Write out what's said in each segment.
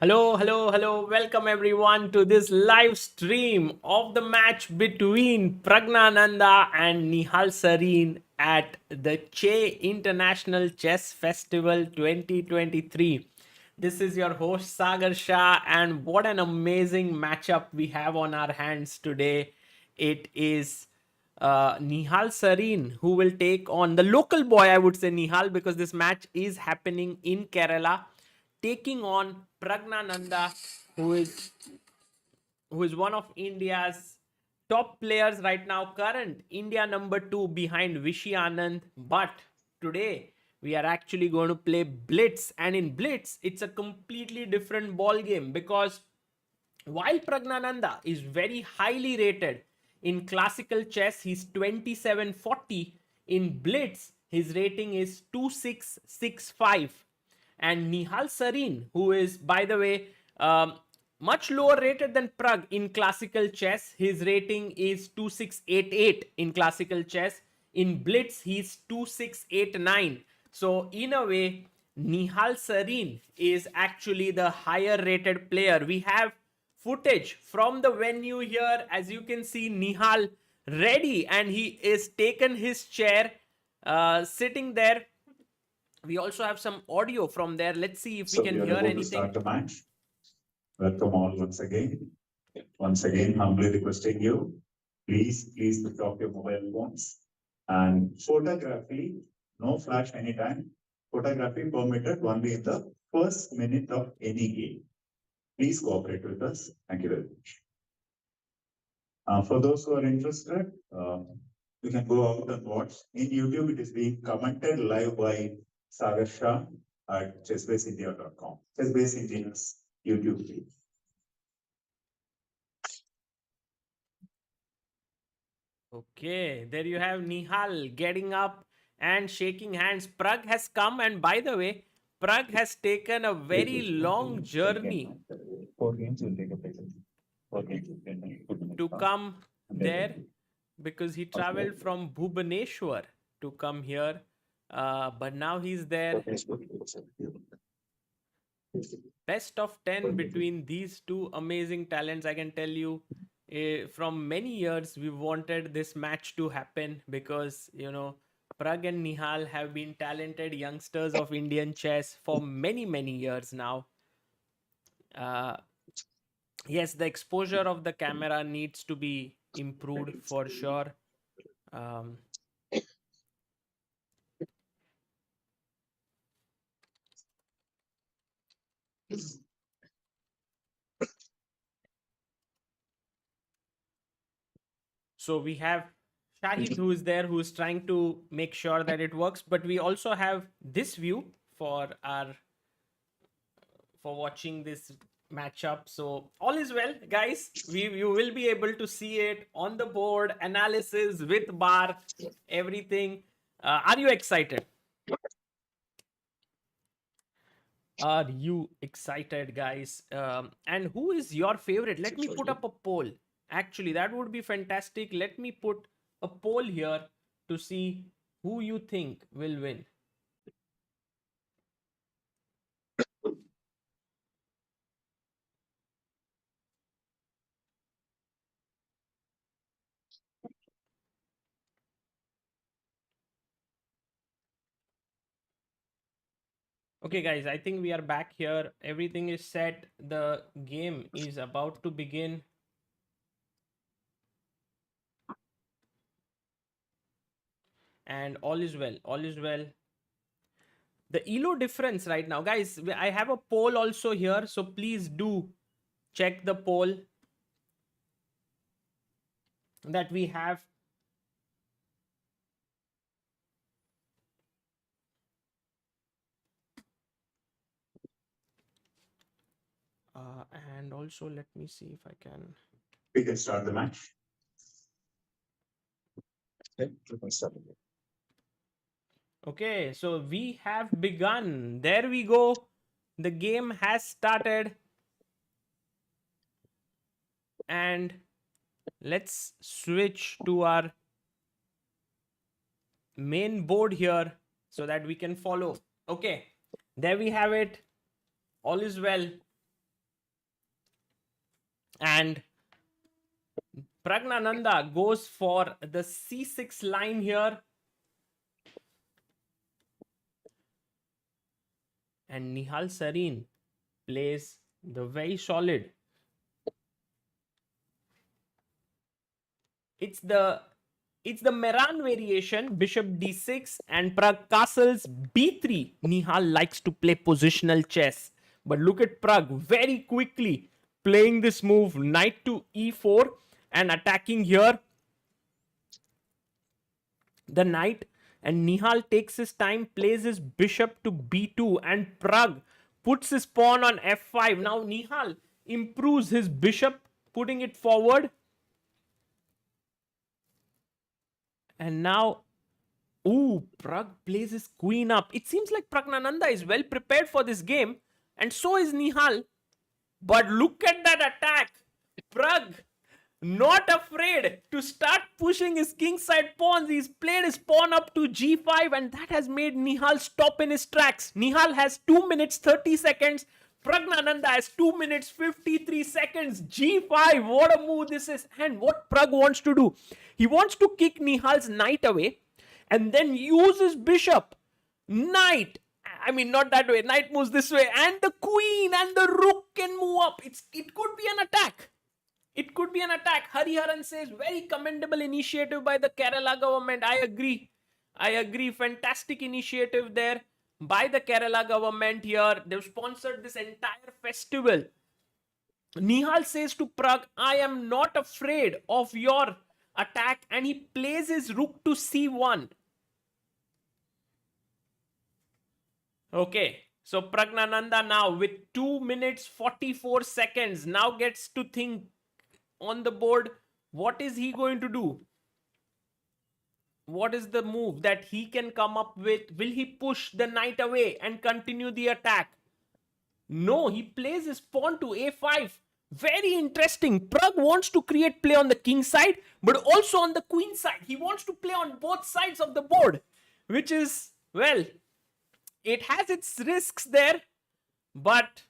Hello, hello, hello. Welcome everyone to this live stream of the match between Praggnanandhaa and Nihal Sarin at the Che International Chess Festival 2023. This is your host Sagar Shah, and what an amazing matchup we have on our hands today. It is Nihal Sarin who will take on the local boy, I would say Nihal, because this match is happening in Kerala, taking on Praggnanandhaa, who is one of India's top players right now, current India number 2 behind Vishy Anand. But today we are actually going to play Blitz, and in Blitz it's a completely different ball game, because while Praggnanandhaa is very highly rated in classical chess, he's 2740. In Blitz, his rating is 2665. And Nihal Sarin, who is, by the way, much lower rated than Prag in classical chess, his rating is 2688 in classical chess. In Blitz, he's 2689. So, in a way, Nihal Sarin is actually the higher rated player. We have footage from the venue here. As you can see, Nihal ready, and he is taken his chair, sitting there. We also have some audio from there. Let's see if we can hear anything. Start the match. Welcome all once again. Once again, humbly requesting you, please switch off your mobile phones, and photography, no flash anytime. Photography permitted only in the first minute of any game. Please cooperate with us. Thank you very much. For those who are interested, you can go out and watch. In YouTube, it is being commented live by Sagar Shah at chessbaseindia.com. Chessbase India's YouTube page. Okay, there you have Nihal getting up and shaking hands. Prag has come, and by the way, Prag has taken a very long journey to come there, because he traveled from Bhubaneswar to come here. But now he's there. Best of 10 between these two amazing talents. I can tell you, from many years we wanted this match to happen, because Prag and Nihal have been talented youngsters of Indian chess for many years now. Yes, the exposure of the camera needs to be improved for sure. So we have Shahid, who is there, who is trying to make sure that it works. But we also have this view for watching this matchup. So all is well, guys. You will be able to see it on the board, analysis with bar, everything. Are you excited? Are you excited, guys? And who is your favorite? Let me put up a poll. Actually, that would be fantastic. Let me put a poll here to see who you think will win. Okay, guys, I think we are back here. Everything is set. The game is about to begin. And all is well. All is well. The ELO difference right now, guys, I have a poll also here. So please do check the poll that we have. And also, let me see if I can. We can start the match. Okay, so we have begun. There we go. The game has started. And let's switch to our main board here so that we can follow. Okay, there we have it. All is well. And Praggnanandhaa goes for the c6 line here. And Nihal Sarin plays the very solid. It's the Meran variation, bishop d6 and Pragg castles b3. Nihal likes to play positional chess. But look at Pragg very quickly playing this move, knight to e4 and attacking here the knight. And Nihal takes his time, plays his bishop to b2 and Pragg puts his pawn on f5. Now Nihal improves his bishop, putting it forward. And now, Pragg plays his queen up. It seems like Praggnanandhaa is well prepared for this game, and so is Nihal. But look at that attack. Pragg, not afraid to start pushing his kingside pawns. He's played his pawn up to g5, and that has made Nihal stop in his tracks. Nihal has 2 minutes 30 seconds. Praggnanandhaa has 2 minutes 53 seconds. G5, what a move this is. And what Pragg wants to do, he wants to kick Nihal's knight away and then use his bishop. Knight, I mean not that way, knight moves this way and the queen and the rook can move up. It could be an attack. It could be an attack. Hariharan says very commendable initiative by the Kerala government. I agree. Fantastic initiative there by the Kerala government here. They've sponsored this entire festival. Nihal says to Pragg, I am not afraid of your attack, and he plays his rook to c1. Okay, so Praggnanandhaa now with 2 minutes 44 seconds now gets to think on the board. What is he going to do? What is the move that he can come up with? Will he push the knight away and continue the attack? No, he plays his pawn to a5. Very interesting. Pragg wants to create play on the king side, but also on the queen side. He wants to play on both sides of the board, which is, well, it has its risks there, but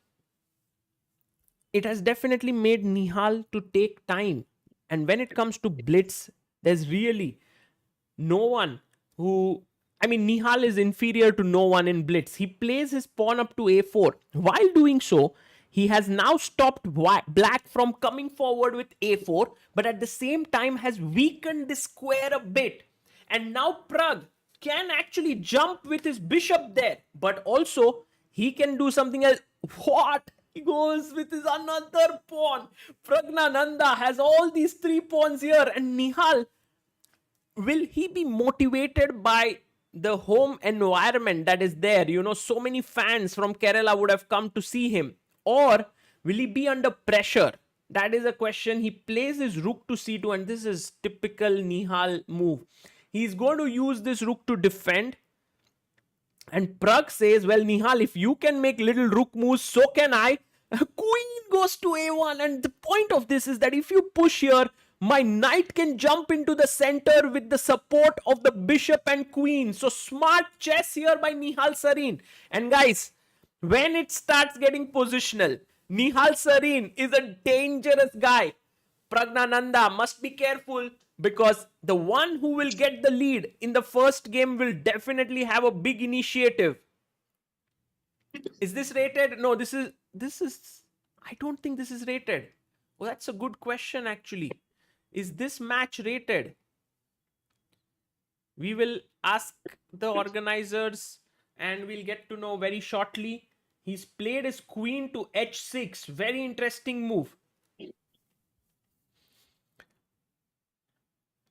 it has definitely made Nihal to take time. And when it comes to Blitz, there's really no one who, I mean, Nihal is inferior to no one in Blitz. He plays his pawn up to a4. While doing so, he has now stopped black from coming forward with a4, but at the same time has weakened the square a bit. And now Pragg can actually jump with his bishop there, but also he can do something else. What? He goes with his another pawn. Praggnanandhaa has all these 3 pawns here, and Nihal, will he be motivated by the home environment that is there? You know, so many fans from Kerala would have come to see him. Or will he be under pressure? That is a question. He plays his rook to c2, and this is typical Nihal move. He's going to use this rook to defend. And Pragg says, well, Nihal, if you can make little rook moves, so can I. Queen goes to a1. And the point of this is that if you push here, my knight can jump into the center with the support of the bishop and queen. So smart chess here by Nihal Sarin. And guys, when it starts getting positional, Nihal Sarin is a dangerous guy. Praggnanandhaa must be careful, because the one who will get the lead in the first game will definitely have a big initiative. Is this rated? No, this is, I don't think this is rated. Oh, that's a good question actually. Is this match rated? We will ask the organizers and we'll get to know very shortly. He's played his queen to h6. Very interesting move.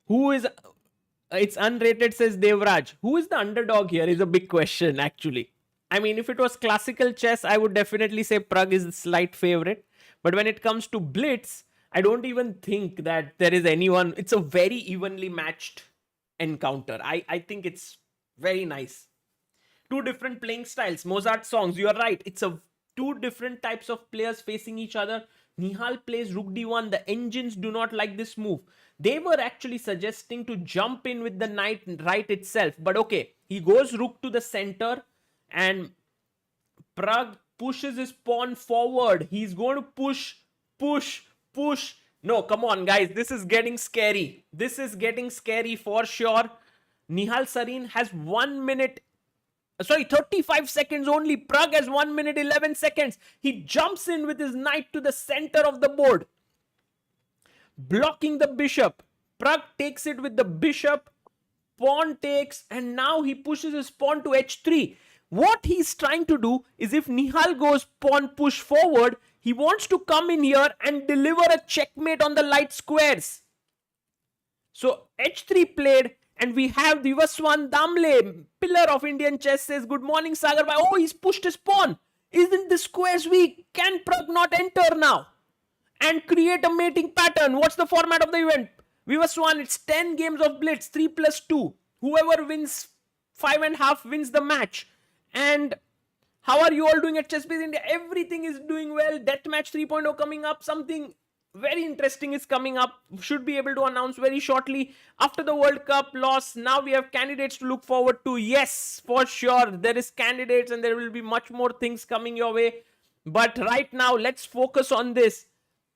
Who is, it's unrated, says Devraj. Who is the underdog here is a big question actually. I mean, if it was classical chess, I would definitely say Pragg is the slight favorite. But when it comes to Blitz, I don't even think that there is anyone. It's a very evenly matched encounter. I think it's very nice. 2 different playing styles. Mozart songs, you are right. It's a 2 different types of players facing each other. Nihal plays rook d1. The engines do not like this move. They were actually suggesting to jump in with the knight right itself. But okay, he goes rook to the center and Pragg pushes his pawn forward. He's going to push, push. No, come on, guys. This is getting scary. This is getting scary for sure. Nihal Sarin has 1 minute, 35 seconds only. Pragg has 1 minute 11 seconds. He jumps in with his knight to the center of the board, blocking the bishop. Pragg takes it with the bishop. Pawn takes, and now he pushes his pawn to h3. What he's trying to do is, if Nihal goes pawn push forward, he wants to come in here and deliver a checkmate on the light squares. So h3 played, and we have Vivaswan Damle, pillar of Indian chess, says, good morning Sagar. Oh, he's pushed his pawn. Isn't the squares weak? Can Pragg not enter now and create a mating pattern? What's the format of the event? Vivaswan, it's 10 games of Blitz, 3 plus 2. Whoever wins 5.5 wins the match. And how are you all doing at ChessBase India? Everything is doing well. Deathmatch 3.0 coming up. Something very interesting is coming up. Should be able to announce very shortly. After the World Cup loss, now we have candidates to look forward to. Yes, for sure. There is candidates and there will be much more things coming your way. But right now, let's focus on this.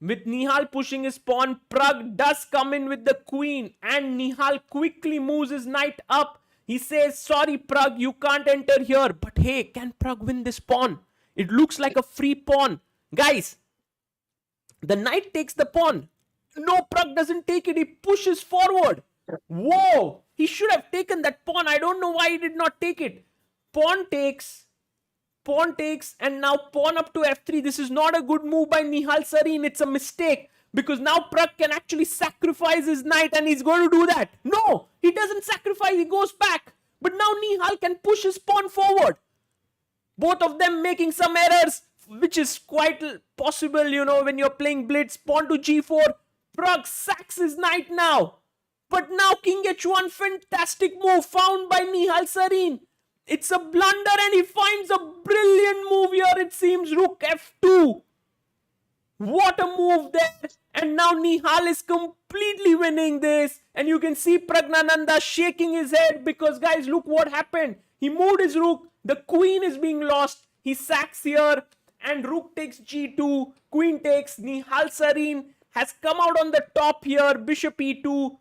With Nihal pushing his pawn, Pragg does come in with the queen, and Nihal quickly moves his knight up. He says, sorry Pragg, you can't enter here. But hey, can Pragg win this pawn? It looks like a free pawn. Guys, the knight takes the pawn. No, Pragg doesn't take it. He pushes forward. Whoa, he should have taken that pawn. I don't know why he did not take it. Pawn takes, and now pawn up to f3. This is not a good move by Nihal Sarin. It's a mistake, because now Pragg can actually sacrifice his knight, and he's going to do that. No, he doesn't sacrifice. He goes back. But now Nihal can push his pawn forward. Both of them making some errors, which is quite possible, you know, when you're playing Blitz. Pawn to g4. Pragg sacks his knight now. But now king h1. Fantastic move found by Nihal Sarin. It's a blunder, and he finds a brilliant move here. It seems rook f2. What a move there. And now Nihal is completely winning this. And you can see Praggnanandhaa shaking his head, because guys, look what happened. He moved his rook. The queen is being lost. He sacks here, and rook takes g2. Queen takes. Nihal Sarin has come out on the top here. Bishop e2.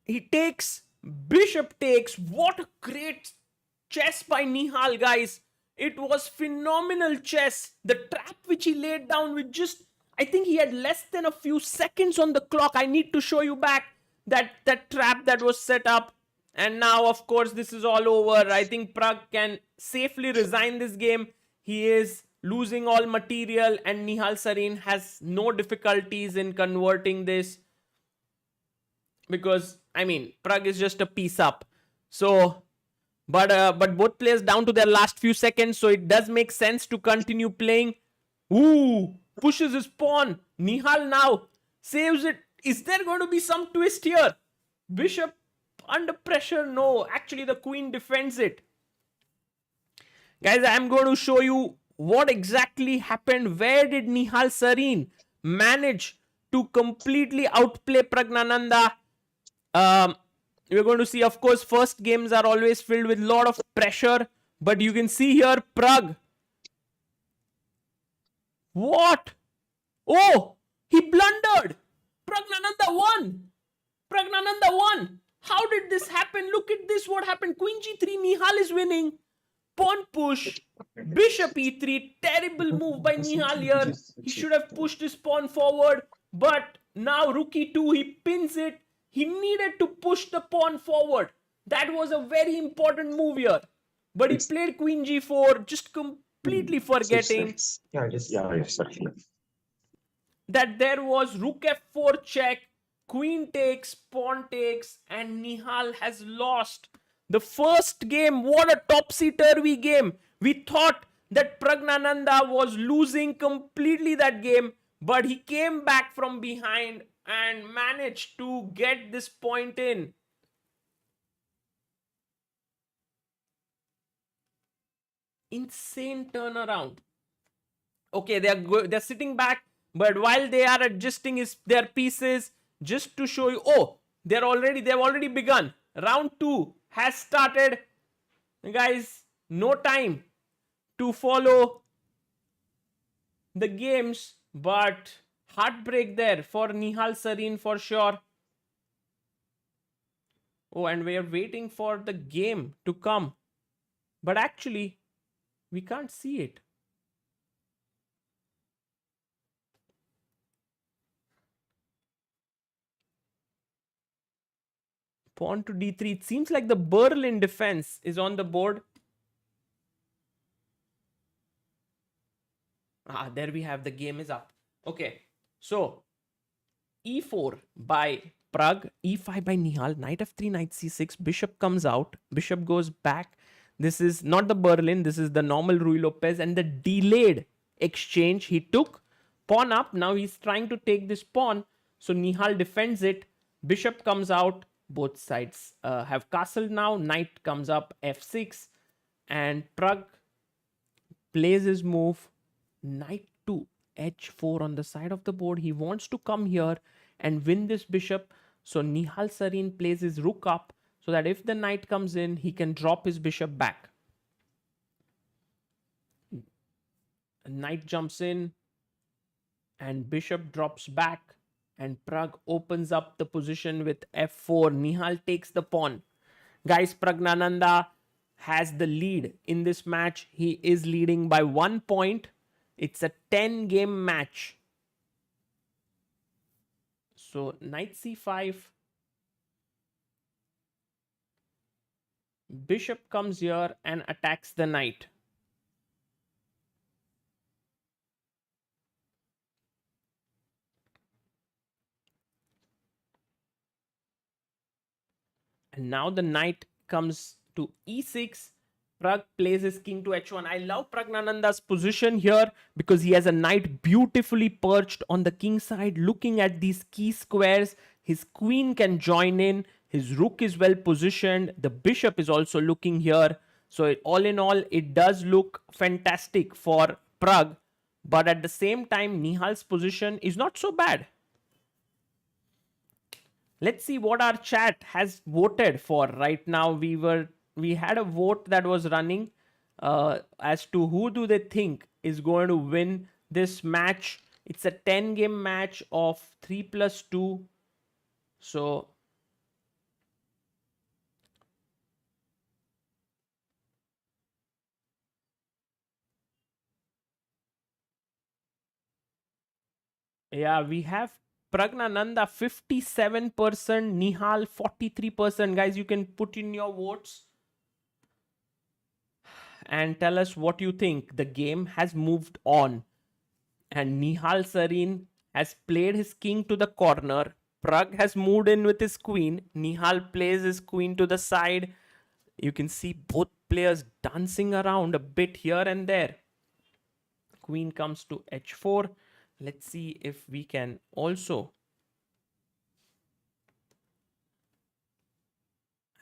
He takes. Bishop takes. What a great chess by Nihal, guys. It was phenomenal chess. The trap which he laid down with just, I think he had less than a few seconds on the clock. I need to show you back that trap that was set up. And now, of course, this is all over. I think Pragg can safely resign this game. He is losing all material, and Nihal Sarin has no difficulties in converting this, because, I mean, Pragg is just a piece up. So, but both players down to their last few seconds, so it does make sense to continue playing. Ooh, pushes his pawn. Nihal now saves it. Is there going to be some twist here? Bishop under pressure. No, actually the queen defends it. Guys, I'm going to show you what exactly happened. Where did Nihal Sarin manage to completely outplay Praggnanandhaa? We're going to see, of course, first games are always filled with a lot of pressure. But you can see here, Pragg. What? Oh, he blundered. Praggnanandhaa won. Praggnanandhaa won. How did this happen? Look at this. What happened? Queen g3. Nihal is winning. Pawn push. Bishop e3. Terrible move by Nihal here. He should have pushed his pawn forward. But now rook e2. He pins it. He needed to push the pawn forward. That was a very important move here. But he played queen g4, just completely forgetting that there was rook f4 check, queen takes, pawn takes, and Nihal has lost the first game. What a topsy-turvy game. We thought that Praggnanandhaa was losing completely that game, but he came back from behind and managed to get this point in. Insane turnaround. Okay, they're sitting back, but while they are adjusting their pieces, just to show you, oh, they've already begun. Round 2 has started. Guys, no time to follow the games. But heartbreak there for Nihal Sarin for sure. Oh, and we are waiting for the game to come. But actually, we can't see it. Pawn to d3. It seems like the Berlin defense is on the board. Ah, there we have, the game is up. Okay, so e4 by Pragg, e5 by Nihal, knight f3, knight c6, bishop comes out, bishop goes back. This is not the Berlin, this is the normal Ruy Lopez, and the delayed exchange he took. Pawn up, now he's trying to take this pawn, so Nihal defends it, bishop comes out, both sides have castle now, knight comes up f6, and Pragg plays his move, knight to h4 on the side of the board. He wants to come here and win this bishop. So Nihal Sarin plays his rook up so that if the knight comes in, he can drop his bishop back. Knight jumps in and bishop drops back, and Pragg opens up the position with f4. Nihal takes the pawn. Guys, Praggnanandhaa has the lead in this match. He is leading by 1 point. It's a 10-game match. So knight c5. Bishop comes here and attacks the knight. And now the knight comes to e6. Pragg plays his king to h1. I love Praggnanandhaa's position here because he has a knight beautifully perched on the king side, looking at these key squares. His queen can join in. His rook is well positioned. The bishop is also looking here. So all in all, it does look fantastic for Pragg. But at the same time, Nihal's position is not so bad. Let's see what our chat has voted for right now. We had a vote that was running as to who do they think is going to win this match. It's a 10-game match of 3+2. So yeah, we have Praggnanandhaa 57%, Nihal 43%. Guys, you can put in your votes and tell us what you think. The game has moved on, and Nihal Sarin has played his king to the corner. Pragg has moved in with his queen. Nihal plays his queen to the side. You can see both players dancing around a bit here and there. Queen comes to h4. Let's see if we can also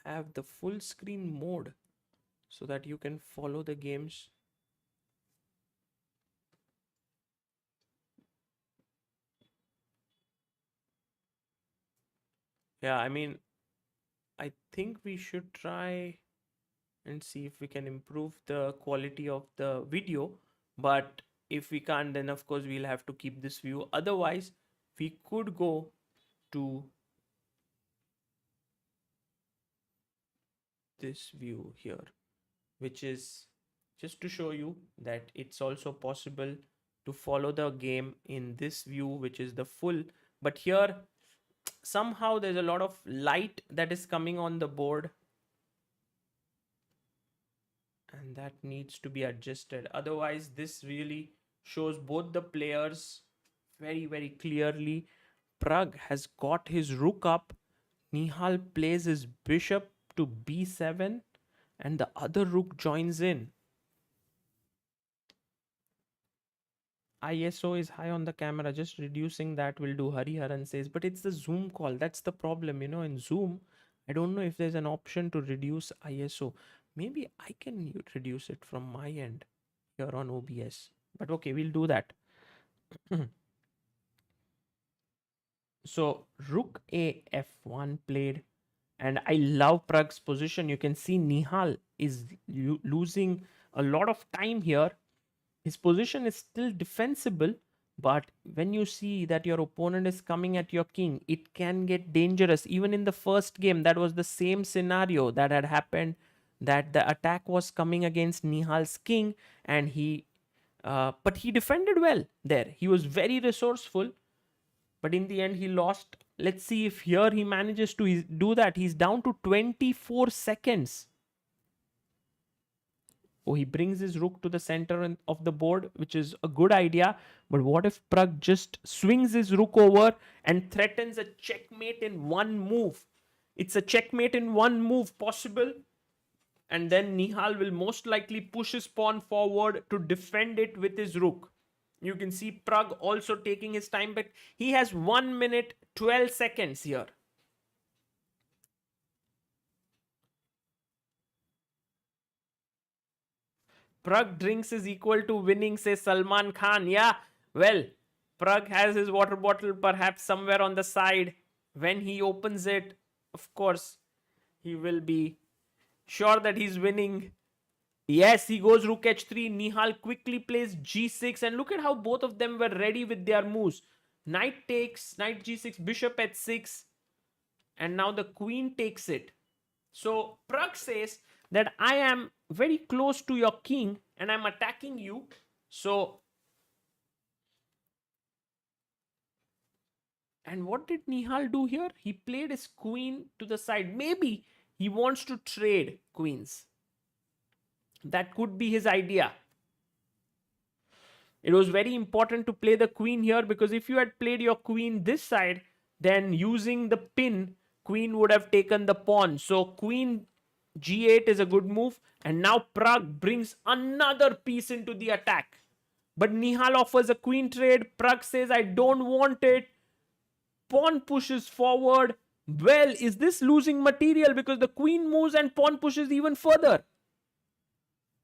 have the full screen mode so that you can follow the games. Yeah, I mean, I think we should try and see if we can improve the quality of the video. But if we can't, then of course we'll have to keep this view. Otherwise, we could go to this view here, which is just to show you that it's also possible to follow the game in this view, which is the full. But here, somehow there's a lot of light that is coming on the board, and that needs to be adjusted. Otherwise, this really shows both the players very, very clearly. Pragg has got his rook up. Nihal plays his bishop to b7, and the other rook joins in. ISO is high on the camera. Just reducing that will do, Hariharan says. But it's the Zoom call. That's the problem. You know, in Zoom, I don't know if there's an option to reduce ISO. Maybe I can reduce it from my end here on OBS. But okay, we'll do that. So rook a f1 played, and I love Pragg's position. You can see Nihal is losing a lot of time here. His position is still defensible, But when you see that your opponent is coming at your king, it can get dangerous. Even in the first game, that was the same scenario that had happened, that the attack was coming against Nihal's king, and but he defended well there. He was very resourceful, but in the end he lost. Let's see if here he manages to do that. He's down to 24 seconds. Oh, he brings his rook to the center of the board, which is a good idea. But what if Pragg just swings his rook over and threatens a checkmate in one move? It's a checkmate in one move possible. And then Nihal will most likely push his pawn forward to defend it with his rook. You can see Pragg also taking his time back. He has 1 minute 12 seconds here. Pragg drinks is equal to winning, says Salman Khan. Yeah, well, Pragg has his water bottle perhaps somewhere on the side. When he opens it, of course, he will be sure that he's winning. Yes, he goes rook h3. Nihal quickly plays g6. And look at how both of them were ready with their moves. Knight takes, knight g6, bishop h6. And now the queen takes it. So Pragg says that I am very close to your king and I'm attacking you. So, and what did Nihal do here? He played his queen to the side. Maybe he wants to trade queens. That could be his idea. It was very important to play the queen here, because if you had played your queen this side, then using the pin, queen would have taken the pawn. So queen g8 is a good move. And now Pragg brings another piece into the attack. But Nihal offers a queen trade. Pragg says, I don't want it. Pawn pushes forward. Well, is this losing material? Because the queen moves and pawn pushes even further.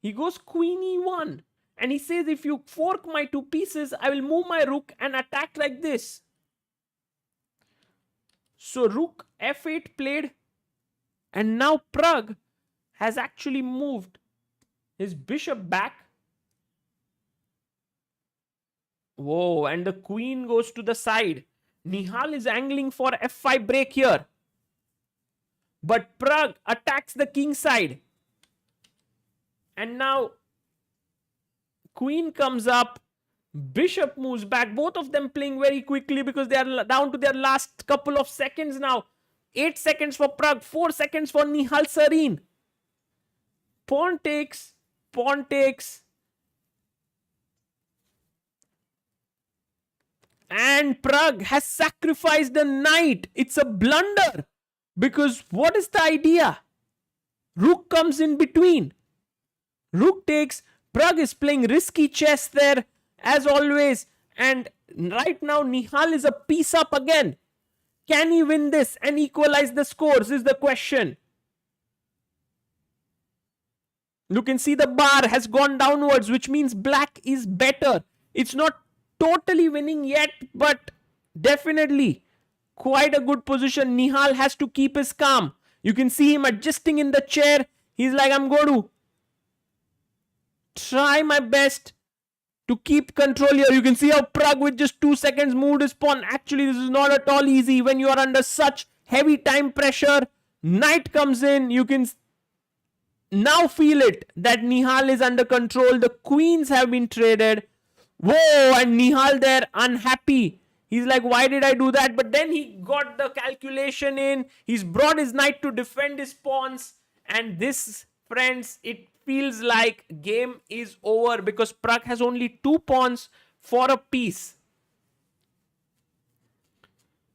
He goes queen e1. And he says, if you fork my two pieces, I will move my rook and attack like this. So rook f8 played. And now Pragg has actually moved his bishop back. Whoa, and the queen goes to the side. Nihal is angling for f5 break here. But Pragg attacks the king side. And now queen comes up. Bishop moves back. Both of them playing very quickly because they are down to their last couple of seconds now. 8 seconds for Pragg. 4 seconds for Nihal Sarin. Pawn takes. Pawn takes. And Pragg has sacrificed the knight. It's a blunder. Because what is the idea? Rook comes in between. Rook takes. Pragg is playing risky chess there, as always. And right now, Nihal is a piece up again. Can he win this and equalize the scores is the question. You can see the bar has gone downwards, which means black is better. It's not totally winning yet, but definitely quite a good position. Nihal has to keep his calm. You can see him adjusting in the chair. He's like, I'm going to try my best to keep control here. You can see how Pragg with just 2 seconds moved his pawn. Actually, this is not at all easy when you are under such heavy time pressure. Knight comes in. You can now feel it that Nihal is under control. The queens have been traded. Whoa, and Nihal there unhappy. He's like, why did I do that? But then he got the calculation in. He's brought his knight to defend his pawns. And this, friends, it feels like game is over because Pragg has only 2 pawns for a piece.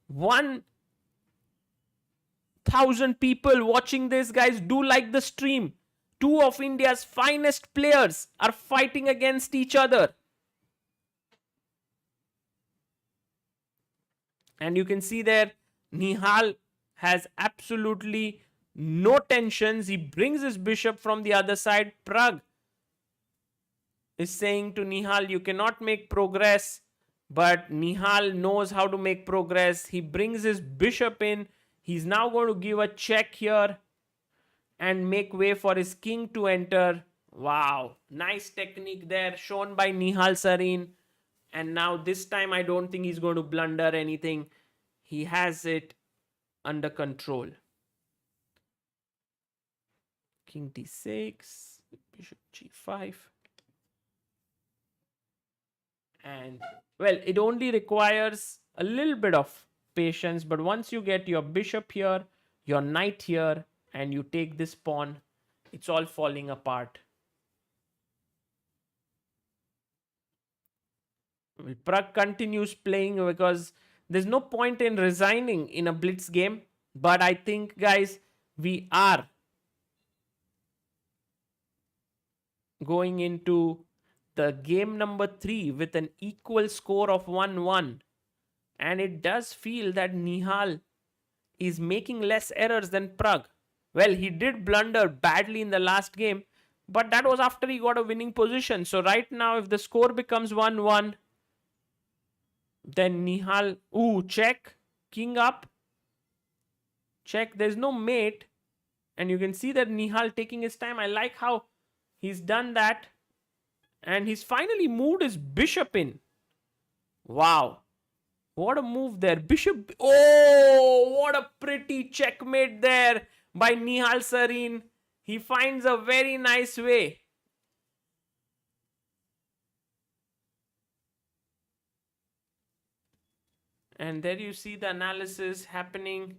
1,000 people watching this, guys. Do like the stream. 2 of India's finest players are fighting against each other. And you can see there, Nihal has absolutely no tensions. He brings his bishop from the other side. Pragg is saying to Nihal, you cannot make progress. But Nihal knows how to make progress. He brings his bishop in. He's now going to give a check here and make way for his king to enter. Wow, nice technique there shown by Nihal Sarin. And now this time I don't think he's going to blunder anything. He has it under control. King d6, bishop g5. And well, it only requires a little bit of patience, but once you get your bishop here, your knight here, and you take this pawn, it's all falling apart. Pragg continues playing because there's no point in resigning in a blitz game. But I think, guys, we are going into the game number 3 with an equal score of 1-1. And it does feel that Nihal is making less errors than Pragg. Well, he did blunder badly in the last game, but that was after he got a winning position. So right now, if the score becomes 1-1, then Nihal, check, king up, check, there's no mate. And you can see that Nihal taking his time. I like how he's done that. And he's finally moved his bishop in. Wow. What a move there. Bishop. Oh, what a pretty checkmate there by Nihal Sarin. He finds a very nice way. And there you see the analysis happening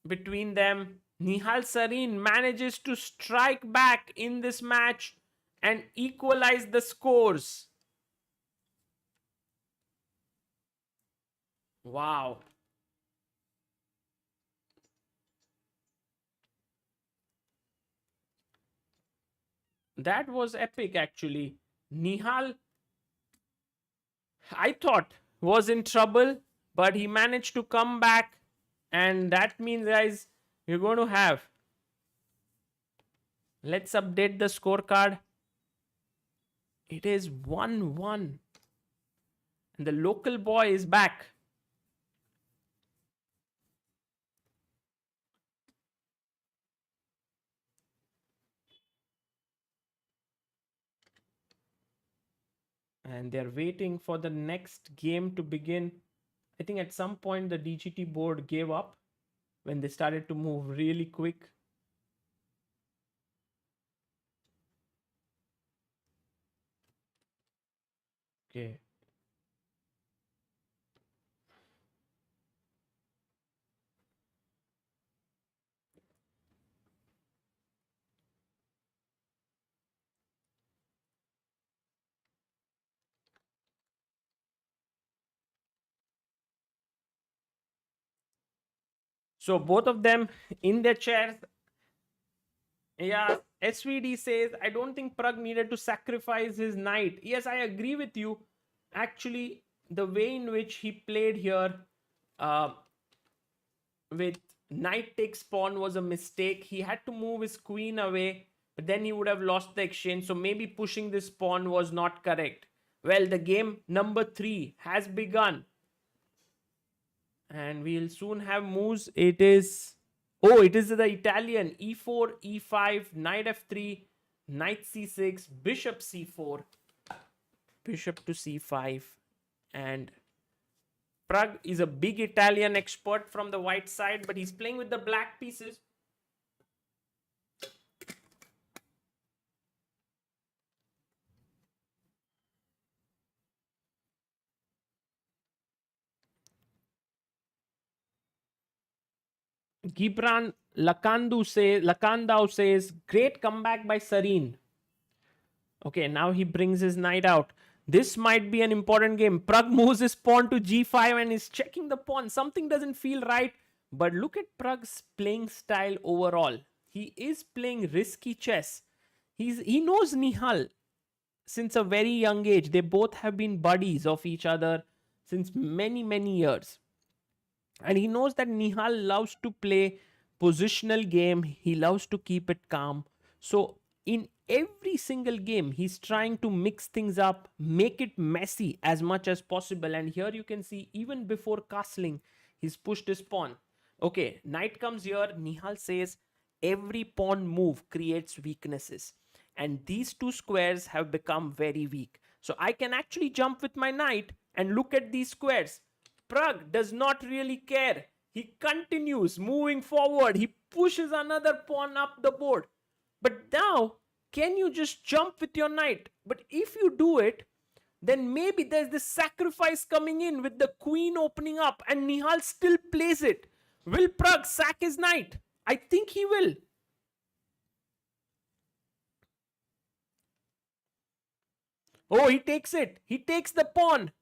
between them. Nihal Sarin manages to strike back in this match and equalize the scores. Wow. That was epic, actually. Nihal, I thought, was in trouble, but he managed to come back. And that means, guys, we're going to have. Let's update the scorecard. It is 1-1. And the local boy is back. And they're waiting for the next game to begin. I think at some point the DGT board gave up when they started to move really quick. Okay. So both of them in their chairs. Yeah, SVD says, I don't think Pragg needed to sacrifice his knight. Yes, I agree with you. Actually, the way in which he played here with knight takes pawn was a mistake. He had to move his queen away, but then he would have lost the exchange. So maybe pushing this pawn was not correct. Well, the game number 3 has begun. And we'll soon have moves. It is the Italian. E4, E5, knight F3, knight C6, bishop C4, bishop to C5. And Pragg is a big Italian expert from the white side, but he's playing with the black pieces. Gibran Lakandau says, great comeback by Sarin. Okay, now he brings his knight out. This might be an important game. Pragg moves his pawn to g5 and is checking the pawn. Something doesn't feel right. But look at Pragg's playing style overall. He is playing risky chess. He knows Nihal since a very young age. They both have been buddies of each other since many, many years. And he knows that Nihal loves to play positional game. He loves to keep it calm. So in every single game, he's trying to mix things up, make it messy as much as possible. And here you can see, even before castling, he's pushed his pawn. Okay, knight comes here. Nihal says, every pawn move creates weaknesses. And these two squares have become very weak. So I can actually jump with my knight and look at these squares. Pragg does not really care. He continues moving forward. He pushes another pawn up the board. But now, can you just jump with your knight? But if you do it, then maybe there's this sacrifice coming in with the queen opening up, and Nihal still plays it. Will Pragg sack his knight? I think he will. Oh, he takes it. He takes the pawn.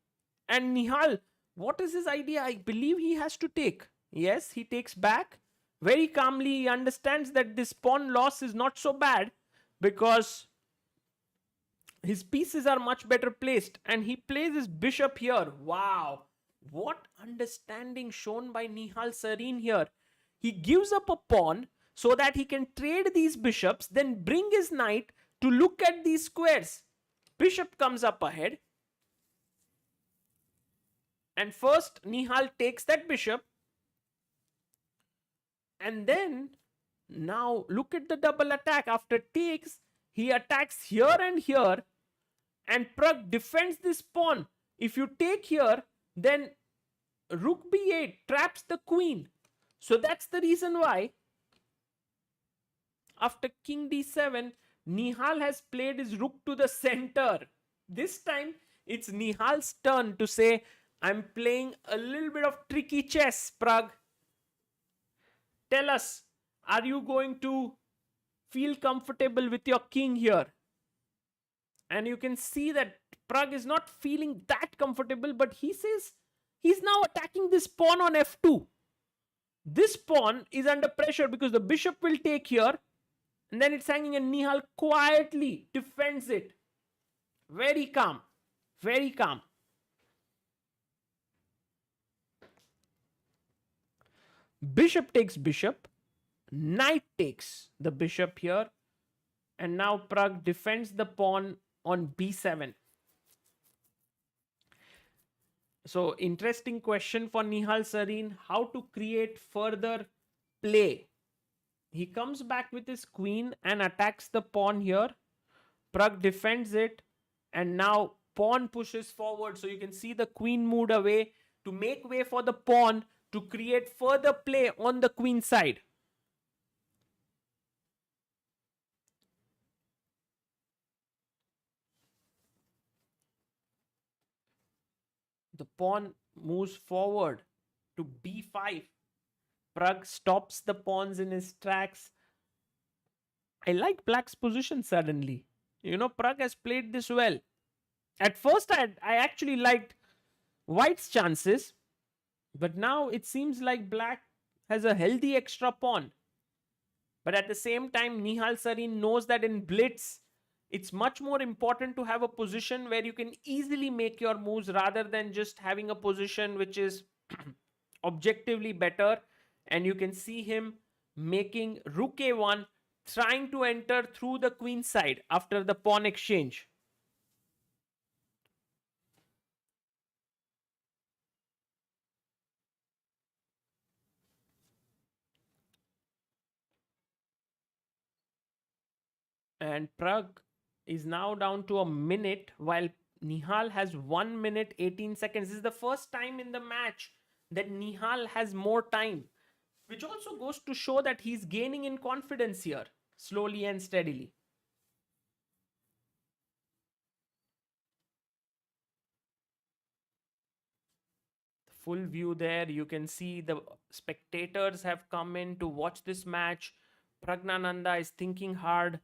And Nihal, what is his idea? I believe he has to take. Yes, he takes back. Very calmly, he understands that this pawn loss is not so bad because his pieces are much better placed. And he plays his bishop here. Wow. What understanding shown by Nihal Sarin here. He gives up a pawn so that he can trade these bishops, then bring his knight to look at these squares. Bishop comes up ahead. And first, Nihal takes that bishop. And then, now look at the double attack. After takes, he attacks here and here. And Pragg defends this pawn. If you take here, then rook b8 traps the queen. So that's the reason why, after king d7, Nihal has played his rook to the center. This time, it's Nihal's turn to say, I'm playing a little bit of tricky chess, Pragg. Tell us, are you going to feel comfortable with your king here? And you can see that Pragg is not feeling that comfortable, but he says he's now attacking this pawn on f2. This pawn is under pressure because the bishop will take here, and then it's hanging, and Nihal quietly defends it. Very calm. Very calm. Bishop takes bishop. Knight takes the bishop here. And now Pragg defends the pawn on b7. So, interesting question for Nihal Sarin. How to create further play. He comes back with his queen and attacks the pawn here. Pragg defends it. And now pawn pushes forward. So, you can see the queen moved away to make way for the pawn to create further play on the queen side. The pawn moves forward to b5. Pragg stops the pawns in his tracks. I like black's position suddenly. You know, Pragg has played this well. At first, I actually liked white's chances. But now it seems like black has a healthy extra pawn. But at the same time, Nihal Sarin knows that in Blitz, it's much more important to have a position where you can easily make your moves rather than just having a position which is objectively better. And you can see him making rook a1, trying to enter through the queen side after the pawn exchange. And Pragg is now down to a minute while Nihal has 1 minute 18 seconds. This is the first time in the match that Nihal has more time, which also goes to show that he's gaining in confidence here, slowly and steadily. The full view there, you can see the spectators have come in to watch this match. Praggnanandhaa is thinking hard.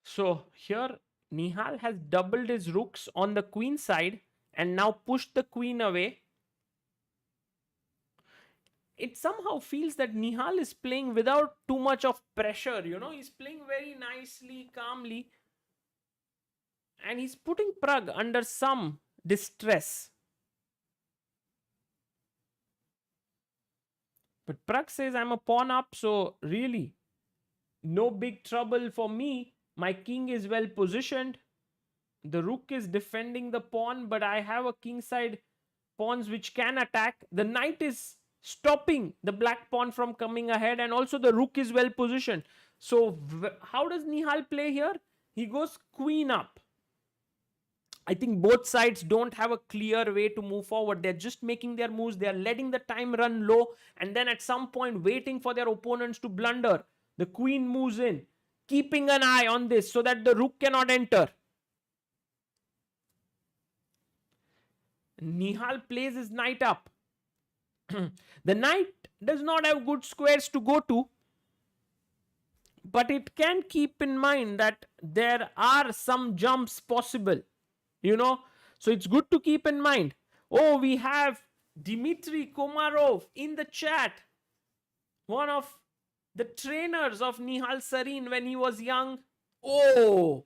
So here Nihal has doubled his rooks on the queen side and now pushed the queen away. It somehow feels that Nihal is playing without too much of pressure. You know, he's playing very nicely, calmly. And he's putting Pragg under some distress. But Prag says I'm a pawn up, so really no big trouble for me. My king is well positioned. The rook is defending the pawn, but I have a kingside pawns which can attack. The knight is stopping the black pawn from coming ahead, and also the rook is well positioned. So how does Nihal play here? He goes queen up. I think both sides don't have a clear way to move forward. They're just making their moves. They're letting the time run low, and then at some point waiting for their opponents to blunder. The queen moves in, keeping an eye on this so that the rook cannot enter. Nihal plays his knight up. The knight does not have good squares to go to, but it can keep in mind that there are some jumps possible, so it's good to keep in mind. Oh, we have Dmitry Komarov in the chat, one of the trainers of Nihal Sarin when he was young. Oh,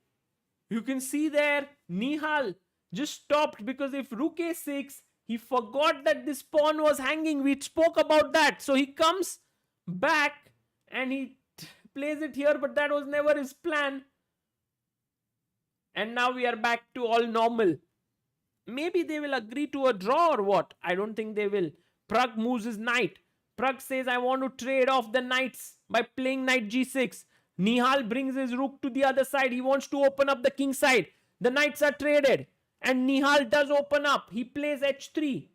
you can see there Nihal just stopped because if rook a6, he forgot that this pawn was hanging. We spoke about that. So he comes back and he plays it here, but that was never his plan. And now we are back to all normal. Maybe they will agree to a draw or what? I don't think they will. Pragg moves his knight. Pragg says, I want to trade off the knights by playing knight g6. Nihal brings his rook to the other side. He wants to open up the king side. The knights are traded. And Nihal does open up. He plays h3.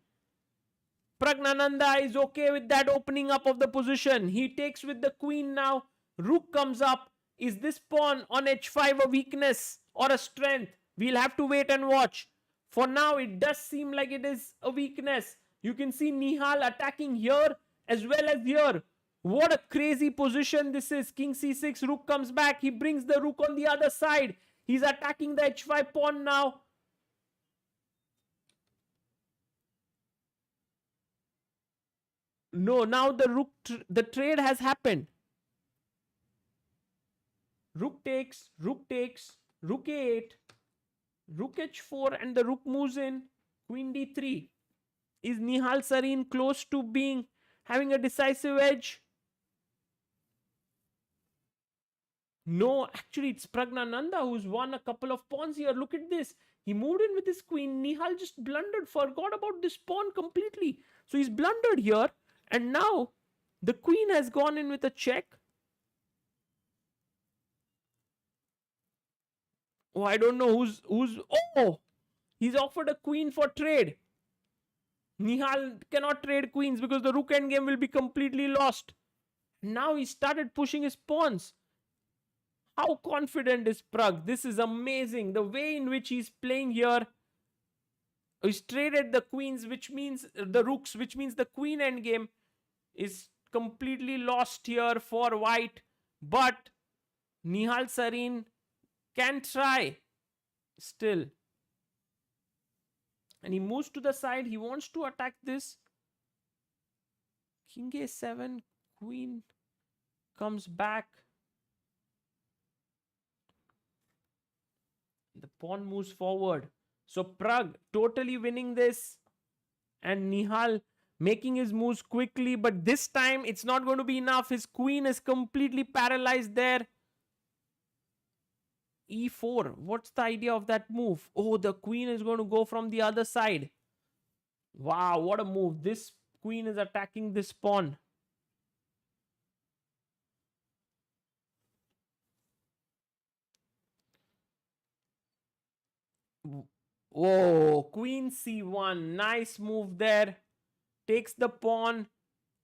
Praggnanandhaa is okay with that opening up of the position. He takes with the queen now. Rook comes up. Is this pawn on h5 a weakness or a strength? We'll have to wait and watch. For now, it does seem like it is a weakness. You can see Nihal attacking here as well as here. What a crazy position this is. King c6, rook comes back. He brings the rook on the other side. He's attacking the h5 pawn now. No, now the trade has happened. Rook takes, rook a8, rook h4, and the rook moves in. Queen d3. Is Nihal Sarin close to having a decisive edge? No, actually it's Praggnanandhaa who's won a couple of pawns here. Look at this. He moved in with his queen. Nihal just blundered, forgot about this pawn completely. So he's blundered here. And now the queen has gone in with a check. Oh, I don't know who's. Oh, he's offered a queen for trade. Nihal cannot trade queens because the rook endgame will be completely lost. Now he started pushing his pawns. How confident is Pragg? This is amazing. The way in which he's playing here. He's traded the queens, which means the rooks, which means the queen endgame is completely lost here for white. But Nihal Sarin can try still. And he moves to the side. He wants to attack this. King a7, queen comes back. The pawn moves forward. So Pragg totally winning this. And Nihal making his moves quickly. But this time it's not going to be enough. His queen is completely paralyzed there. e4. What's the idea of that move? Oh, the queen is going to go from the other side. Wow, what a move. This queen is attacking this pawn. Oh, queen c1. Nice move there. Takes the pawn.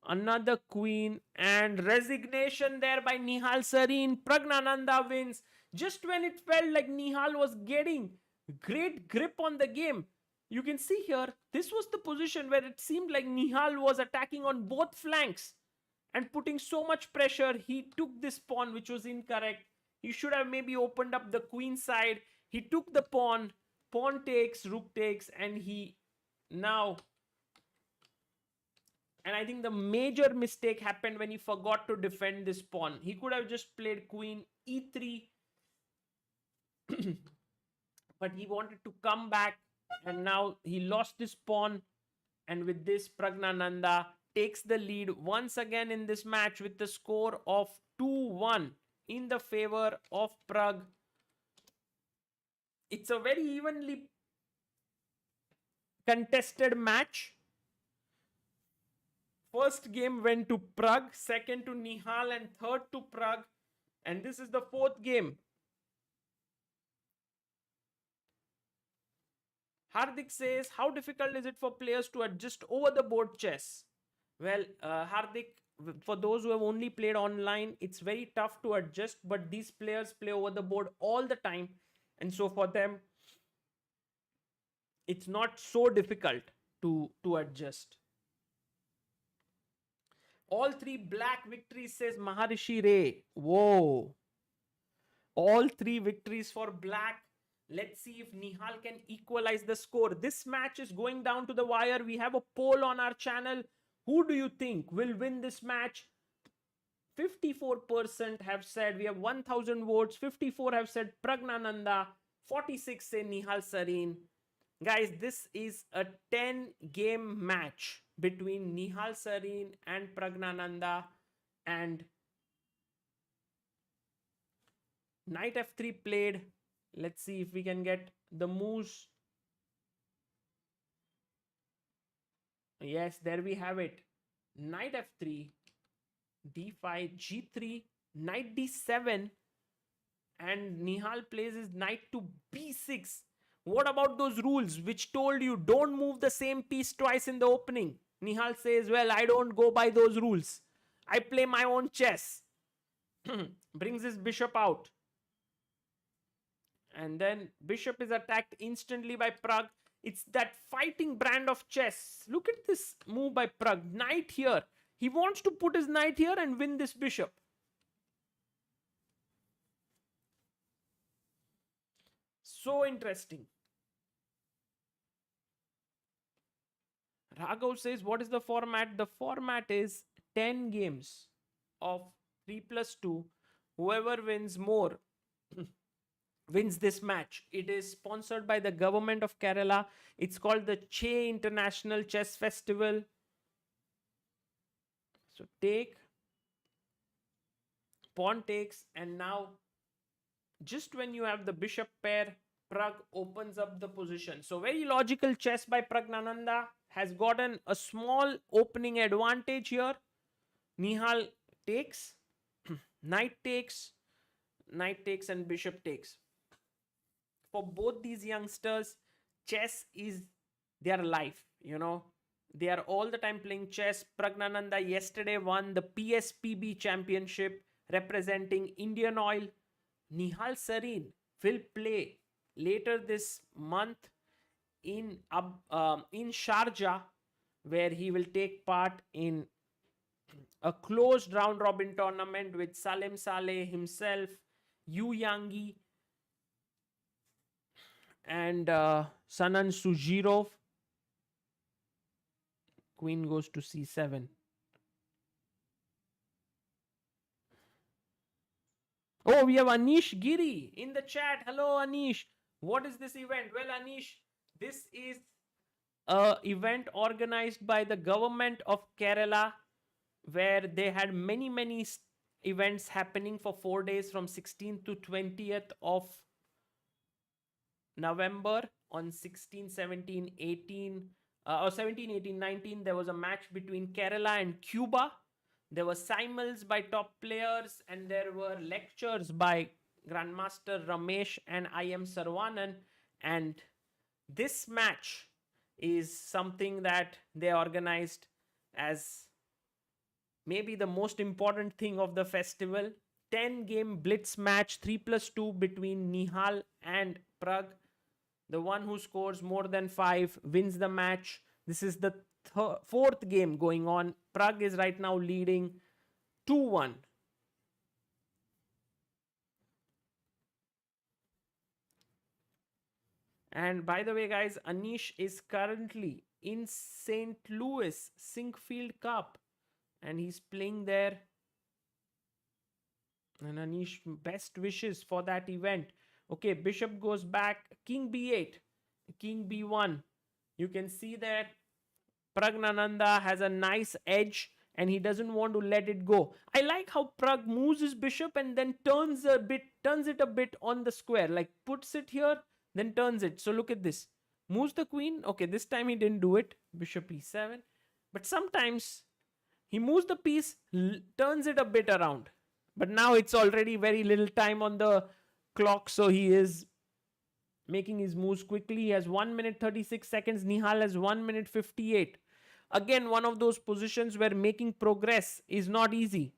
Another queen. And resignation there by Nihal Sarin. Praggnanandhaa wins. Just when it felt like Nihal was getting great grip on the game. You can see here, this was the position where it seemed like Nihal was attacking on both flanks and putting so much pressure. He took this pawn, which was incorrect. He should have maybe opened up the queen side. He took the pawn. Pawn takes, rook takes, and he now... And I think the major mistake happened when he forgot to defend this pawn. He could have just played queen e3. But he wanted to come back. And now he lost this pawn. And with this, Praggnanandhaa takes the lead once again in this match with the score of 2-1 in the favor of Pragg. It's a very evenly contested match. First game went to Pragg, second to Nihal, and third to Pragg. And this is the fourth game. Hardik says, how difficult is it for players to adjust over the board chess? Well, Hardik, for those who have only played online, it's very tough to adjust, but these players play over the board all the time. And so for them, it's not so difficult to adjust. All three black victories, says Maharishi Ray. Whoa. All three victories for black. Let's see if Nihal can equalize the score. This match is going down to the wire. We have a poll on our channel. Who do you think will win this match? 54% have said, we have 1000 votes. 54 have said Praggnanandhaa. 46 say Nihal Sarin. Guys, this is a 10-game match between Nihal Sarin and Praggnanandhaa, and knight f3 played. Let's see if we can get the moves. Yes, there we have it. Knight f3, d5, g3, knight d7, and Nihal plays his knight to b6. What about those rules which told you don't move the same piece twice in the opening? Nihal says, well, I don't go by those rules. I play my own chess. Brings his bishop out. And then bishop is attacked instantly by Pragg. It's that fighting brand of chess. Look at this move by Pragg. Knight here. He wants to put his knight here and win this bishop. So interesting. Raghav says, what is the format? The format is 10 games of 3+2. Whoever wins more wins this match. It is sponsored by the government of Kerala. It's called the Che International Chess Festival. So take, pawn takes, and now just when you have the bishop pair, Pragg opens up the position. So very logical chess by Praggnanandhaa. Has gotten a small opening advantage here. Nihal takes, knight takes, and bishop takes. For both these youngsters, chess is their life, you know. They are all the time playing chess. Praggnanandhaa yesterday won the PSPB championship representing Indian Oil. Nihal Sarin will play later this month in Sharjah, where he will take part in a closed round robin tournament with Salem Saleh himself, Yu Yangi, and Sanan Sujirov. Queen goes to c7. Oh, we have Anish Giri in the chat. Hello, Anish. What is this event? Well, Anish, this is an event organized by the government of Kerala, where they had many events happening for 4 days from 16th to 20th of November. On 16, 17, 18, or 17, 18, 19, there was a match between Kerala and Cuba. There were simuls by top players, and there were lectures by Grandmaster Ramesh and IM Saravanan. And this match is something that they organized as maybe the most important thing of the festival. 10-game Blitz match, 3+2 between Nihal and Pragg. The one who scores more than 5 wins the match. This is the fourth game going on. Pragg is right now leading 2-1. And by the way, guys, Anish is currently in St. Louis Sinkfield Cup, and he's playing there. And Anish, best wishes for that event. Okay, bishop goes back, king b8, king b1. You can see that Praggnanandhaa has a nice edge and he doesn't want to let it go. I like how Pragg moves his bishop and then turns it a bit on the square, like puts it here, then turns it. So look at this. Moves the queen. Okay, this time he didn't do it. Bishop e7. But sometimes he moves the piece, turns it a bit around. But now it's already very little time on the clock, so he is making his moves quickly. He has 1 minute 36 seconds. Nihal has 1 minute 58. Again, one of those positions where making progress is not easy.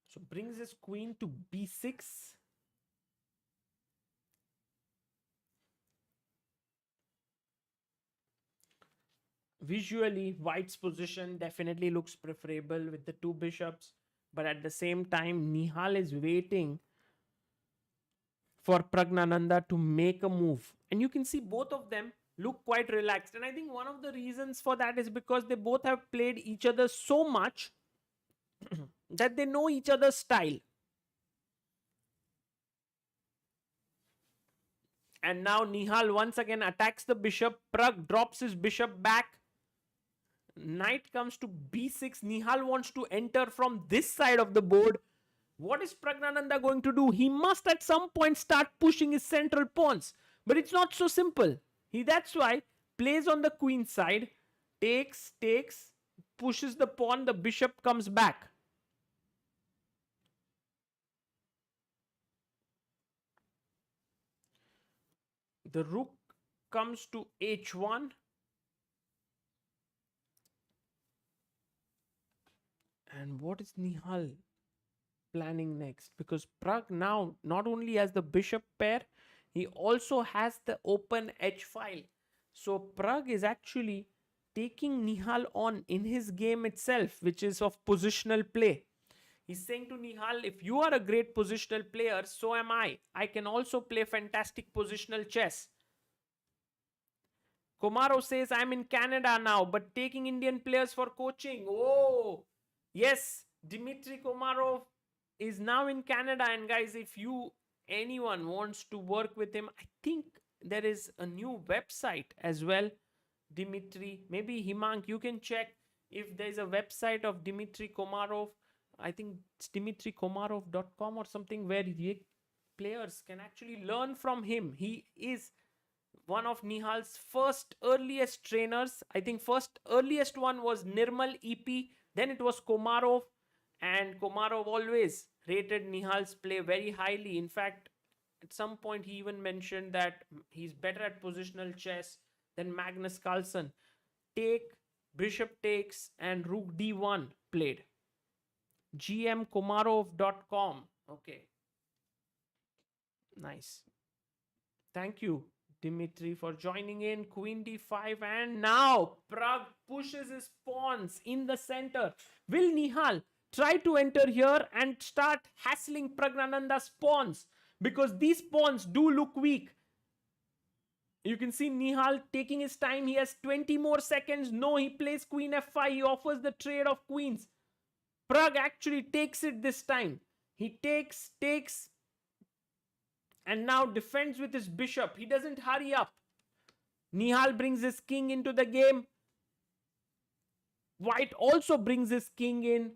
So brings his queen to b6. Visually, white's position definitely looks preferable with the two bishops. But at the same time, Nihal is waiting for Praggnanandhaa to make a move. And you can see both of them look quite relaxed. And I think one of the reasons for that is because they both have played each other so much that they know each other's style. And now Nihal once again attacks the bishop. Pragg drops his bishop back. Knight comes to b6. Nihal wants to enter from this side of the board. What is Praggnanandhaa going to do? He must at some point start pushing his central pawns. But it's not so simple. That's why plays on the queen side. Takes, pushes the pawn. The bishop comes back. The rook comes to h1. And what is Nihal planning next? Because Pragg now not only has the bishop pair, he also has the open h file. So Pragg is actually taking Nihal on in his game itself, which is of positional play. He's saying to Nihal, if you are a great positional player, so am I. I can also play fantastic positional chess. Komarov says, I'm in Canada now, but taking Indian players for coaching. Oh, yes, Dmitry Komarov is now in Canada. And guys, if anyone wants to work with him, I think there is a new website as well. Dmitry, maybe Himank, you can check if there's a website of Dmitry Komarov. I think it's dmitrykomarov.com or something where players can actually learn from him. He is one of Nihal's first earliest trainers. I think first earliest one was Nirmal EP. Then it was Komarov. And Komarov always rated Nihal's play very highly. In fact, at some point he even mentioned that he's better at positional chess than Magnus Carlsen. Take, bishop takes, and rook d1 played. gmkomarov.com. Okay. Nice. Thank you, Dmitry, for joining in. Queen d5, and now Pragg pushes his pawns in the center. Will Nihal try to enter here and start hassling Praggnanandhaa's pawns? Because these pawns do look weak. You can see Nihal taking his time. He has 20 more seconds. No, he plays queen f5. He offers the trade of queens. Pragg actually takes it this time. He takes, and now defends with his bishop. He doesn't hurry up. Nihal brings his king into the game. White also brings his king in.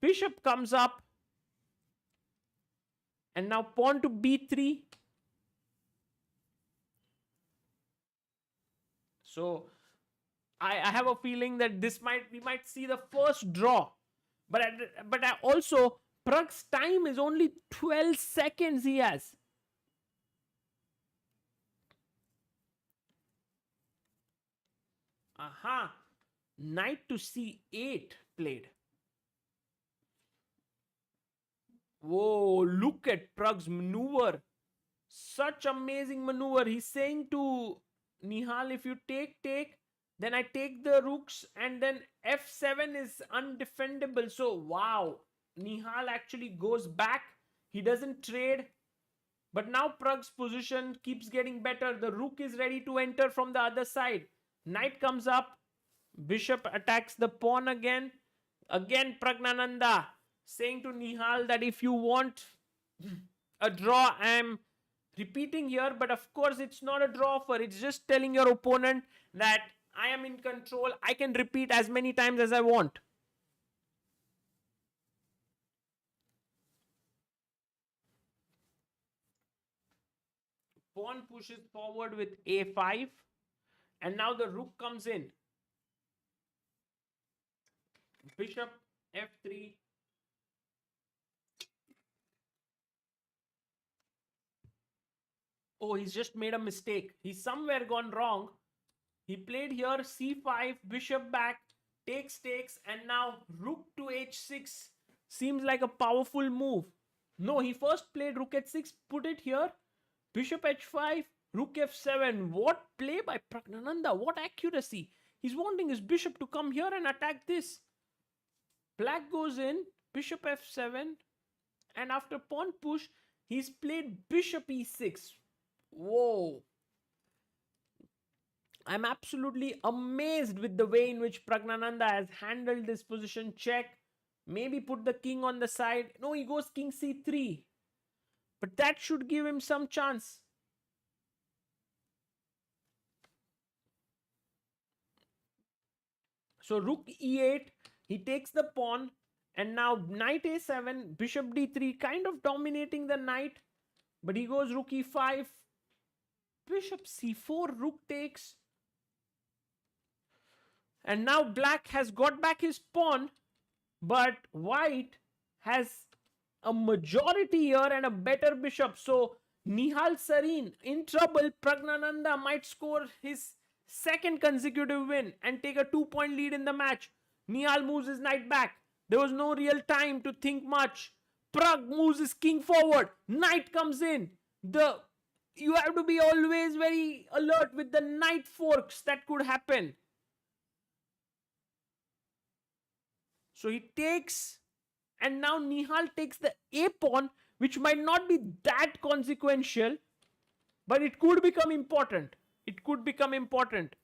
Bishop comes up. And now pawn to b3. So I have a feeling that we might see the first draw. But also Pragg's time is only 12 seconds he has. Aha. Knight to c8 played. Whoa, look at Pragg's maneuver. Such amazing maneuver. He's saying to Nihal, if you take, then I take the rooks, and then f7 is undefendable. So, wow. Nihal actually goes back. He doesn't trade. But now Pragg's position keeps getting better. The rook is ready to enter from the other side. Knight comes up. Bishop attacks the pawn again. Again Praggnanandhaa saying to Nihal that if you want a draw, I am repeating here, but of course it's not a draw offer. It's just telling your opponent that I am in control. I can repeat as many times as I want. Pawn pushes forward with a5, and now the rook comes in. Bishop f3. Oh, he's just made a mistake. He's somewhere gone wrong. He played here c5, bishop back, takes, and now rook to h6 seems like a powerful move. No, he first played rook h6, put it here, bishop h5, rook f7. What play by Praggnanandhaa? What accuracy! He's wanting his bishop to come here and attack this. Black goes in, bishop f7, and after pawn push, he's played bishop e6. Whoa. I'm absolutely amazed with the way in which Praggnanandhaa has handled this position. Check. Maybe put the king on the side. No, he goes king c3. But that should give him some chance. So rook e8. He takes the pawn. And now knight a7, bishop d3. Kind of dominating the knight. But he goes rook e5. Bishop c4. Rook takes. And now black has got back his pawn, but white has a majority here and a better bishop. So Nihal Sarin in trouble. Praggnanandhaa might score his second consecutive win and take a 2-point lead in the match. Nihal moves his knight back. There was no real time to think much. Prag moves his king forward. Knight comes in. You have to be always very alert with the knight forks that could happen. So he takes, and now Nihal takes the a pawn, which might not be that consequential, but it could become important. It could become important.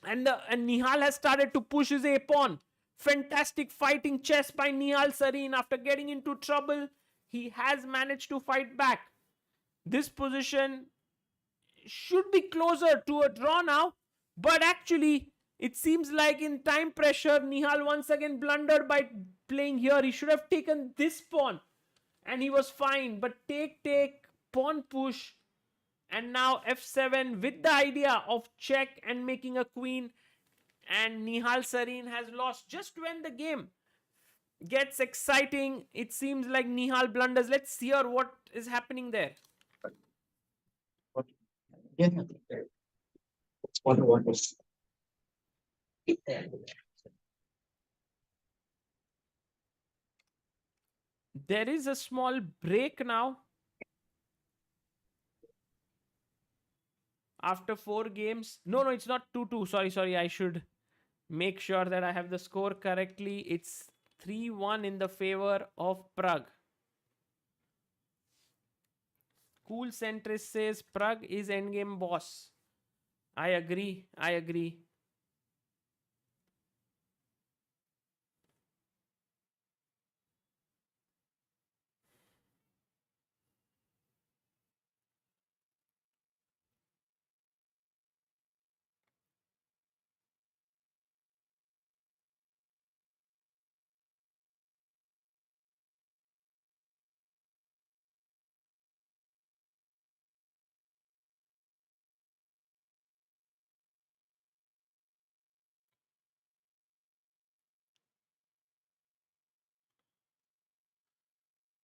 And Nihal has started to push his a pawn. Fantastic fighting chess by Nihal Sarin. After getting into trouble, he has managed to fight back. This position should be closer to a draw now, but actually it seems like in time pressure, Nihal once again blundered by playing here. He should have taken this pawn and he was fine. But take, pawn push, and now f7 with the idea of check and making a queen. And Nihal Sarin has lost. Just when the game gets exciting, it seems like Nihal blunders. Let's hear what is happening there. There is a small break now. After 4 games. No, it's not 2-2. Sorry. I should make sure that I have the score correctly. It's 3-1 in the favor of Prague. Cool Centrist says Prague is endgame boss. I agree.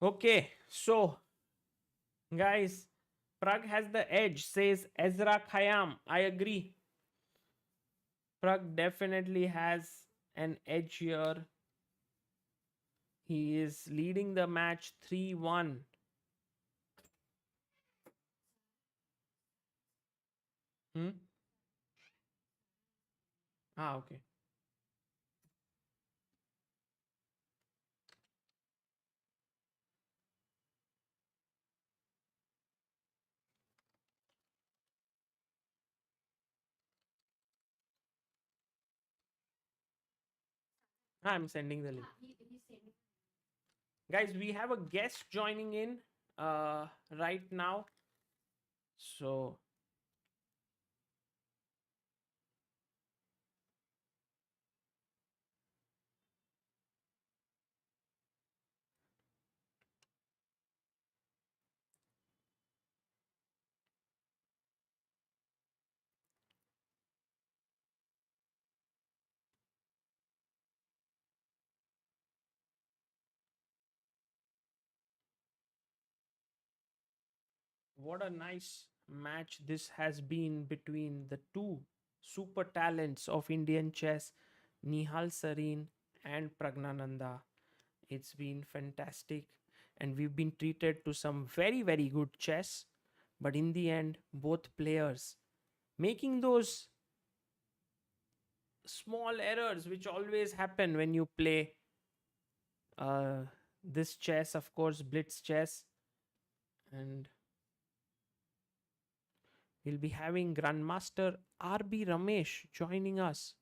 Okay, so guys, Prague has the edge, says Ezra Khayyam. I agree. Prague definitely has an edge here. He is leading the match 3-1. Okay. I'm sending the link. Guys, we have a guest joining in right now. So what a nice match this has been between the two super talents of Indian chess, Nihal Sarin and Praggnanandhaa. It's been fantastic, and we've been treated to some very, very good chess. But in the end, both players making those small errors which always happen when you play this chess, of course, Blitz chess. And we'll be having Grandmaster RB Ramesh joining us.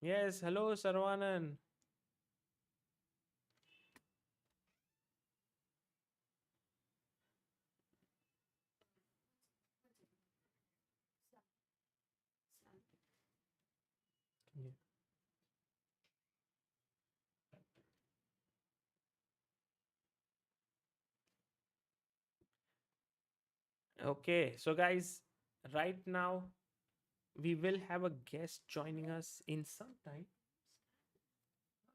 Yes, hello, Saravanan. Yeah. Okay, so guys, right now we will have a guest joining us in some time.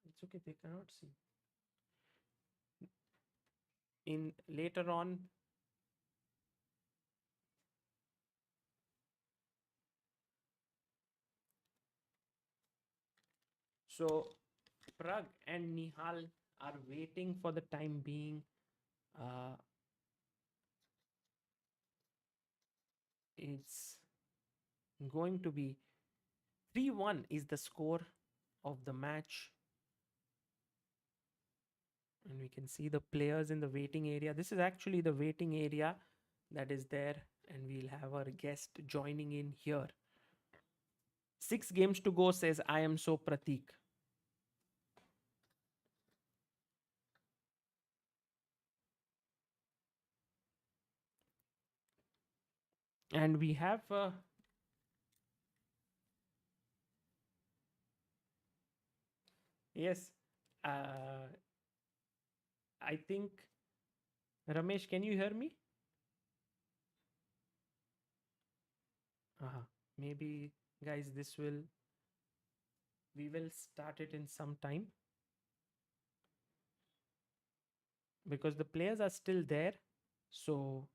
It's okay, they cannot see. In later on, so Prag and Nihal are waiting for the time being. Uh, it's going to be 3-1 is the score of the match. And we can see the players in the waiting area. This is actually the waiting area that is there. And we'll have our guest joining in here. 6 games to go, says I am so Pratik. And we have yes, I think Ramesh, can you hear me? Maybe guys, we will start it in some time because the players are still there. So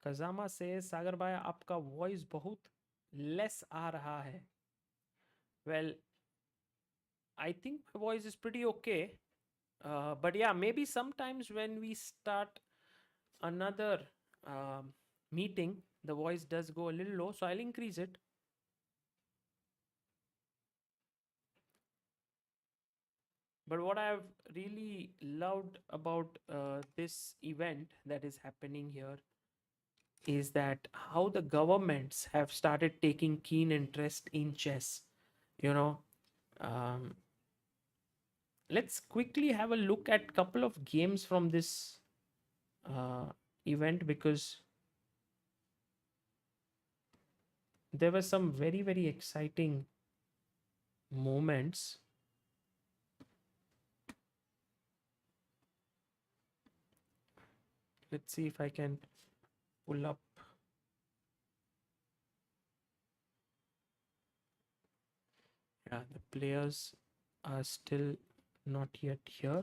Kazama says सागर भाई आपका voice बहुत less आ रहा है. Well, I think my voice is pretty okay. But yeah, maybe sometimes when we start another meeting, the voice does go a little low. So I'll increase it. But what I've really loved about this event that is happening here is that how the governments have started taking keen interest in chess. You know, um, let's quickly have a look at a couple of games from this event because there were some very, very exciting moments. Let's see if I can pull up. Yeah, the players are still not yet here.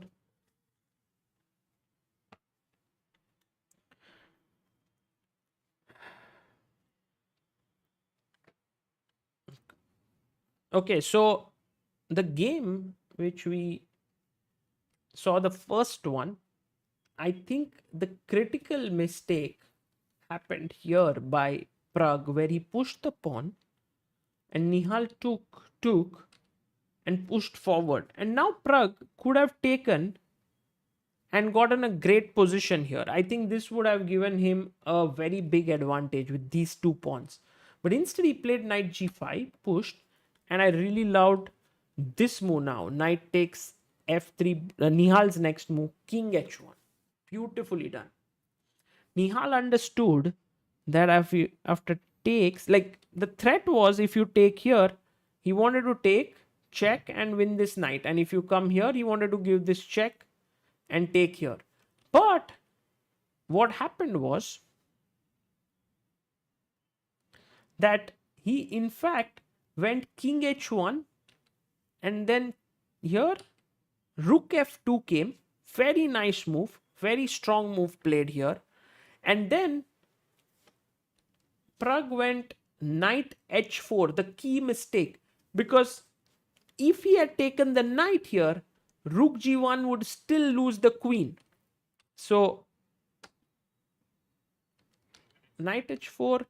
Okay, so the game which we saw, the first one, I think the critical mistake happened here by Prague, where he pushed the pawn and Nihal took and pushed forward. And now Prague could have taken and gotten a great position here. I think this would have given him a very big advantage with these two pawns. But instead, he played knight g5, pushed, and I really loved this move now. Knight takes f3, Nihal's next move, king h1. Beautifully done. Nihal understood that after takes, like the threat was if you take here, he wanted to take, check, and win this knight. And if you come here, he wanted to give this check and take here. But what happened was that he, in fact, went king h1, and then here rook f2 came. Very nice move, very strong move played here. And then Prague went knight h4, the key mistake, because if he had taken the knight here, rook g1 would still lose the queen. So knight h4,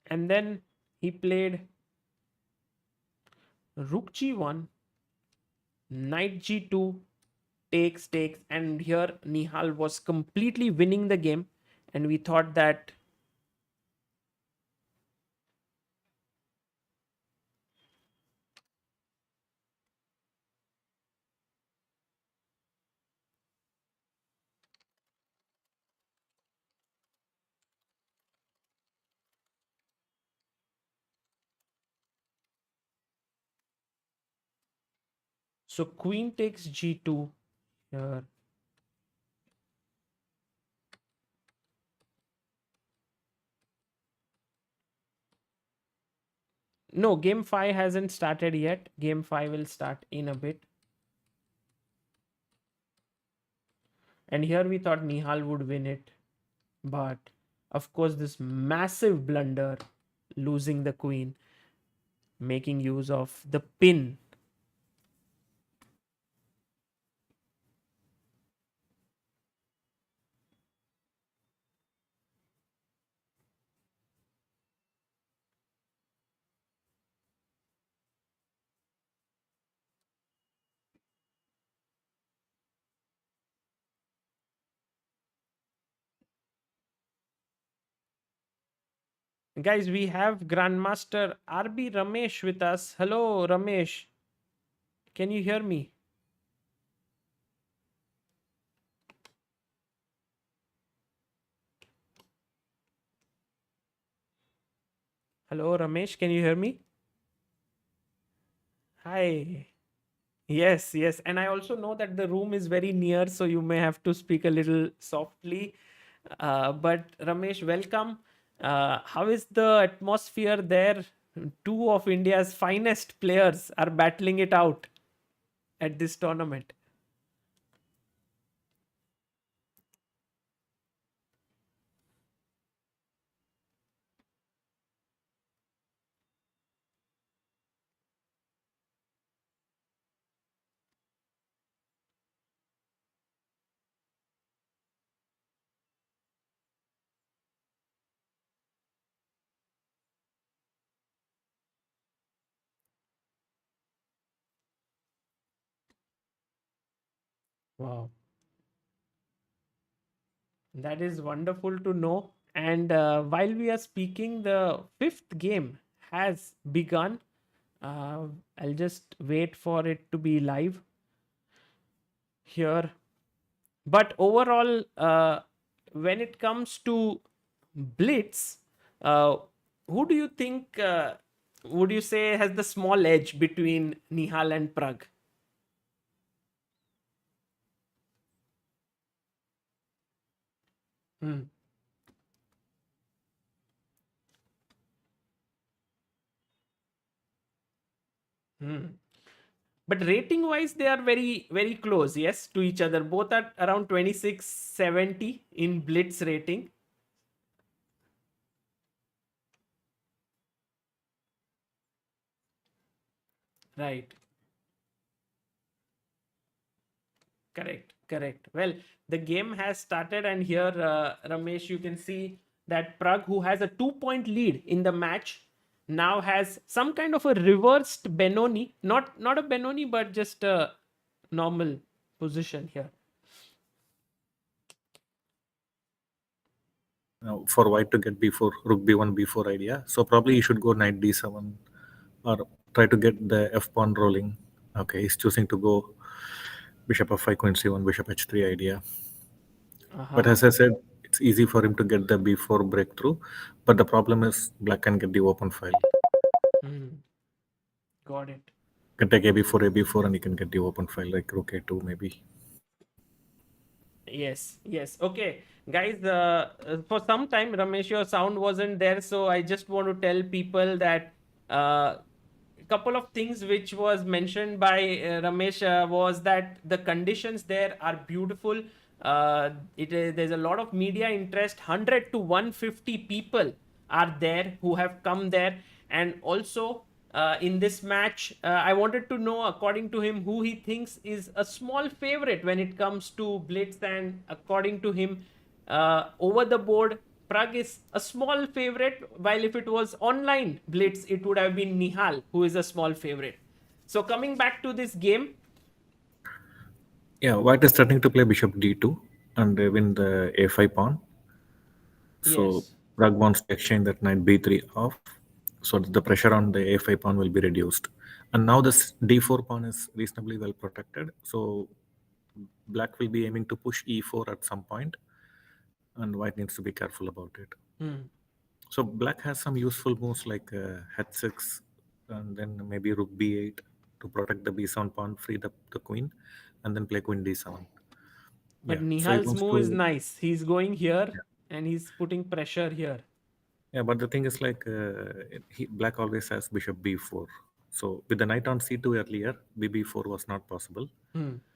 and then he played rook g1, knight g2, takes, and here Nihal was completely winning the game, and we thought that so queen takes g2 here. No, game 5 hasn't started yet. Game 5 will start in a bit. And here we thought Nihal would win it. But of course, this massive blunder, losing the queen, making use of the pin. Guys, we have Grandmaster RB Ramesh with us. Hello, Ramesh. Can you hear me? Hello, Ramesh. Can you hear me? Hi. Yes. And I also know that the room is very near, so you may have to speak a little softly. But Ramesh, welcome. How is the atmosphere there? Two of India's finest players are battling it out at this tournament. Wow. That is wonderful to know. And while we are speaking, the fifth game has begun. Uh, I'll just wait for it to be live here. But overall, when it comes to Blitz, uh, who do you think would you say has the small edge between Nihal and Prague? Hmm. Hmm. But rating wise, they are very, very close, yes, to each other. Both are around 2670 in Blitz rating. Right. Correct. Well, the game has started, and here, Ramesh, you can see that Prague, who has a 2 point lead in the match, now has some kind of a reversed Benoni. Not a Benoni, but just a normal position here. Now, for white to get before rook b1 b4 idea, so probably you should go knight d7 or try to get the f pawn rolling. Okay, he's choosing to go bishop f5 queen c1 bishop h3 idea. But as I said, it's easy for him to get the b4 breakthrough, but the problem is black can get the open file. Got it. Can take a b4 and he can get the open file like rook a2 maybe. Yes. Okay, guys, for some time, Ramesh, your sound wasn't there, so I just want to tell people that a couple of things which was mentioned by Ramesh was that the conditions there are beautiful. There's a lot of media interest. 100 to 150 people are there who have come there, and also in this match, I wanted to know, according to him, who he thinks is a small favorite when it comes to Blitz. And according to him, over the board, Prague is a small favorite, while if it was online Blitz, it would have been Nihal, who is a small favorite. So coming back to this game. Yeah, white is starting to play bishop d2 and win the a5 pawn. So Yes. Prague wants to exchange that knight b3 off, so that the pressure on the a5 pawn will be reduced. And now this d4 pawn is reasonably well protected, so black will be aiming to push e4 at some point, and white needs to be careful about it. So black has some useful moves like h6 and then maybe rook b8 to protect the b7 pawn, free the queen, and then play queen d7. But Yeah, so he Nihal's wants move is to. nice. He's going here and he's putting pressure here. Yeah, but the thing is like black always has bishop b4. So with the knight on c2 earlier, b4 was not possible.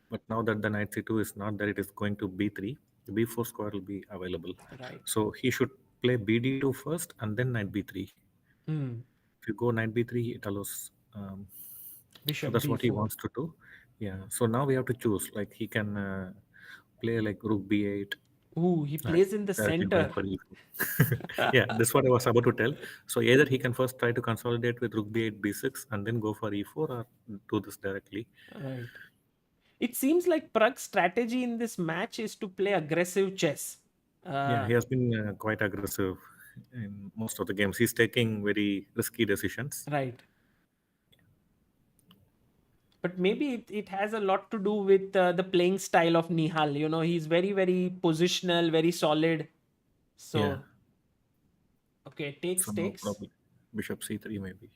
But now that the knight c2 is not there, it is going to b3. The b4 square will be available. Right. So he should play bd2 first and then knight b3. If you go knight b3, it allows. So Bishop that's what he b4. wants to do. Yeah. So now we have to choose. Like he can play like rook b8. Ooh, he plays in the Directly going center. for e4. Yeah, that's what I was about to tell. So either he can first try to consolidate with rook b8, b6, and then go for e4, or do this directly. Right. It seems like Prague's strategy in this match is to play aggressive chess. Yeah, he has been quite aggressive in most of the games. He's taking very risky decisions. Right. But maybe it has a lot to do with the playing style of Nihal. You know, he's very, very positional, very solid. So, Yeah. okay, takes. So now probably bishop c3 maybe.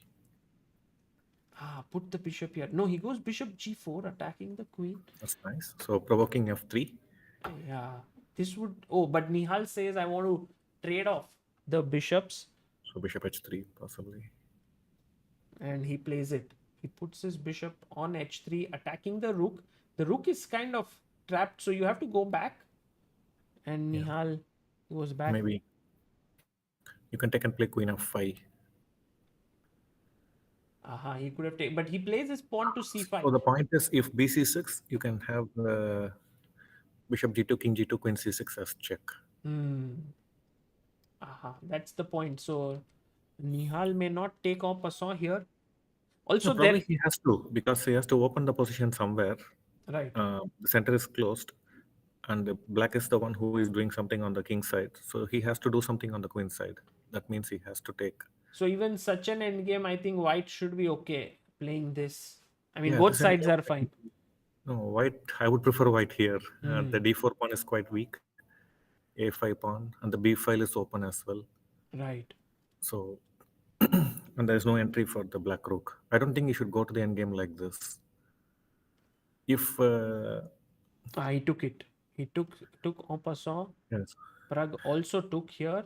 Put the bishop here. No, he goes bishop g4, attacking the queen. That's nice. So provoking f3. Yeah, this would. Oh, but Nihal says, I want to trade off the bishops. So bishop h3 possibly. And he plays it. He puts his bishop on h3, attacking the rook. The rook is kind of trapped, so you have to go back. And Nihal goes back. Maybe you can take and play queen f5. He could have taken, but he plays his pawn to c5. So the point is, if bc6, you can have bishop g2, king g2, queen c6 as check. That's the point. So Nihal may not take en passant here. Also, no, probably he has to, because he has to open the position somewhere. Right. The center is closed, and the black is the one who is doing something on the king side. So he has to do something on the queen side. That means he has to take. So even such an endgame, I think white should be okay playing this. I mean, both sides are fine. No, white, I would prefer white here. The d4 pawn is quite weak. A5 pawn, and the b file is open as well. Right. So, and there is no entry for the black rook. I don't think he should go to the endgame like this. If he took it. He took en passant. yes. Prague also took here.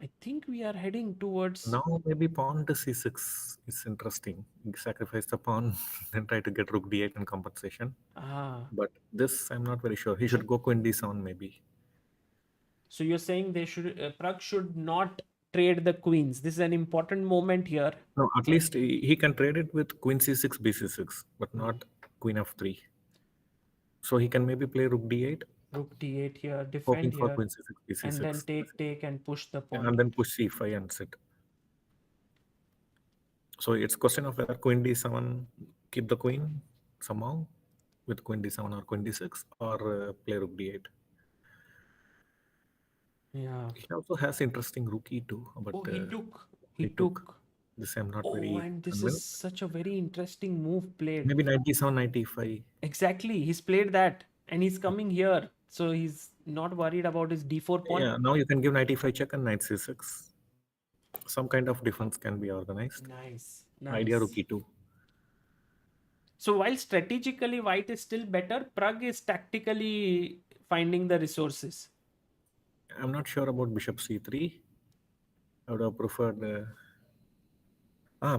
I think we are heading towards. Now maybe pawn to c6 is interesting. You sacrifice the pawn, then try to get rook d8 in compensation. But this, I'm not very sure. He should go queen d7 maybe. So you're saying they should Prag should not trade the queens. This is an important moment here. No, at least he can trade it with queen c6, bc6, but not queen f3. So he can maybe play rook d8, Rook d8 here, hoping defend for here, queen c6, bc6. and then take and push the pawn. And then push c5 and sit. So it's question of whether queen d7, keep the queen somehow with queen d7 or queen d6, or play rook d8. Yeah. He also has interesting rook e2, but he took. This I'm not very And this is convinced. such a very interesting move played. Maybe 97, 95. Exactly, he's played that, and he's coming here, so he's not worried about his d4 pawn. Yeah, now you can give 95 check and knight c6. Some kind of defense can be organized. Nice. Idea rook e2. So while strategically white is still better, Prag is tactically finding the resources. I'm not sure about bishop c3. I would have preferred.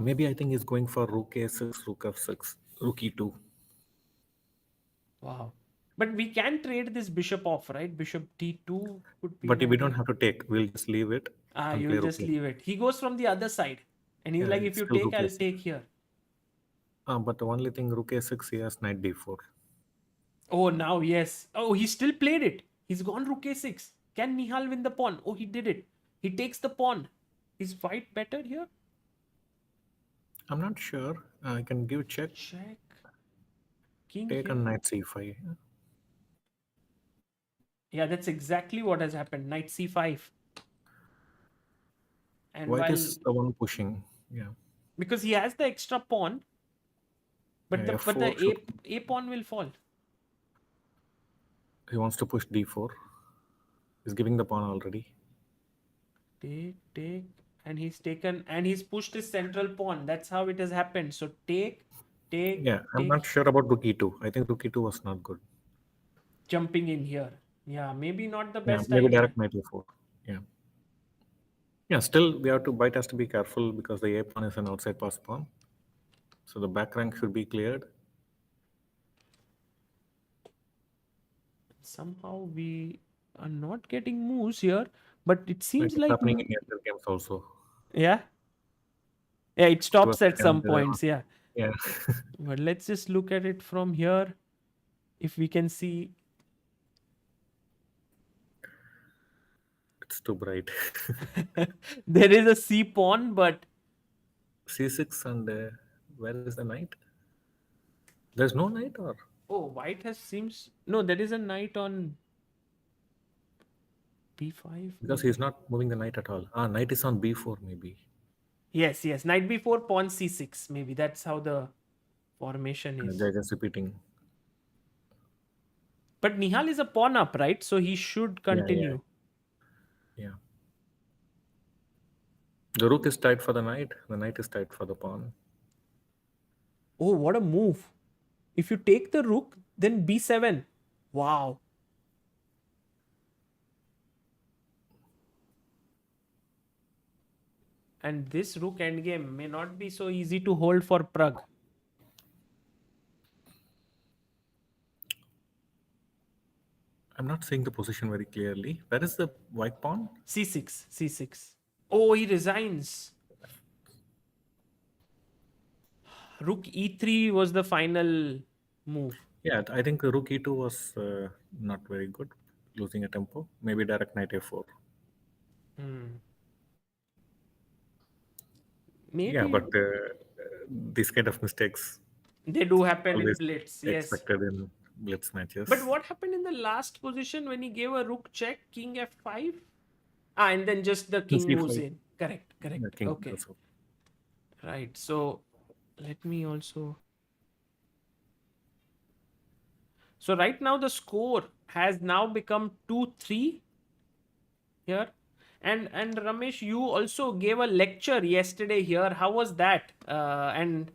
Maybe I think he's going for rook a6, rook f6, rook e2. Wow. But we can trade this bishop off, right? Bishop d2 would be. But we don't have to take. We'll just leave it. You'll just leave it. He goes from the other side, and he's like, if you take, I'll take here. But the only thing, rook a6, he has knight d4. Oh, now yes. Oh, he still played it. He's gone rook a6. Can Nihal win the pawn? Oh, he did it. He takes the pawn. Is white better here? I'm not sure. I can give check. Check. King Take here. on knight c5. Yeah, that's exactly what has happened. Knight c5. And White is the one pushing. Yeah. Because he has the extra pawn, but the a pawn will fall. He wants to push d4. He's giving the pawn already. Take, and he's taken, and he's pushed his central pawn. That's how it has happened. So take. Yeah, I'm not sure about rook e2. I think rook e2 was not good. Jumping in here. Yeah, maybe not the best maybe idea. Direct knight e4. Yeah. Yeah, still white has to be careful because the a pawn is an outside pass pawn. So the back rank should be cleared. Somehow we are not getting moves here, but it seems like happening in other games also. Yeah, it stops at some points. Yeah. But let's just look at it from here. If we can see, it's too bright. there is a c pawn, but c6 and where is the knight? There's no knight, or white no, there is a knight on b5 because he's not moving the knight at all. Knight is on b4 maybe. Yes, knight b4, pawn c6. Maybe that's how the formation is. They're just repeating. But Nihal is a pawn up, right? So he should continue. Yeah. The rook is tied for the knight. The knight is tied for the pawn. Oh, what a move. If you take the rook, then b7. Wow. And this rook endgame may not be so easy to hold for Prag. I'm not seeing the position very clearly. Where is the white pawn? c6. Oh, he resigns. Rook e3 was the final move. Yeah, I think rook e2 was not very good, losing a tempo. Maybe direct knight a4. Maybe. Yeah, but these kind of mistakes, they do happen in Blitz. Yes. Expected in Blitz matches. But what happened in the last position when he gave a rook check, king f5? And then just the king moves in. Correct. Okay. Also. Right. So let me also. So right now the score has now become 2-3 here. And Ramesh, you also gave a lecture yesterday here. How was that? And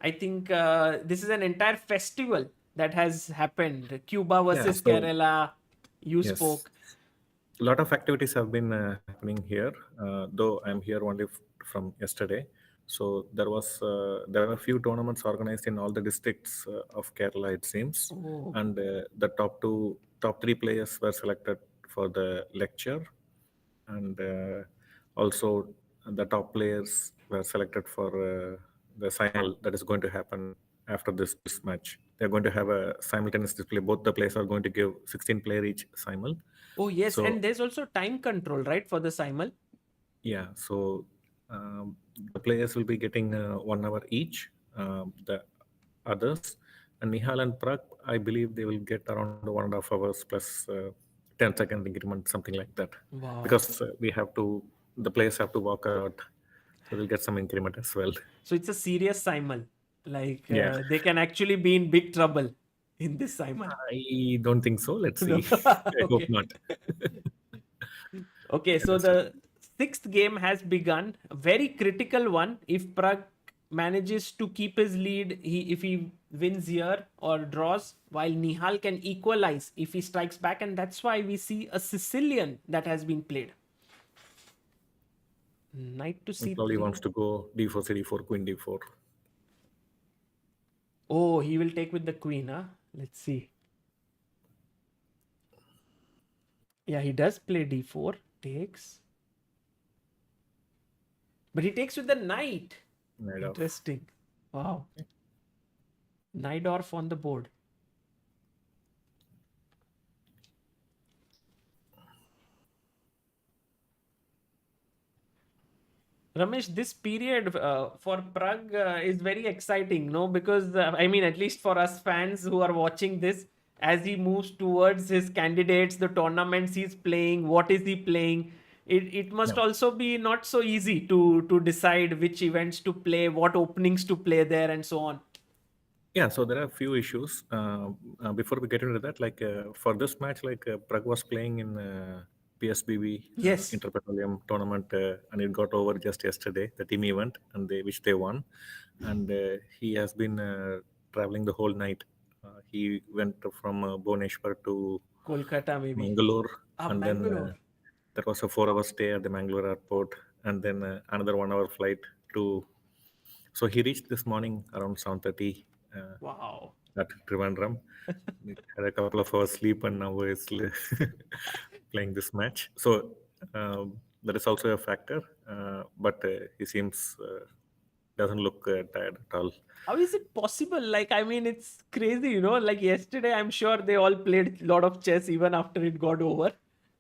I think this is an entire festival that has happened. Cuba versus Kerala. You spoke. A lot of activities have been happening here, though I'm here only from yesterday. So there are a few tournaments organized in all the districts of Kerala, it seems, Oh. and the top three players were selected for the lecture, and also the top players were selected for the final that is going to happen after this match. They're going to have a simultaneous display. Both the players are going to give 16 player each simul. Oh, yes. So And there's also time control, right, for the simul? yeah, so the players will be getting 1 hour each. The others and Nihal and Prag, I believe they will get around 1.5 hours plus 10-second increment, something like that. Wow. Because the players have to walk out, so they'll get some increment as well. So it's a serious simul. Like Yeah. they can actually be in big trouble in this simul. I don't think so. Let's No. see. I hope Okay. not. Okay, so that's the sixth game has begun. A very critical one. If Prag manages to keep his lead, if he wins here or draws, while Nihal can equalize if he strikes back, and that's why we see a Sicilian that has been played. Knight to He probably c3. wants to go d4, c4, queen d4. Oh, he will take with the queen, huh? Let's see. Yeah, he does play d4. Takes. But he takes with the knight. Knight off. Interesting. Wow. Najdorf on the board. Ramesh, this period for Prague is very exciting, no? Because, I mean, at least for us fans who are watching this, as he moves towards his candidates, the tournaments he's playing, what is he playing, it must also be not so easy to decide which events to play, what openings to play there, and so on. Yeah, so there are a few issues. Before we get into that, like for this match, like Prague was playing in PSBB Yes. Interpetroleum tournament, and it got over just yesterday, the team event, and which they won. And he has been traveling the whole night. He went from Bhubaneswar to Kolkata, maybe. Mangalore, and Mangalore. then there was a 4-hour stay at the Mangalore airport, and then another 1-hour flight to. So he reached this morning around 7:30. Wow. At Trivandrum. He had a couple of hours sleep and now is playing this match. So that is also a factor, but he seems doesn't look tired at all. How is it possible? Like, I mean, it's crazy, you know? Like, yesterday, I'm sure they all played a lot of chess even after it got over.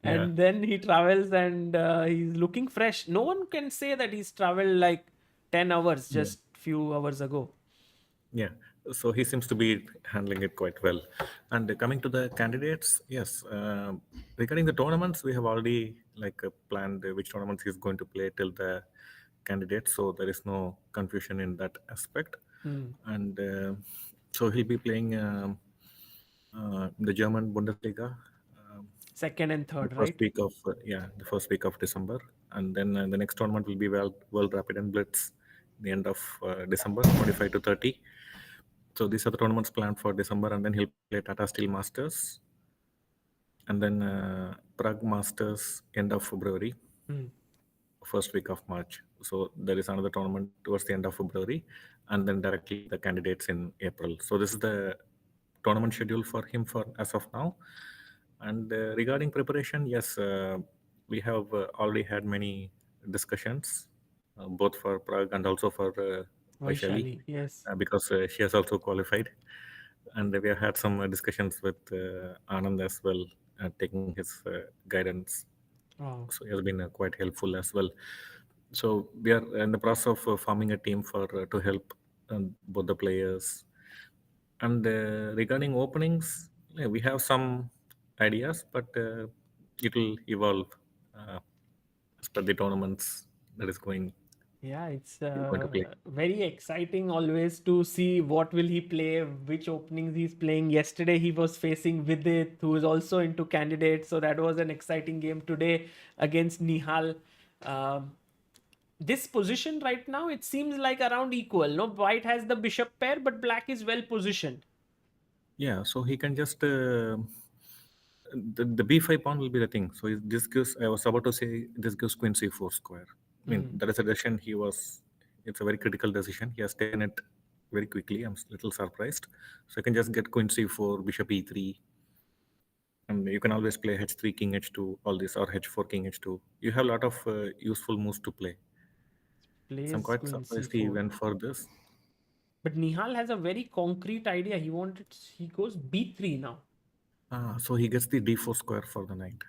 And then he travels and he's looking fresh. No one can say that he's traveled like 10 hours just few hours ago. Yeah, so he seems to be handling it quite well. And coming to the candidates, yes, regarding the tournaments, we have already planned which tournaments he's going to play till the candidates, so there is no confusion in that aspect. And so he'll be playing the German Bundesliga. Second and third, the right? first week of December, and then the next tournament will be World Rapid and Blitz, the end of December, 25 to 30. So these are the tournaments planned for December, and then he'll play Tata Steel Masters, and then Prague Masters end of February, first week of March. So there is another tournament towards the end of February, and then directly the candidates in April. So this is the tournament schedule for him for as of now. And regarding preparation, yes, we have already had many discussions, both for Prague and also for Vaishali, yes. because she has also qualified. And we have had some discussions with Anand as well, taking his guidance. Wow. So he has been quite helpful as well. So we are in the process of forming a team for to help both the players. And regarding openings, we have some ideas, but it will evolve as per the tournaments that is going. Yeah, it's going to play. very exciting always to see what will he play, which openings he's playing. Yesterday he was facing Vidit, who is also into candidates, so that was an exciting game. Today against Nihal. This position right now, it seems like around equal. No, white has the bishop pair, but black is well positioned. Yeah, so he can just the b5 pawn will be the thing. So this gives, I was about to say, this gives queen c4 square. I mean, that is a decision it's a very critical decision. He has taken it very quickly. I'm a little surprised. So you can just get queen c4, bishop e3. And you can always play h3, king h2, all this, or h4, king h2. You have a lot of useful moves to play. So I'm Plays quite queen surprised he c4. went for this. But Nihal has a very concrete idea. He goes b3 now. So he gets the d4 square for the knight.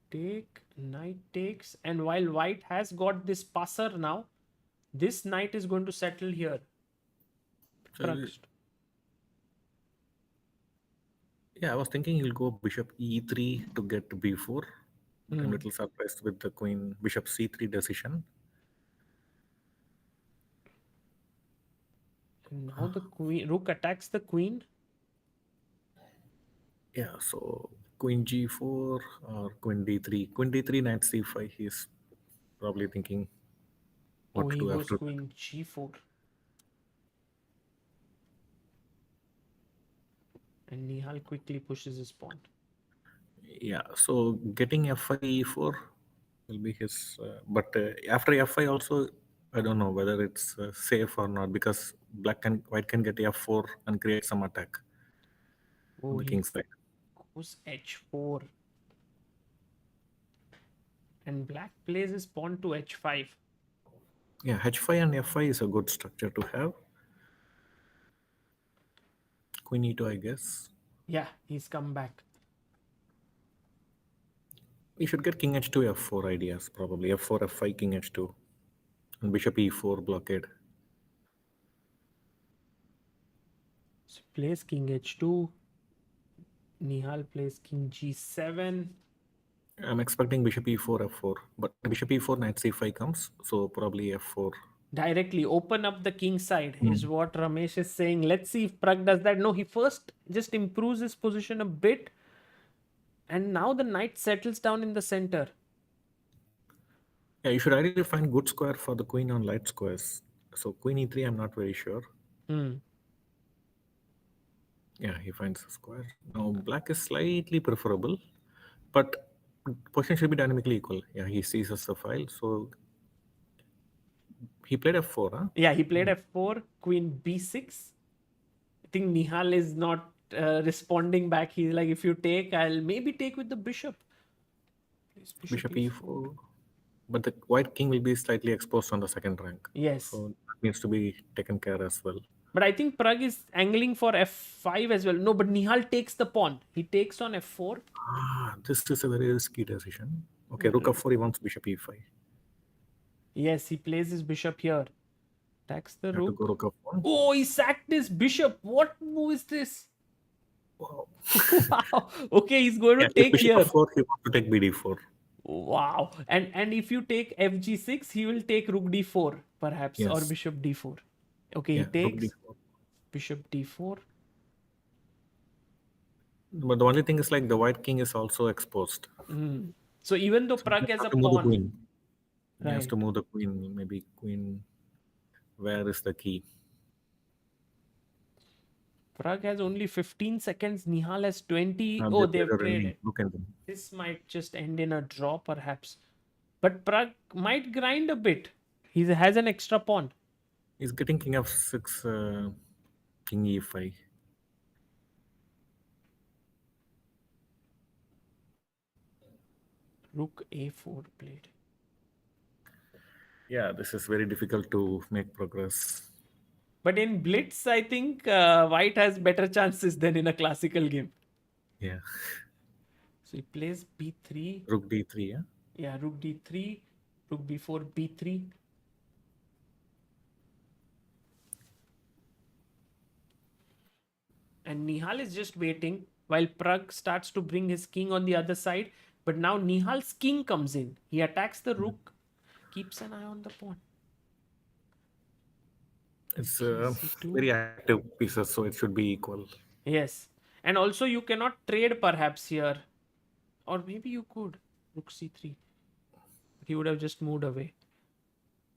Take, knight takes, and while white has got this passer now, this knight is going to settle here. So Pragst. yeah, I was thinking he'll go bishop e3 to get b4. I'm a little surprised with the queen bishop c3 decision. And now the queen rook attacks the queen. Yeah, so queen g4 or queen d3. Queen d3, knight c5. He's probably thinking what Oh, to he do goes after. queen g4. And Nihal quickly pushes his pawn. Yeah, so getting f5 e4 will be his. But after f5 also, I don't know whether it's safe or not, because white can get f4 and create some attack on the king side. Goes h4. And black plays his pawn to h5. Yeah, h5 and f5 is a good structure to have. Queen e2, I guess. Yeah, he's come back. We should get king h2, f4 ideas, probably. f4, f5, king h2. And bishop e4 blockade. So plays king h2. Nihal plays king g7. I'm expecting bishop e4, f4. But bishop e4, knight c5 comes, so probably f4. Directly open up the king side is what Ramesh is saying. Let's see if Prag does that. No, he first just improves his position a bit. And now the knight settles down in the center. Yeah, you should ideally find good square for the queen on light squares. So queen e3, I'm not very sure. Yeah, he finds a square. Now black is slightly preferable, but position should be dynamically equal. Yeah, he seizes the file. So he played f4, huh? Yeah, he played f4, queen b6. I think Nihal is not responding back. He's like, if you take, I'll maybe take with the bishop. Plays Bishop e4. But the white king will be slightly exposed on the second rank. Yes. So that needs to be taken care as well. But I think Prag is angling for f5 as well. No, but Nihal takes the pawn. He takes on f4. This is a very risky decision. Okay, rook f4, he wants bishop e5. Yes, he plays his bishop here. Attacks the You have to rook. go rook f1. Oh, he sacked his bishop. What move is this? Wow. Wow. Okay, he's going to If take bishop here. f4, he wants to take bd4. Wow. And if you take fg6, he will take rook d4, perhaps, or Yes. bishop d4. Okay, Yeah, he takes rook d4. bishop d4. But the only thing is, like, the white king is also exposed. So even though Prag He has has a to move the pawn, queen. He has Right. to move the queen. Maybe queen. Where is the key? Prag has only 15 seconds. Nihal has 20. Ah, Oh, they they've played a played running. it. Look at them. This might just end in a draw, perhaps. But Prag might grind a bit. He has an extra pawn. He's getting king f6, king e5. Rook a4 played. Yeah, this is very difficult to make progress. But in Blitz, I think White has better chances than in a classical game. Yeah. So he plays b3. Rook d3, yeah? Yeah, rook d3, rook b4, b3. And Nihal is just waiting while Prag starts to bring his king on the other side. But now Nihal's king comes in. He attacks the rook, keeps an eye on the pawn. It's C2. very active pieces, so it should be equal. Yes. And also you cannot trade perhaps here. Or maybe you could. Rook c3. He would have just moved away.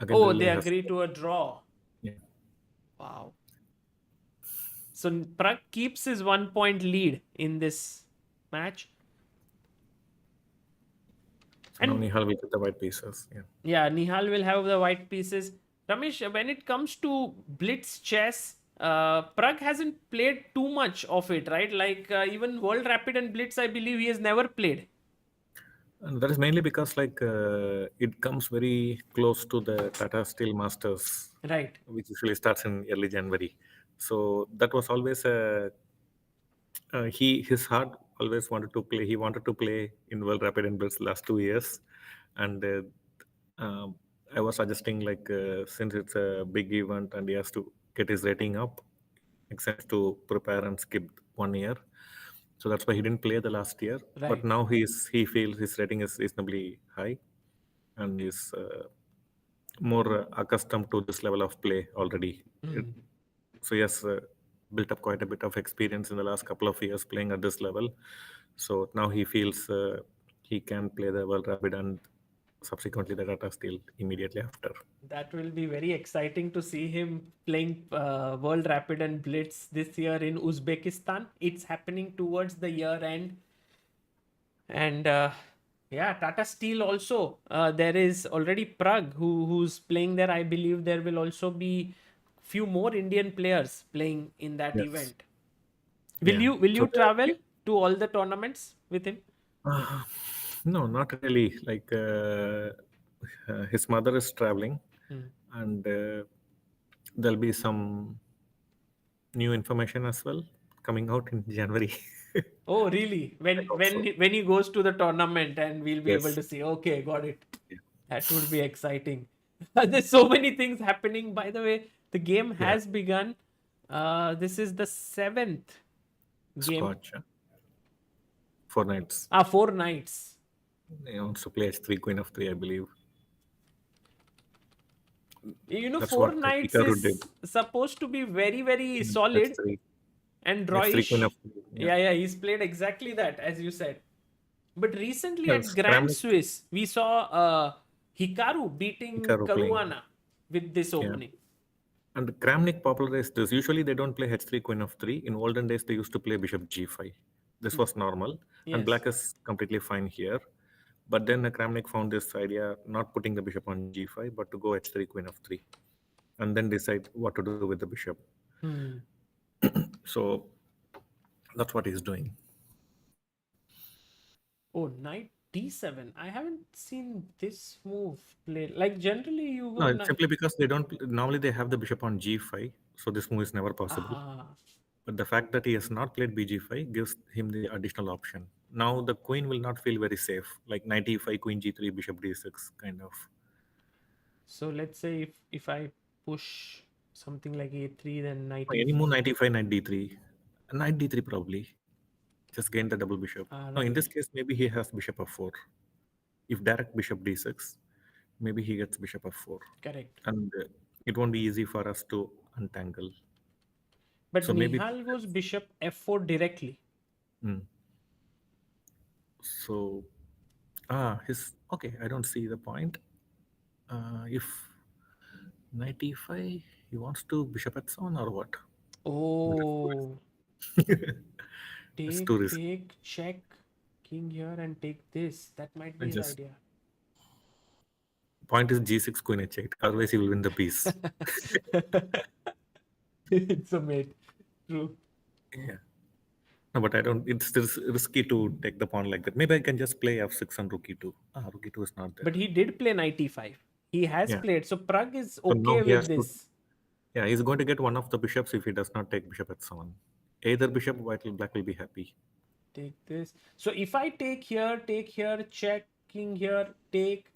Again, Oh, Delhi they has- agree to a draw. Yeah. Wow. So Prag keeps his 1 point lead in this match. So now And Nihal will get the white pieces. Yeah. yeah, Nihal will have the white pieces. Ramesh, when it comes to Blitz chess, Prag hasn't played too much of it, right? Like even World Rapid and Blitz, I believe he has never played. And that is mainly because it comes very close to the Tata Steel Masters, Right, which usually starts in early January. So that was always his heart always wanted to play. He wanted to play in World Rapid and Blitz last 2 years, and I was suggesting since it's a big event and he has to get his rating up, makes sense to prepare and skip 1 year. So that's why he didn't play the last year. But right. now he feels his rating is reasonably high, and is more accustomed to this level of play already. So he has built up quite a bit of experience in the last couple of years playing at this level. So now he feels he can play the World Rapid and subsequently the Tata Steel immediately after. That will be very exciting to see him playing World Rapid and Blitz this year in Uzbekistan. It's happening towards the year end. And yeah, Tata Steel also. There is already Prague who's playing there. I believe there will also be few more Indian players playing in that Yes. event. Yeah. Will you So travel to all the tournaments with him? no, not really. His mother is traveling, and there'll be some new information as well coming out in January. Oh, really? hope so. When he goes to the tournament and we'll be able Yes. to see. Okay, got it. Yeah. That would be exciting. There's so many things happening. By the way, the game Yeah. has begun. This is the seventh game. Scotch. 4 nights. 4 nights. He wants to play H3, Queen of 3, I believe. You know, That's four what nights Hikaru is did. supposed to be very, very solid H3. and H3, Queen drawish. of 3. Yeah, he's played exactly that, as you said. But recently Yes, at Grand Kramnik- Swiss, we saw Hikaru beating Hikaru playing. Caruana with this opening. And Kramnik popularized this. Usually they don't play H3, Queen of 3. In olden days, they used to play Bishop G5. This was normal. Yes. And Black is completely fine here. But then Kramnik found this idea, not putting the bishop on G5, but to go H3, Queen of 3. And then decide what to do with the bishop. So that's what he's doing. Oh, knight d7. I haven't seen this move played. Like generally you go No, it's knight. simply because they don't. Normally they have the bishop on G5, so this move is never possible. Ah, But the fact that he has not played BG5 gives him the additional option. Now the queen will not feel very safe, like knight e5, queen g3, bishop d6 kind of. so let's say if I push something like a3, then knight Any e5. move knight e5, knight d3 probably. Just gain the double bishop. No, in this case maybe he has bishop f4. If direct bishop d6, maybe he gets bishop f4. Correct. And it won't be easy for us to untangle. But So maybe- Nihal goes bishop f4 directly. So, okay, I don't see the point. If knight e5, he wants to bishop h7 or what? Oh, It's too risky. take, check, king here and take this. That might be his Just- idea. Point is g6, queen h8. Otherwise, he will win the piece. It's a mate. True. Yeah. No, but I don't. It's risky to take the pawn like that. Maybe I can just play f6 and rook e2. Rook e2 is not there. But he did play knight e5. He has Yeah. played. So Prag is So now okay he with has to- this. Yeah, he's going to get one of the bishops if he does not take bishop h7. Either bishop, black will be happy. Take this. So if I take here, check, king here, take,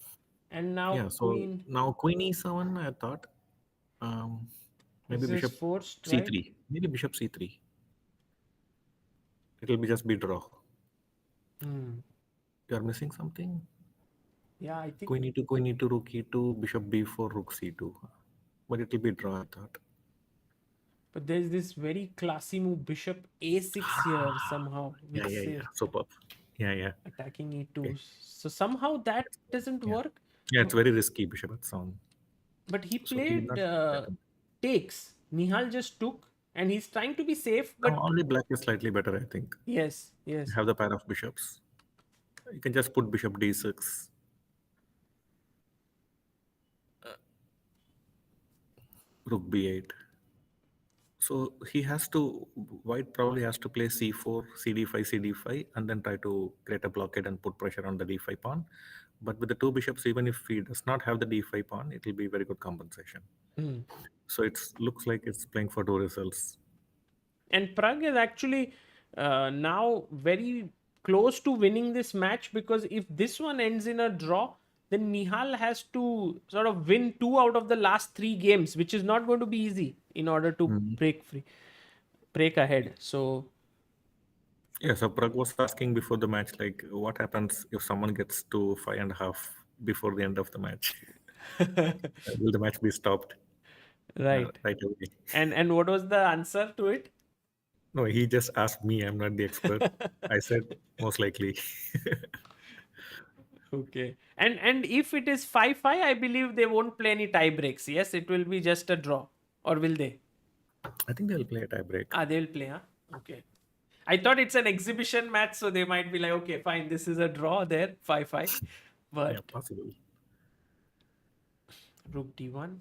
and now Yeah, so queen. now queen e7, I thought. Maybe This is bishop forced, c3. right? Maybe bishop c3. It will be just be draw. You are missing something? Yeah, I think. Queen e2, rook e2, bishop b4, rook c2. But it will be draw, I thought. But there's this very classy move, bishop a6 here somehow. Yeah, With yeah. Superb. Yeah. attacking e2. So somehow that doesn't work. Yeah, it's very risky, bishop h7. But he So he played not- takes. Nihal just took And he's trying to be safe, Now but only black is slightly better, I think. yes. You have the pair of bishops. You can just put bishop d6. Rook b8. So he has to, white probably has to play c4, cd5, cd5, and then try to create a blockade and put pressure on the d5 pawn. But with the two bishops, even if he does not have the d5 pawn, it will be very good compensation. Hmm. So it looks like it's playing for two results. And Pragg is actually now very close to winning this match, because if this one ends in a draw, then Nihal has to sort of win 2 out of the last 3 games, which is not going to be easy in order to break ahead. So Yeah, so Pragg was asking before the match, like, what happens if someone gets to 5.5 before the end of the match? Will the match be stopped right. right away? And what was the answer to it? No, he just asked me. I'm not the expert. I said most likely. Okay. And if it is 5-5, I believe they won't play any tie breaks. Yes, it will be just a draw. Or will they? I think they'll play a tie break. They will play, huh? Okay. I thought it's an exhibition match, so they might be like, okay, fine, this is a draw there, 5-5. But Yeah, possible. Rook d1.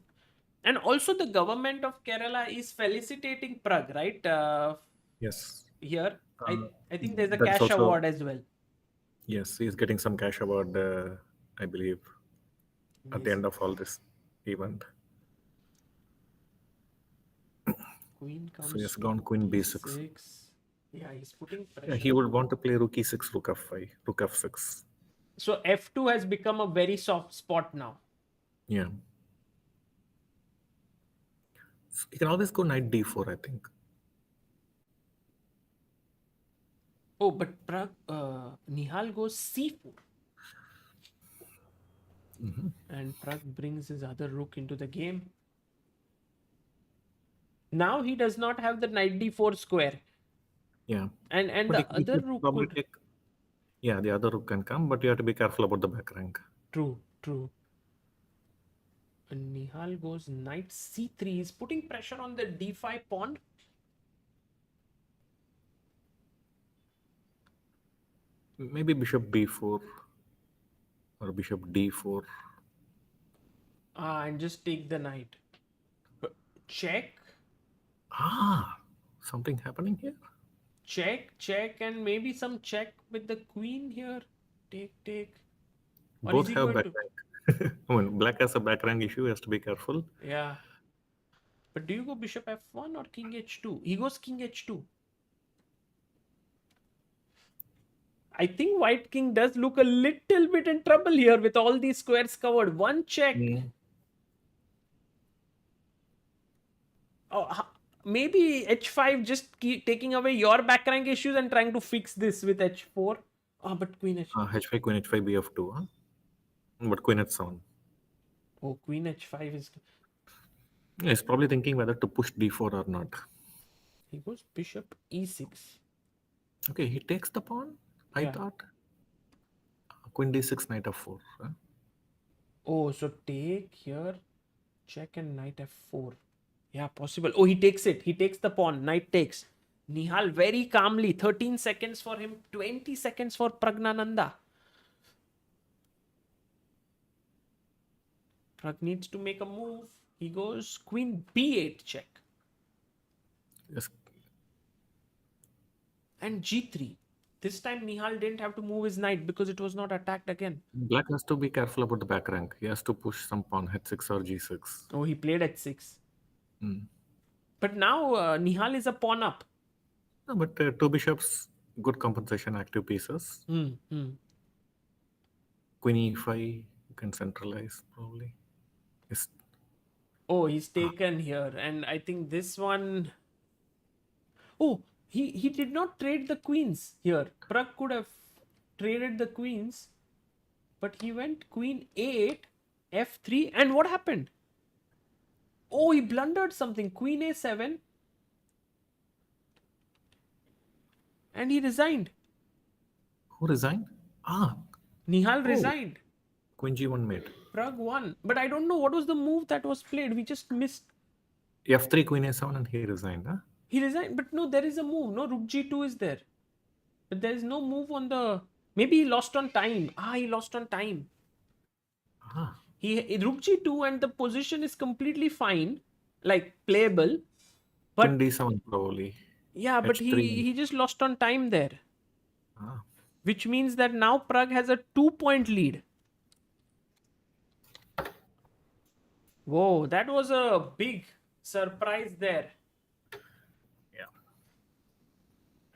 And also the government of Kerala is felicitating Pragg, right? Yes. Here. I think there's a that's cash also- award as well. Yes, he's getting some cash award, I believe, at the end of all this event. Queen comes So he has to gone queen b6. 6. Yeah, he's putting pressure. Yeah, he would want to play rook e6, rook f5, rook f6. So f2 has become a very soft spot now. Yeah. So he can always go knight d4, I think. Oh, but Nihal goes c4. And Pragg brings his other rook into the game. Now he does not have the knight d4 square. Yeah. And But the he other could rook probably could... take... Yeah, the other rook can come, but you have to be careful about the back rank. True. And Nihal goes knight c3. He's putting pressure on the d5 pawn. Maybe bishop b4 or bishop d4. And just take the knight. Check. Something happening here? Check, and maybe some check with the queen here. Take. Or Both is he have going back to- rank. I mean, black has a back rank issue, he has to be careful. Yeah. But do you go bishop f1 or king h2? He goes king h2. I think white king does look a little bit in trouble here with all these squares covered. One check. Maybe h5 just keep taking away your back rank issues and trying to fix this with h4. But queen h5. h5, queen h5, bf2. Huh? But queen h7. Oh, queen h5 is... Yeah, he's probably thinking whether to push d4 or not. He goes bishop e6. Okay, he takes the pawn, I Yeah. thought. Queen d6, knight f4. Huh? Oh, so take here, check, and knight f4. Yeah, possible. Oh, he takes it. He takes the pawn. Knight takes. Nihal very calmly. 13 seconds for him. 20 seconds for Praggnanandhaa. Pragg needs to make a move. He goes queen b8 check. Yes. And g3. This time Nihal didn't have to move his knight because it was not attacked again. Black has to be careful about the back rank. He has to push some pawn, h6 or g6. Oh, he played h6. But now Nihal is a pawn up. No, but two bishops, good compensation, active pieces. Queen e5, you can centralize probably. Yes. Oh, he's taken here. And I think this one... Oh, he did not trade the queens here. Pragg could have traded the queens. But he went queen a8, f3. And what happened? Oh, he blundered something. Queen a7. And he resigned. Who resigned? Nihal resigned. Queen g1 mate. Pragg won. But I don't know what was the move that was played. We just missed. f3, queen a7, and he resigned. Huh? He resigned, but no, there is a move. No, Rook G2 is there. But there is no move on the. Maybe he lost on time. He lost on time. Ah, He Rook G2 and the position is completely fine, like playable. Queen But D7 probably. yeah, but H3. he just lost on time there, Ah, which means that now Prague has a 2-point lead. Whoa, that was a big surprise there. yeah.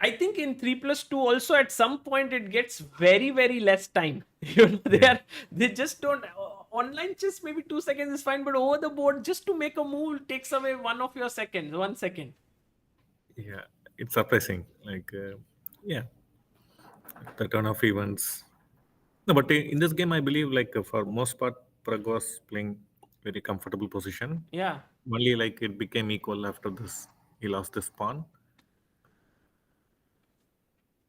I think in 3+2 also at some point it gets very, very less time. You know, Yeah. they just don't. Online chess maybe 2 seconds is fine, but over the board just to make a move takes away one of your seconds, 1 second. Yeah. It's surprising. Like, yeah, the turn of events. No, but in this game, I believe, like, for most part, Prague was playing very comfortable position. Yeah. Only like it became equal after this. He lost this pawn.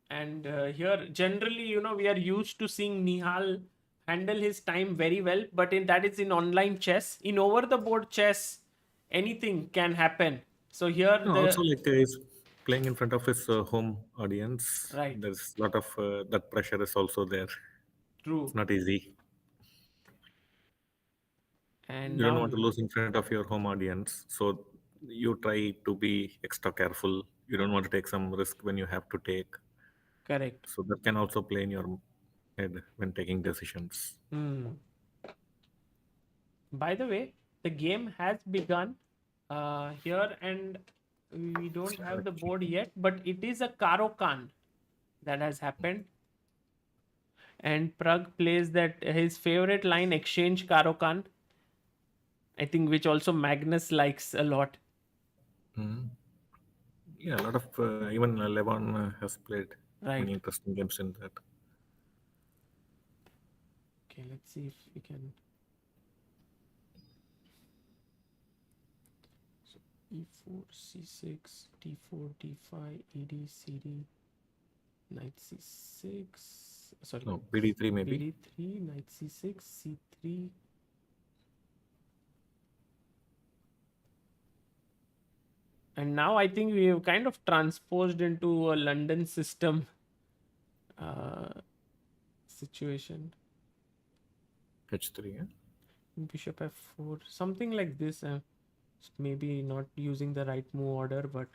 And here, generally, you know, we are used to seeing Nihal handle his time very well, but that is in online chess. In over the board chess, anything can happen. So here, No, also like he's playing in front of his home audience. Right. There's a lot of that pressure is also there. True. It's not easy. And You don't now, want to lose in front of your home audience, so you try to be extra careful. You don't want to take some risk when you have to take. correct. So that can also play in your head when taking decisions. Hmm. By the way, the game has begun here, and we don't have the board yet, but it is a Karo-Kan that has happened. And Prague plays that his favorite line, exchange Karo-Kan. I think which also Magnus likes a lot. Yeah, a lot of even Levon has played Right. many interesting games in that. Okay, let's see if we can. So E4, C6, D4, D5, ED, CD, Knight C6. Sorry. No, BD3 maybe. BD3, Knight C6, C3. And now I think we have kind of transposed into a London system situation. H3, yeah? Bishop F4, something like this. Maybe not using the right move order, but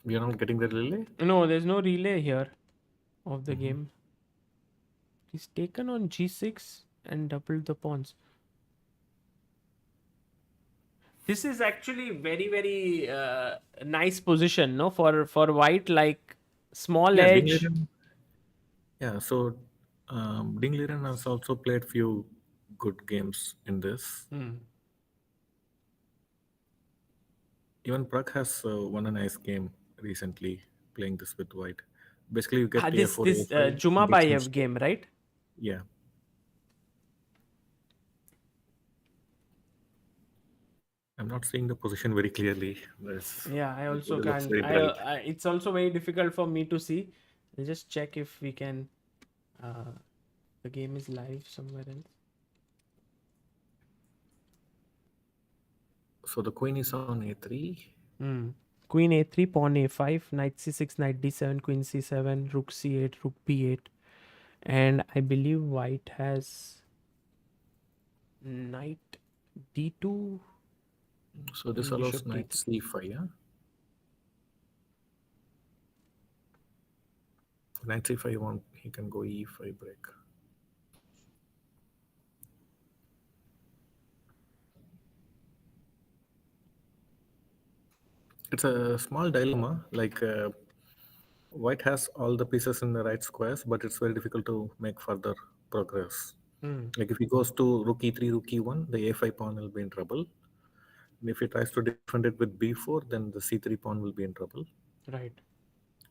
We are not getting the relay? no, there's no relay here of the game. He's taken on G6 and doubled the pawns. This is actually very, very nice position, no, for white, like small Yeah, edge. Yeah, so Ding Liren has also played few good games in this. Even Prague has won a nice game recently playing this with white. Basically, you get This A4, A5, Jumabayev game, right? Yeah. I'm not seeing the position very clearly. Yeah, I also it looks can't. very bright. It's also very difficult for me to see. I'll just check if we can. The game is live somewhere else. So the queen is on A3. Queen A3, pawn A5, knight C6, knight D7, queen C7, rook C8, rook B8. And I believe white has knight D2. So this and allows bishop knight D3. C5, yeah? Knight C5, he can go E5 break. It's a small dilemma. Like white has all the pieces in the right squares, but it's very difficult to make further progress. Like if he goes to rook E3, rook E1, the A5 pawn will be in trouble. And if he tries to defend it with B4, then the C3 pawn will be in trouble. Right.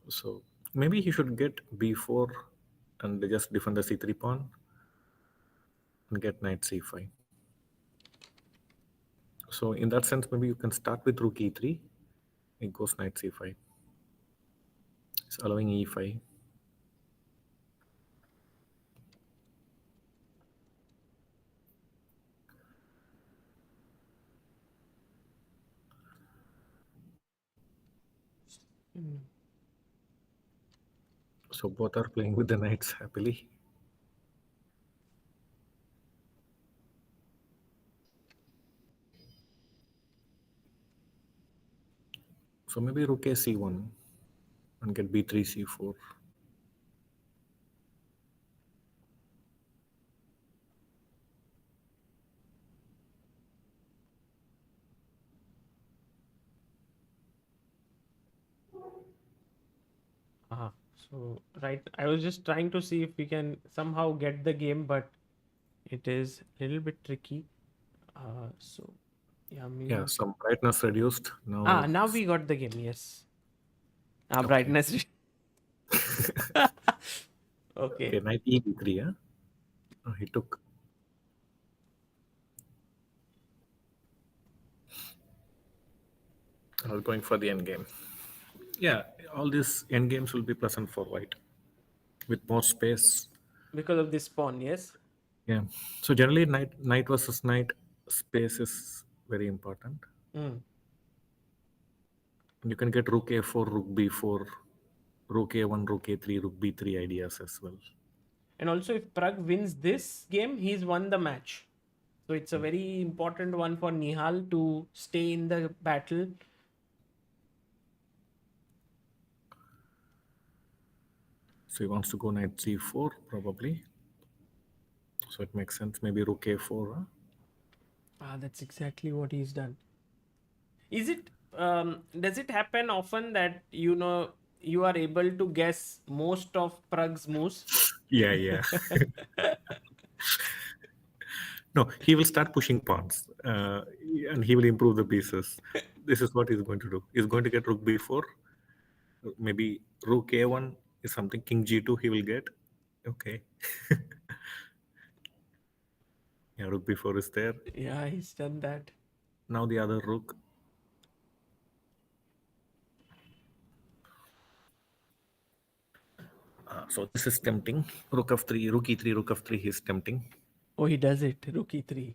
So maybe he should get B4 and just defend the C3 pawn and get knight C5. So in that sense, maybe you can start with rook E3. It goes knight C5. It's allowing E5. So both are playing with the knights happily. So maybe rook a c1 and get b3 c4. So right, I was just trying to see if we can somehow get the game, but it is a little bit tricky. So yeah, maybe. Yeah, some brightness reduced. Now Now we got the game. Yes. Okay. Brightness. Okay. Okay, knight e3, yeah? Oh, he took. I was going for the endgame. Yeah, all these endgames will be pleasant for white with more space. Because of this pawn, yes. Yeah. So generally, knight versus knight space is very important. Mm. You can get rook a4, rook b4, rook a1, rook a3, rook b3 ideas as well. And also, if Pragg wins this game, he's won the match. So it's a very important one for Nihal to stay in the battle. So he wants to go knight c4 probably. So it makes sense. Maybe rook a4. Huh? That's exactly what he's done. Is it? Does it happen often that you are able to guess most of Pragg's moves? Yeah. No, he will start pushing pawns and he will improve the pieces. This is what he's going to do. He's going to get rook b4. Maybe rook a1 is something. King g2 he will get. Okay. Yeah, rook b4 is there. Yeah, he's done that. Now the other rook. So this is tempting. Rook f3, rook e3, rook f3 is tempting. Oh, he does it. Rook e3.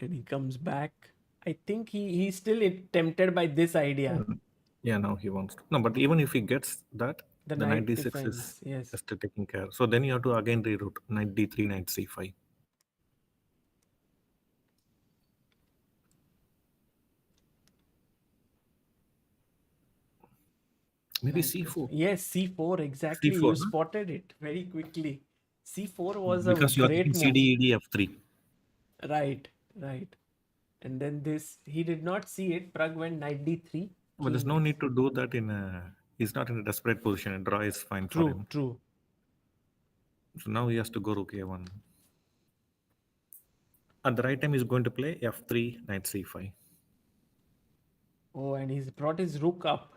And he comes back. I think he's still tempted by this idea. Yeah, now he wants to. No, but even if he gets that, the knight d6 defends, is just taking care. So then you have to again reroute knight d3, knight c5. Maybe c4. Yes, c4, exactly. C4, you huh? spotted it very quickly. C4 was because a you are great thinking move. CD, ED, f3. Right. And then this, he did not see it. Pragg went knight d3. But there's no need to do that he's not in a desperate position. A draw is fine for him. True. So now he has to go rook a1. At the right time, he's going to play f3, knight c5. Oh, and he's brought his rook up.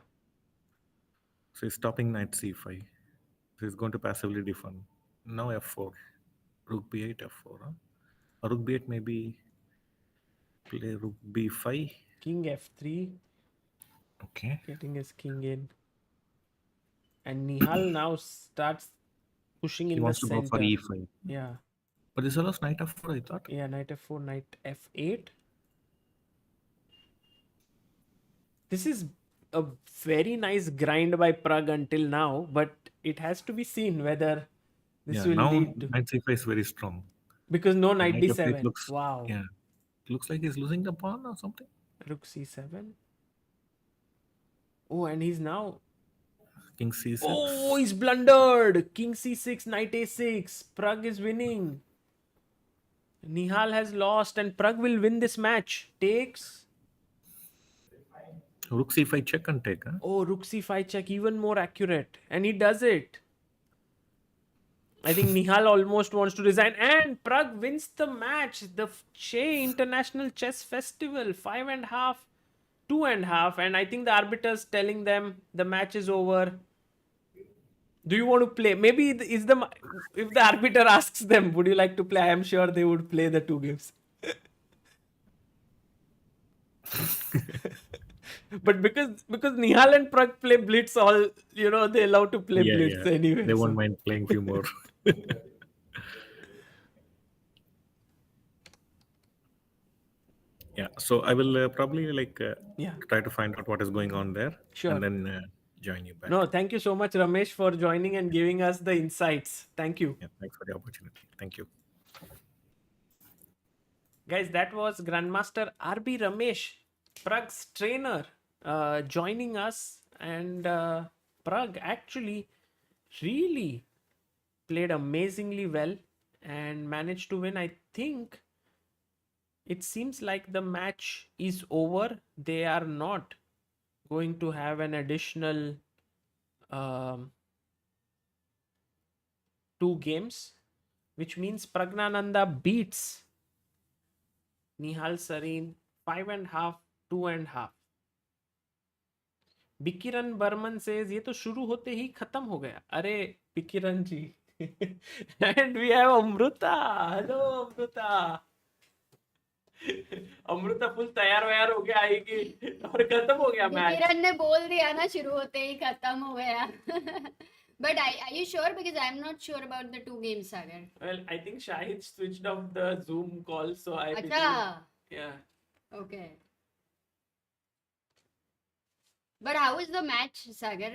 So he's stopping knight c5. So he's going to passively defend. Now f4. Rook b8, f4. Huh? Or rook b8 maybe play rook b5. King f3. Okay. Getting his king in. And Nihal now starts pushing in He wants the to center. go for e5. Yeah. But this allows knight f4, I thought. Yeah, knight f4, knight f8. This is a very nice grind by Pragg until now, but it has to be seen whether this will now lead to... knight c5 is very strong. Because no knight Knight d7. f8 looks, Wow. Yeah. It looks like he's losing the pawn or something. Rook c7. Oh, and he's now... King c6. Oh, he's blundered. King c6, knight a6. Pragg is winning. Nihal has lost and Pragg will win this match. Takes. Rook c5 check and take. Huh? Oh, rook c5 check, even more accurate. And he does it. I think Nihal almost wants to resign. And Pragg wins the match. The Che International Chess Festival. 5.5, 2.5. And I think the arbiters telling them the match is over. Do you want to play? Maybe if the arbiter asks them, would you like to play? I am sure they would play the two games. But because Nihal and Pragg play Blitz all, they allow to play Blitz anyway. They won't mind playing few more. Yeah, so I will probably Yeah, try to find out what is going on there sure. and then join you back. No, thank you so much, Ramesh, for joining and giving us the insights. Thank you. Yeah, thanks for the opportunity. Thank you. Guys, that was Grandmaster RB Ramesh, Prag's trainer, joining us. And Prag actually really played amazingly well and managed to win. I think it seems like the match is over. They are not going to have an additional um, 2 games, which means Praggnanandhaa beats Nihal Sarin 5.5, 2.5. बिकिरन Burman says ये तो शुरू होते ही खत्म हो गया. अरे बिकिरन जी. And we have Amruta. Hello Amruta. Amrita full तैयार वैयार हो गया आएगी और खत्म हो गया मैच. किरण ने बोल दिया ना शुरू होते ही खत्म हो गया. But are you sure? Because I'm not sure about the 2 games, Sagar. Well, I think Shahid switched off the Zoom call, so I believe, Acha. yeah. Okay. But how is the match, Sagar?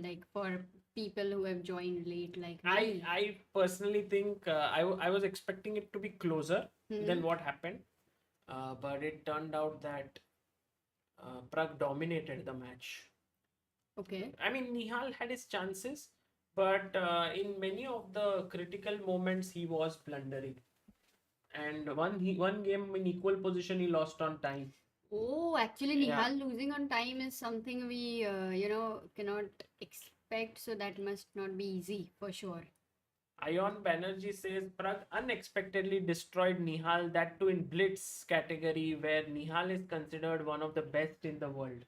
Like for people who have joined late, like me? I personally think I was expecting it to be closer than what happened, but it turned out that Prag dominated the match. Okay. I mean, Nihal had his chances, but in many of the critical moments he was blundering, and one game in equal position he lost on time. Oh, actually, Yeah. Nihal losing on time is something we, cannot expect. So that must not be easy for sure. Ayon Banerjee says Prag unexpectedly destroyed Nihal, that too in Blitz category, where Nihal is considered one of the best in the world.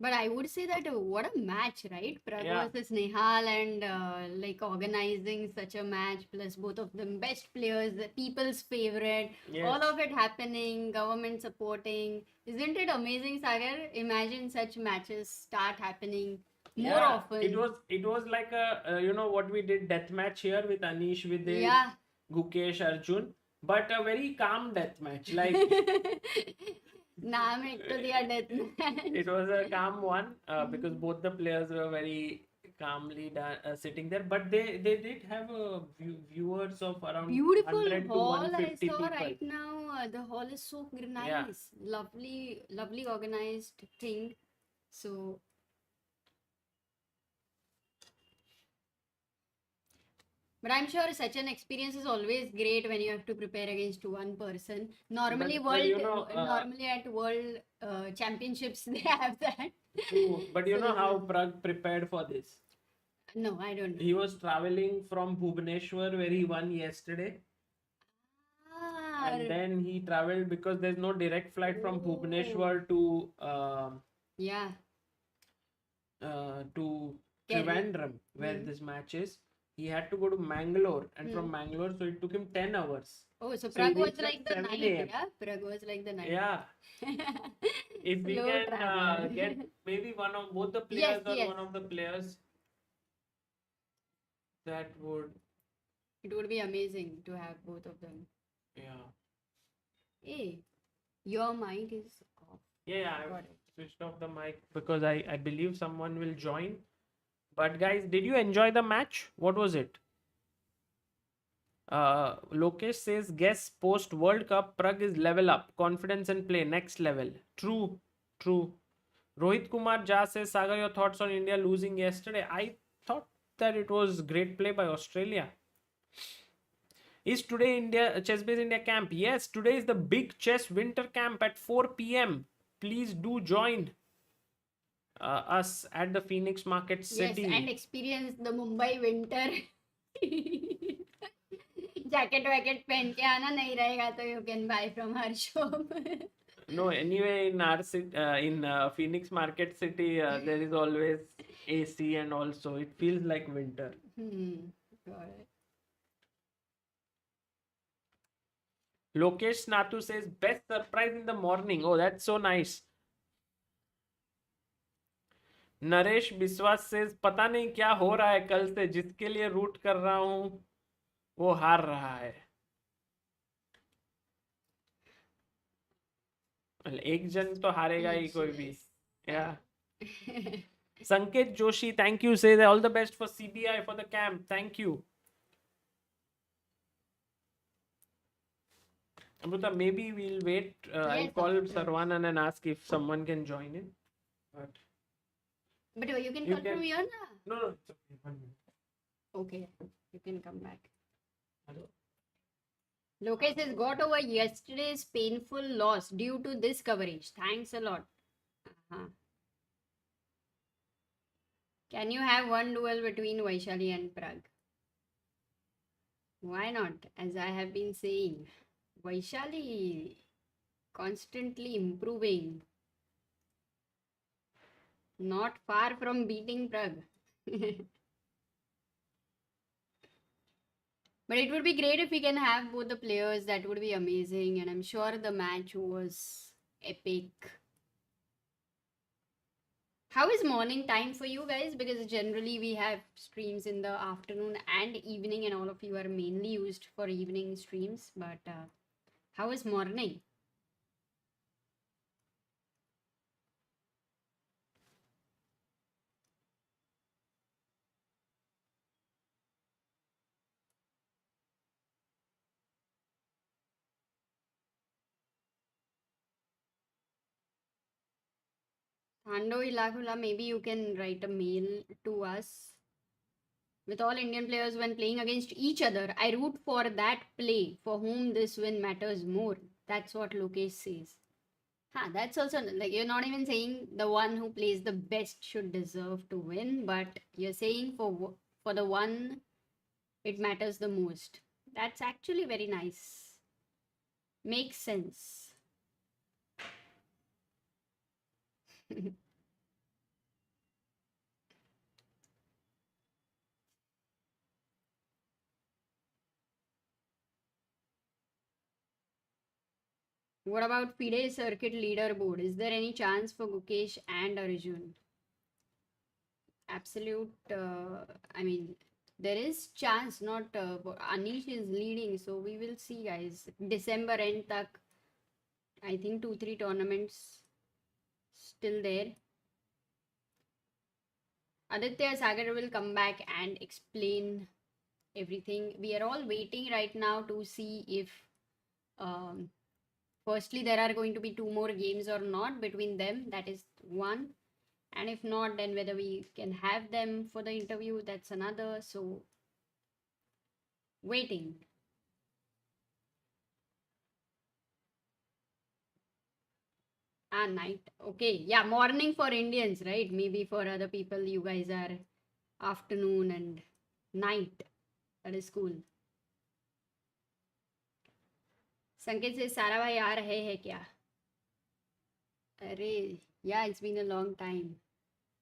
But I would say that what a match, right? Prag Yeah. versus Nihal, and like organizing such a match, plus both of them best players, the people's favorite, Yes. all of it happening, government supporting. Isn't it amazing, Sagar? Imagine such matches start happening more Yeah, often. It was like a what we did death match here with Anish, with Yeah. Gukesh, Arjun, but a very calm death match. Like नाम एक तो दिया death match. it was a calm one because both the players were very calmly sitting there, but they did have viewers of around Beautiful 100 to hall I 150 saw people. right now. The hall is so nice. Yeah. Lovely organized thing. So but I'm sure such an experience is always great when you have to prepare against one person. Normally, But normally at world championships they have that. True, but you know So- how Prag prepared for this? No, I don't know. He was traveling from Bhubaneswar, where he won yesterday, Ah, and then he traveled because there's no direct flight from Oh. Bhubaneswar to yeah. Kerala. Kerala. Trivandrum, where this match is. He had to go to Mangalore, and from Mangalore, so it took him 10 hours. Oh, so So Prag he was reached like at the 7 night, AM. yeah? Prag was like the night. Yeah, if we Slow can travel. get maybe one of both the players or yes. one of the players, that would, It would be amazing to have both of them. yeah. Hey, your mic is off. Yeah, I Got it. switched off the mic because I believe someone will join. But guys, did you enjoy the match? What was it? Lokesh says, guess post World Cup, Prag is level up. Confidence and play, next level. True. Rohit Kumar Jha says, Sagar, your thoughts on India losing yesterday? I thought that it was great play by Australia. Is today ChessBase India camp? Yes, today is the big chess winter camp at 4 p.m. Please do join us at the Phoenix Market City. Yes, and experience the Mumbai winter. Jacket वैकेट पहन के आना, नहीं रहेगा तो you can buy from our shop. No, anyway, in our city, in Phoenix Market City, there is always AC, and also it feels like winter. Got it. Lokesh Natu says, best surprise in the morning. Oh, that's so nice. Naresh विश्वास says, पता नहीं क्या हो रहा है कल से, जिसके लिए रूट कर रहा हूं वो हार रहा है. एक जन तो हारेगा ही Each, कोई भी. yes. Yeah. Sanket Joshi, thank you. Say all the best for CBI for the camp. Thank you. Amruta, maybe we'll wait. I'll Yes, call of course. Saravanan and ask if someone can join in. But But you can You call can- from here now. no, it's okay. 1 minute. Okay, you can come back. Hello. Lokesh has got over yesterday's painful loss due to this coverage. Thanks a lot. Uh-huh. Can you have one duel between Vaishali and Prag? Why not? As I have been saying, Vaishali constantly improving. Not far from beating Prag. But it would be great if we can have both the players. That would be amazing. And I'm sure the match was epic. How is morning time for you guys? Because generally we have streams in the afternoon and evening, and all of you are mainly used for evening streams. But how is morning? Thando Ilakula, maybe you can write a mail to us. With all Indian players when playing against each other, I root for that play for whom this win matters more. That's what Lokesh says. Huh, that's also like you're not even saying the one who plays the best should deserve to win, but you're saying for the one it matters the most. That's actually very nice. Makes sense. What about FIDE circuit leaderboard? Is there any chance for Gukesh and Arjun? Absolute, I mean, there is chance, not Anish is leading, so we will see, guys. December end tak, I think 2-3 tournaments still there. Aditya Sagar will come back and explain everything. We are all waiting right now to see if firstly there are going to be 2 more games or not between them. That is one. And if not, then whether we can have them for the interview, that's another. So waiting. Night. Okay. Yeah, morning for Indians, right? Maybe for other people, you guys are afternoon and night. That is cool. Sanket says, Sara bhai aa rahe hai kya? Array. Yeah, it's been a long time.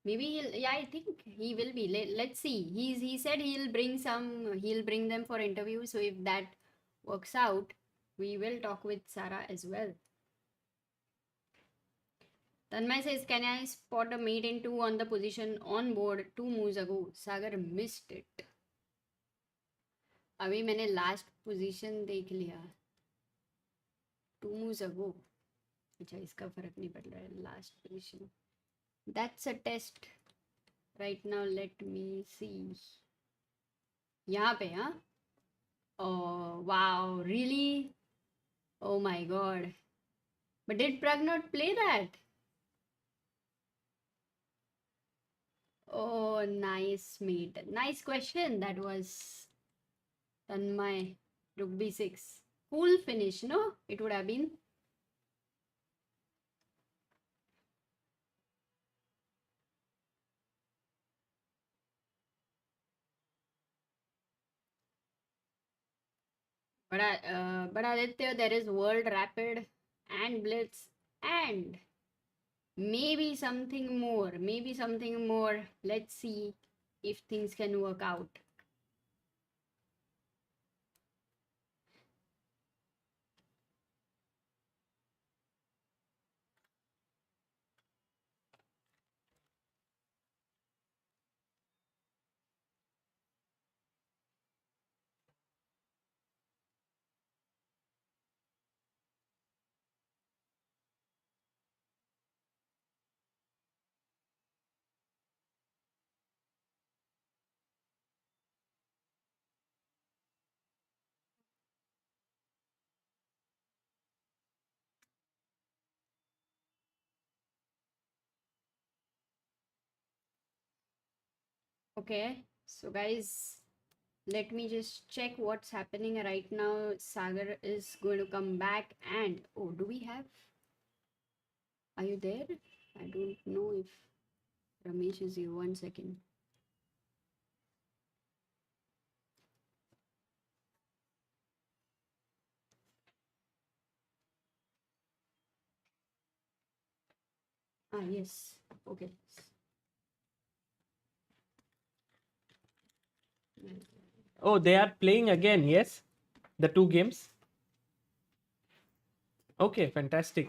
Maybe yeah, I think he will be. Let's see. He said he'll bring them for interview. So if that works out, we will talk with Sara as well. Tanmay says, can I spot a mate in 2 on the position on board 2 moves ago? Sagar missed it. अभी मैंने last position देख लिया 2 moves ago. अच्छा इसका फर्क नहीं पड़ रहा है last position. That's a test. Right now let me see. यहाँ पे हाँ. Oh wow, really? Oh my god. But did Prag not play that? Oh, nice, mate. Nice question. That was Tanmay. Rook b6. Cool finish, no? It would have been. But Aditya, there is World Rapid and Blitz and maybe something more. Maybe something more. Let's see if things can work out. Okay, so guys, let me just check what's happening right now. Sagar is going to come back, and oh, do we have? Are you there? I don't know if Ramesh is here. 1 second. Ah, yes. Okay. Oh, they are playing again, yes? The two games? Okay, fantastic.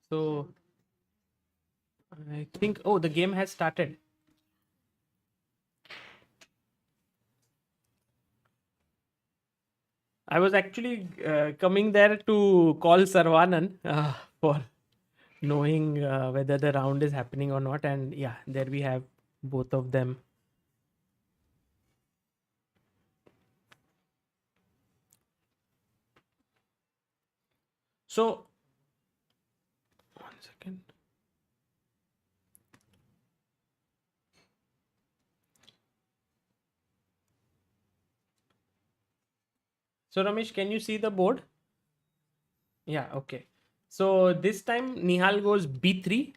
So, I think, oh, the game has started. I was actually coming there to call Saravanan for knowing whether the round is happening or not. And yeah, there we have both of them. So, 1 second. So, Ramesh, can you see the board? Yeah, okay. So, this time Nihal goes b3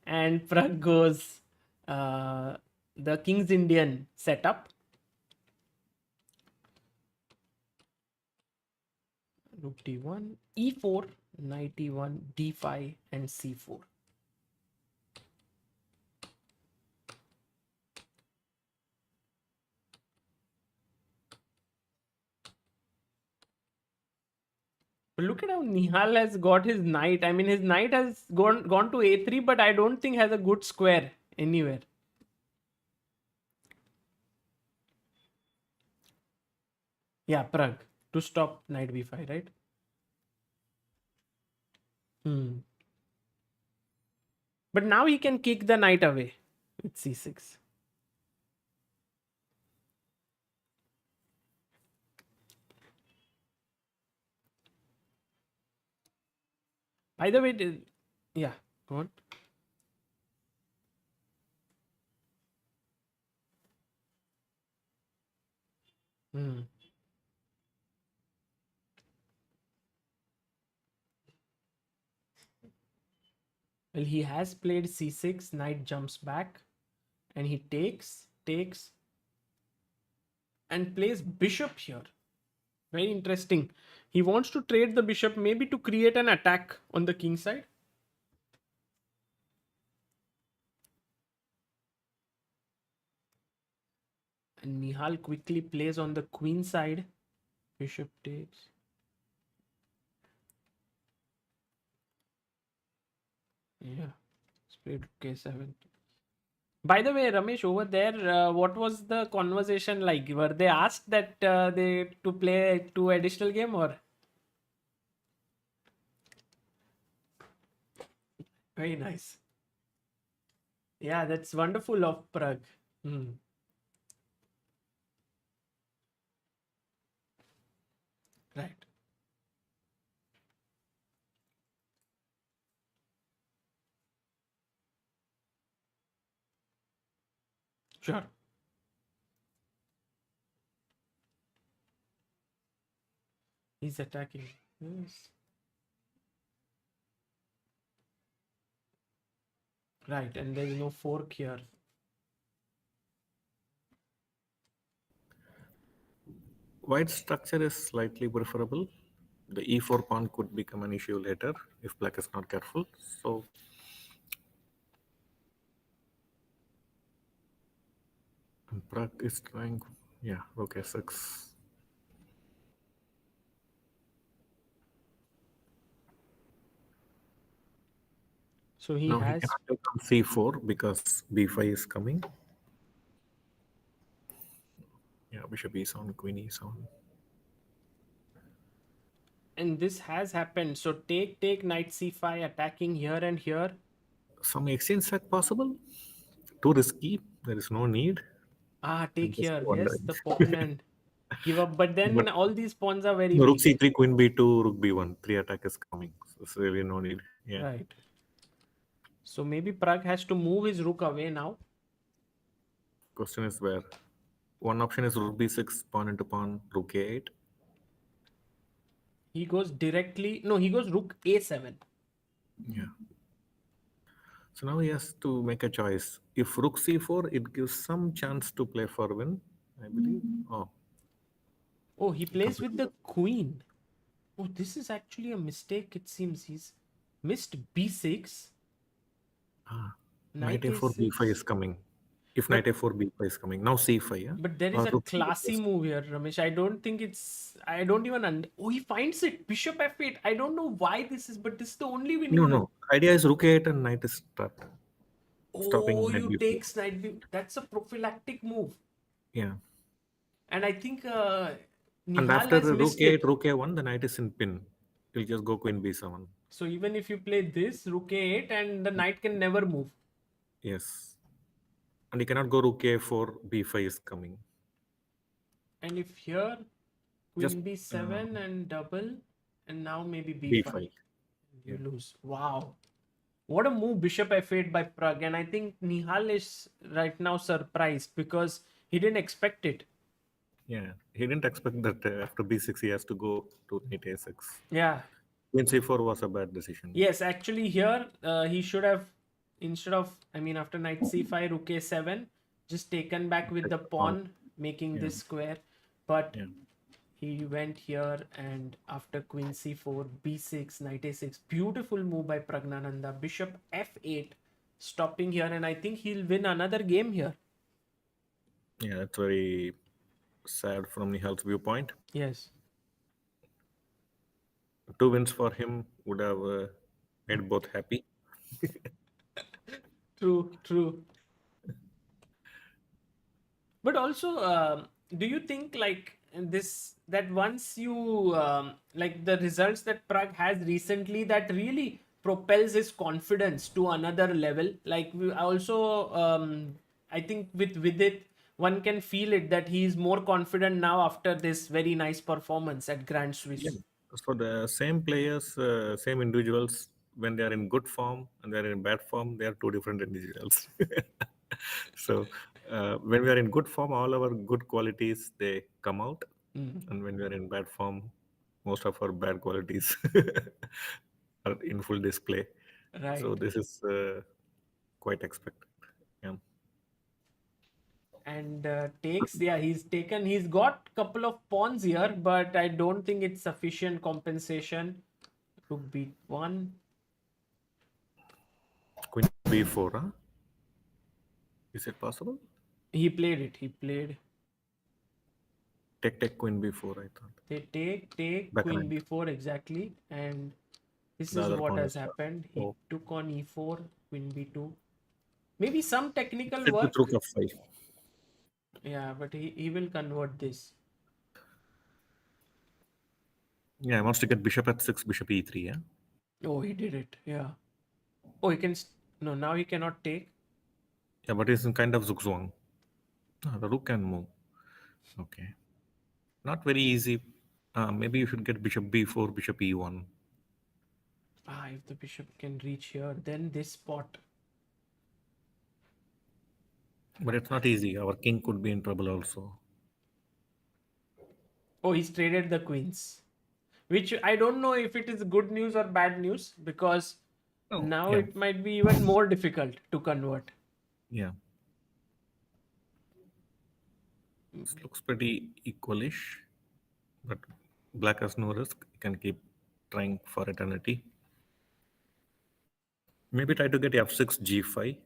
and Prag goes the King's Indian setup. Rook d1, e4, knight e1, d5, and c4. But look at how Nihal has got his knight. I mean, his knight has gone to a3, but I don't think has a good square anywhere. Yeah, Prag to stop knight b5, right? But now he can kick the knight away with c6. By the way, yeah, go on. Well, he has played c6, knight jumps back, and he takes, and plays bishop here. Very interesting. He wants to trade the bishop, maybe to create an attack on the king side. And Nihal quickly plays on the queen side. Bishop takes. Yeah, played k7. By the way, Ramesh, over there, what was the conversation like? Were they asked that they to play 2 additional game or? Very nice. Yeah, that's wonderful of Prague. Right. Sure. He's attacking. Yes. Right, and there is no fork here. White structure is slightly preferable. The e4 pawn could become an issue later if black is not careful. So Prag is trying, yeah, rook a6. So he Now has. he cannot take on c4 because b5 is coming. Yeah, bishop is on, queen is on. And this has happened. So take, knight c5, attacking here and here. Some exchange sack possible. Too risky. There is no need. Take Just here. wondering. Yes, the pawn and give up. But then But all these pawns are very rook weak. c3, queen b2, rook b1. 3 attack is coming. So there's really no need. Yeah. Right. So maybe Prag has to move his rook away now. Question is where? One option is rook b6, pawn into pawn, rook a8. He goes directly. No, he goes rook a7. Yeah. So now he has to make a choice. If rook c4, it gives some chance to play for win, I believe. Oh, Oh, he plays with the queen. Oh, this is actually a mistake. It seems he's missed b6. knight a4, a6. b5 is coming. If knight a4, b5 is coming. Now c5, yeah? But there is Or a rook classy c8. move here, Ramesh. I don't think it's. I don't even. Oh, he finds it. Bishop f8. I don't know why this is, but this is the only winning No, move. no. Idea is rook a8 and knight is trapped. Stopping Oh, knight you b4. take knight b. That's a prophylactic move. Yeah. And I think And Nihal after has rook missed a8, it. rook a1, the knight is in pin. He'll just go queen b7. So even if you play this, rook a8, and the knight can never move. Yes. And he cannot go rook a4, b5 is coming. And if here, queen Just, b7 and double, and now maybe b5. b5. You lose. Wow. What a move, bishop f8 by Pragg. And I think Nihal is right now surprised because he didn't expect it. Yeah. He didn't expect that after b6 he has to go to knight a6. Yeah. Queen c4 was a bad decision. Yes, actually here he should have, instead of, after knight c5, rook a7, just taken back with the pawn, making this square. But Yeah. he went here, and after queen c4, b6, knight a6, beautiful move by Praggnanandhaa. Bishop f8, stopping here, and I think he'll win another game here. Yeah, it's very sad from Nihal's viewpoint. Yes. 2 wins for him would have made both happy. True. But also, do you think that once you like the results that Pragg has recently, that really propels his confidence to another level? Like I think with it, one can feel it that he is more confident now after this very nice performance at Grand Swiss. Yeah. So the same players, same individuals, when they are in good form and they are in bad form, they are two different individuals. So when we are in good form, all our good qualities they come out, and when we are in bad form, most of our bad qualities are in full display. Right. So this is quite expected. Yeah. And he's got couple of pawns here, but I don't think it's sufficient compensation. Rook b1. Queen b4, huh? Is it possible? He played it. Take queen b4, I thought. They take Back queen knight. b4 exactly, and this The is other what pawn has is happened. He oh. took on e4, queen b2. Maybe some technical Sit work. with rook f5. Yeah, but he will convert this. Yeah, he wants to get bishop at6, bishop e3, yeah? Oh, he did it. Yeah. Oh, he can. No, now he cannot take. Yeah, but it's in kind of zugzwang. The rook can move. Okay. Not very easy. Maybe you should get bishop b4, bishop e1. If the bishop can reach here, then this spot. But it's not easy. Our king could be in trouble also. Oh, he's traded the queens. Which I don't know if it is good news or bad news, because now yeah. it might be even more difficult to convert. Yeah. This looks pretty equalish, but black has no risk. You can keep trying for eternity. Maybe try to get f6, g5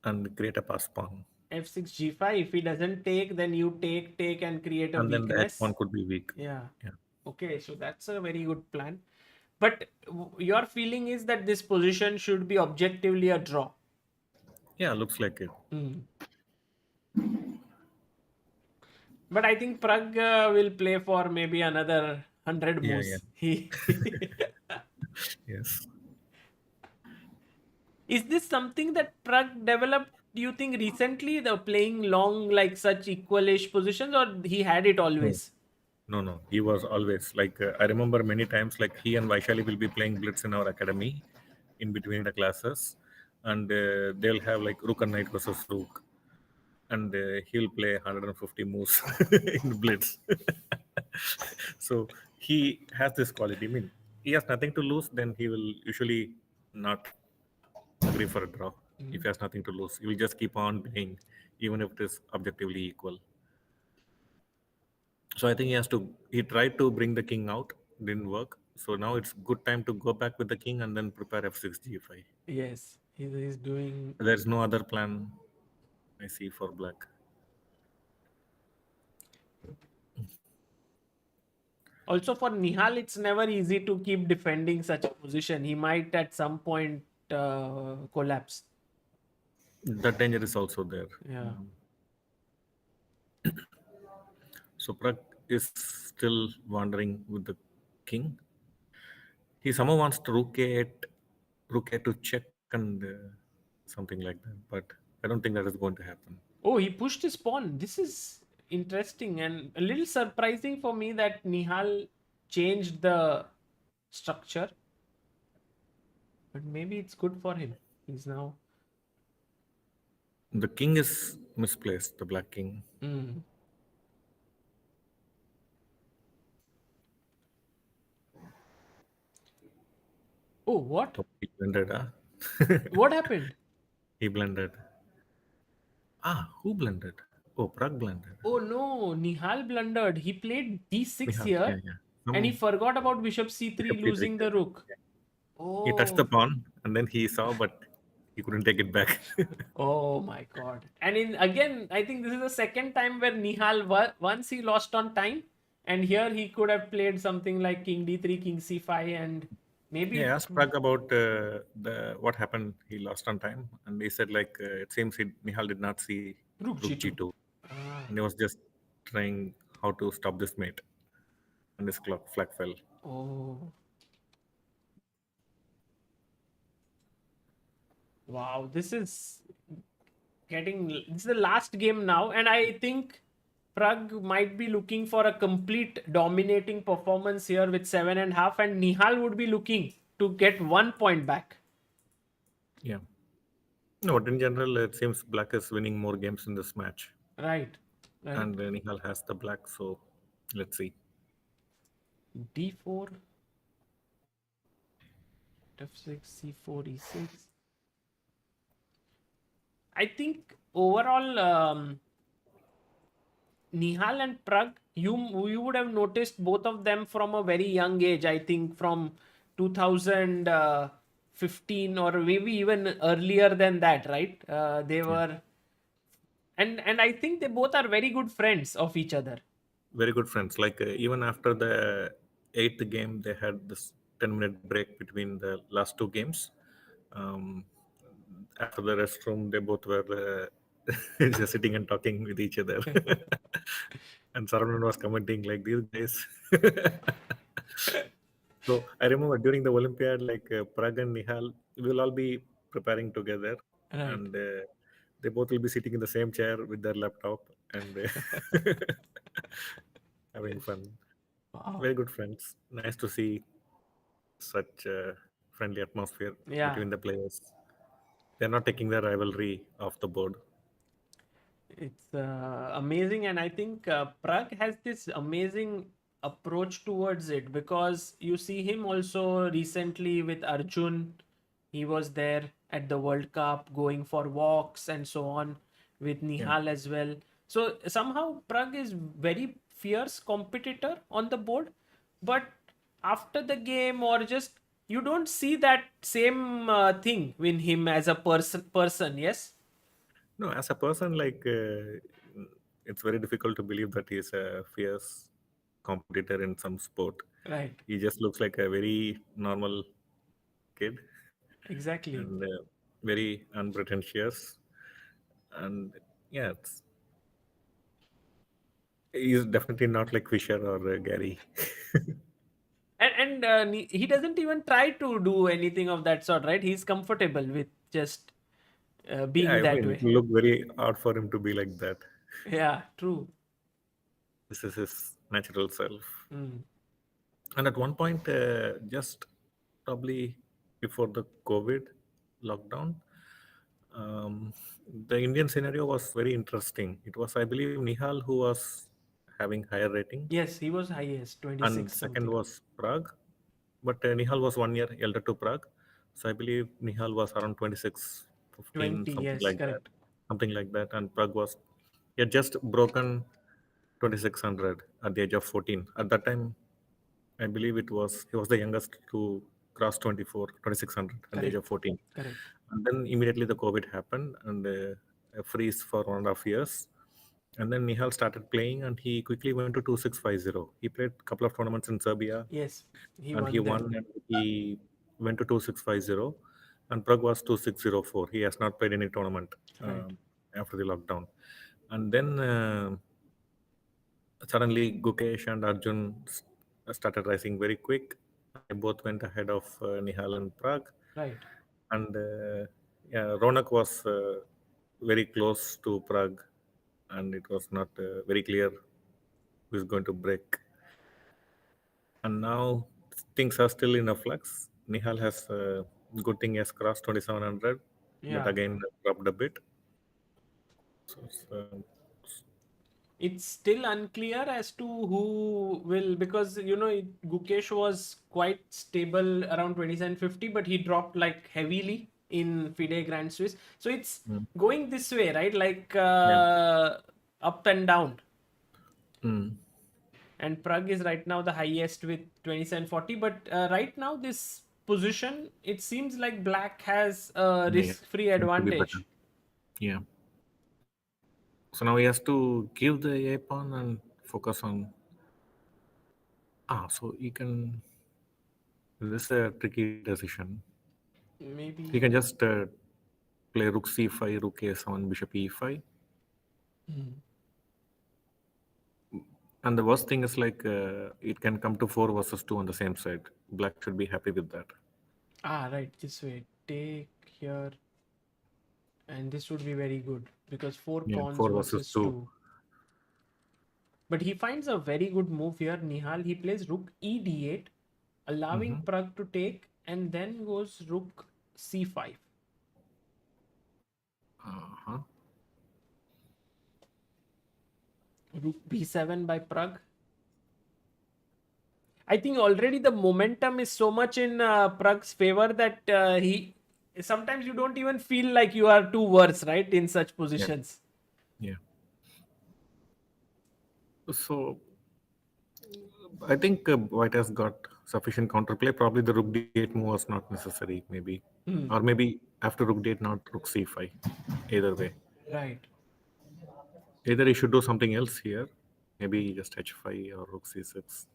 and create a pass pawn. f6, g5. If he doesn't take, then you take and create a And then the weakness. h pawn could be weak. Yeah. Yeah. Okay, so that's a very good plan. But your feeling is that this position should be objectively a draw. Yeah, looks like it. But I think Pragg will play for maybe another 100 moves. Yeah. Yes. Is this something that Pragg developed, do you think, recently, the playing long, like such equalish positions, or he had it always? No. He was always like, I remember many times, like he and Vaishali will be playing Blitz in our academy in between the classes. And they'll have like rook and knight versus rook. and he'll play 150 moves in Blitz. So he has this quality. I mean, he has nothing to lose, then he will usually not agree for a draw. If he has nothing to lose, he will just keep on playing, even if it is objectively equal. So I think he tried to bring the king out, didn't work. So now it's good time to go back with the king and then prepare f6 g5. Yes, he's doing. There's no other plan I see for black. Also for Nihal, it's never easy to keep defending such a position. He might at some point collapse. That danger is also there. Yeah. So Prag is still wandering with the king. He somehow wants to rook a to check and something like that, but I don't think that is going to happen. Oh, he pushed his pawn. This is interesting and a little surprising for me that Nihal changed the structure. But maybe it's good for him. He's now. The king is misplaced, the black king. Oh, what? He blended, What happened? He blended. Who blended? Oh, Prag blended. Oh no, Nihal blundered. He played d6 Nihal, here yeah. and he forgot about bishop c3 Bishop C3, losing the rook. He touched Oh, the pawn and then he saw, but he couldn't take it back. oh my god. And again, I think this is the second time where Nihal once he lost on time, and here he could have played something like king d3, king c5, and maybe. Yeah, I asked Prag about what happened. He lost on time, and he said it seems Nihal did not see Rook g2, and he was just trying how to stop this mate, and his flag fell. Oh. Wow, this is the last game now, and I think Prag might be looking for a complete dominating performance here with 7.5, and Nihal would be looking to get 1 point back. Yeah. No, but in general, it seems black is winning more games in this match. Right. And Nihal has the black, so let's see. d4, f6, c4, e6. I think overall, Nihal and Prag, you would have noticed both of them from a very young age. I think from 2015 or maybe even earlier than that, right? They were, and I think they both are very good friends of each other. Very good friends. Even after the 8th game, they had this 10-minute break between the last 2 games. After the restroom, they both were just sitting and talking with each other. And Saravanan was commenting like these guys. So I remember during the Olympiad, Prag and Nihal, we'll all be preparing together, and they both will be sitting in the same chair with their laptop and having fun. Wow. Very good friends. Nice to see such a friendly atmosphere between the players. They're not taking the rivalry off the board. It's amazing, and I think Prag has this amazing approach towards it, because you see him also recently with Arjun. He was there at the World Cup going for walks and so on with Nihal as well. So somehow Prag is very fierce competitor on the board, but after the game or just you don't see that same thing in him as a person. Yes. No, as a person, it's very difficult to believe that he's a fierce competitor in some sport. Right. He just looks like a very normal kid. Exactly. And very unpretentious. And yeah, he's definitely not like Fisher or Gary. And he doesn't even try to do anything of that sort, right? He's comfortable with just being that way. It will look very odd for him to be like that. Yeah, true. This is his natural self. Mm. And at one point, just probably before the COVID lockdown, The Indian scenario was very interesting. It was, I believe, Nihal who was having higher rating, Yes, he was highest, 26 and second something. was Prague. But Nihal was 1 year elder to Prague, so I believe Nihal was around 26, 15, 20, something yes, like that, correct. and Prague was, he had just broken 2600 at the age of 14. At that time, I believe he was the youngest to cross 2600 at the age of Correct. 14. Correct. And then immediately the COVID happened, and a freeze for 1.5 years. And then Nihal started playing, and he quickly went to 2650. He played a couple of tournaments in Serbia, Yes, he and he won won, them. and he went to 2650. And Prague was 2604. He has not played any tournament Right. after the lockdown. And then suddenly Gukesh and Arjun started rising very quick. They both went ahead of Nihal and Prague. Right. And yeah, Ronak was very close to Prague, and it was not very clear who is going to break. And now things are still in a flux. Nihal has good thing has crossed 2700, but Yeah. again dropped a bit. So It's still unclear as to who will, because Gukesh was quite stable around 2750, but he dropped like heavily in FIDE Grand Swiss. So it's going this way, right? Like yeah. up and down. Mm. And Prague is right now the highest with 2740. But right now, this position, it seems like Black has a Yeah. risk-free Seems to be better. advantage. Yeah. So now he has to give the A pawn and focus on. So he can. This is a tricky decision. Maybe. He can just play rook c5, rook a7, bishop e5. And the worst thing is like it can come to 4 versus 2 on the same side. Black should be happy with that. Right, this way. Take here. And this would be very good because 4 Yeah, pawns 4 versus versus 2. 2. But he finds a very good move here, Nihal. He plays rook e d8, allowing Prague to take, and then goes rook c5. Uh-huh. Rook b7 by Prague. I think already the momentum is so much in Prague's favor that he sometimes you don't even feel like you are too worse, right, in such positions. Yeah. So I think White has got sufficient counterplay. Probably the rook d8 move was not necessary, maybe. Or maybe after rook d8, not rook c5. Either way. Right. Either he should do something else here. Maybe just h5 or rook c6.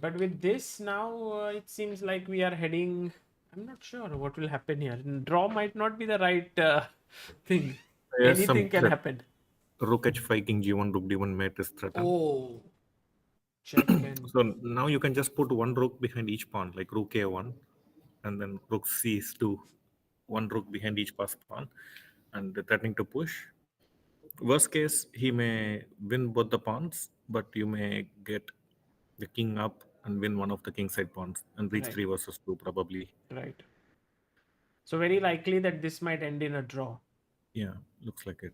But with this now, it seems like we are heading. I'm not sure what will happen here. Draw might not be the right thing. There's Anything some can threat. happen. Rook h5, king g1, rook d1 mate is threatened. Oh, check and So now you can just put one rook behind each pawn, like rook a1, and then rook c2, one rook behind each pass pawn, and threatening to push. Worst case, he may win both the pawns, but you may get the king up and win one of the king side pawns and reach Right. 3 versus 2 probably. right. So very likely that this might end in a draw. Yeah, looks like it.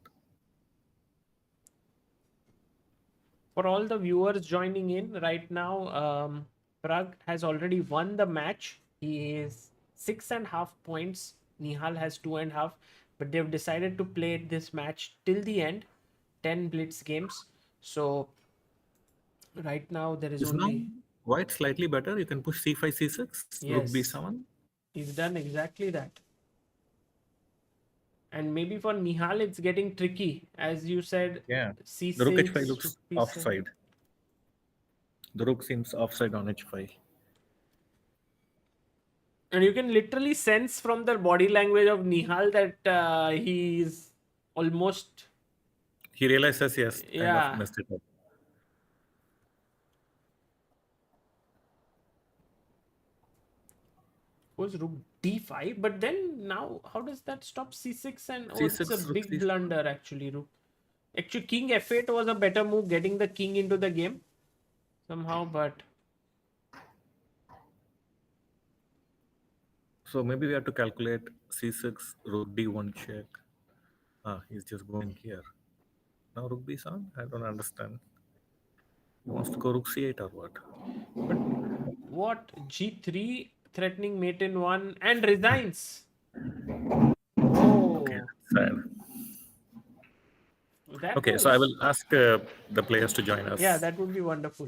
For all the viewers joining in right now, Prague has already won the match. He is 6.5 points. Nihal has 2.5, but they've decided to play this match till the end, 10 Blitz games. So right now there is Is now only white slightly better? You can push c5, c6, rook yes, b7. he's done exactly that. And maybe for Nihal it's getting tricky, as you said. Yeah, C6, the rook h5 looks rook b7. offside. The rook seems offside on h5. And you can literally sense from the body language of Nihal that he's almost. He realizes he has kind Yeah. of messed it up. Was rook d5, but then now how does that stop c6 and it's a C6, rook big c7. blunder actually. Rook. Actually, king f8 was a better move, getting the king into the game somehow, but So maybe we have to calculate c6, rook d1 check. He's just going here. Now rook b7? I don't understand. He wants to go rook c8 or what? But what? G3 threatening mate in 1 and resigns. Okay, Oh, sad. that Okay, was. so I will ask the players to join us. Yeah, that would be wonderful.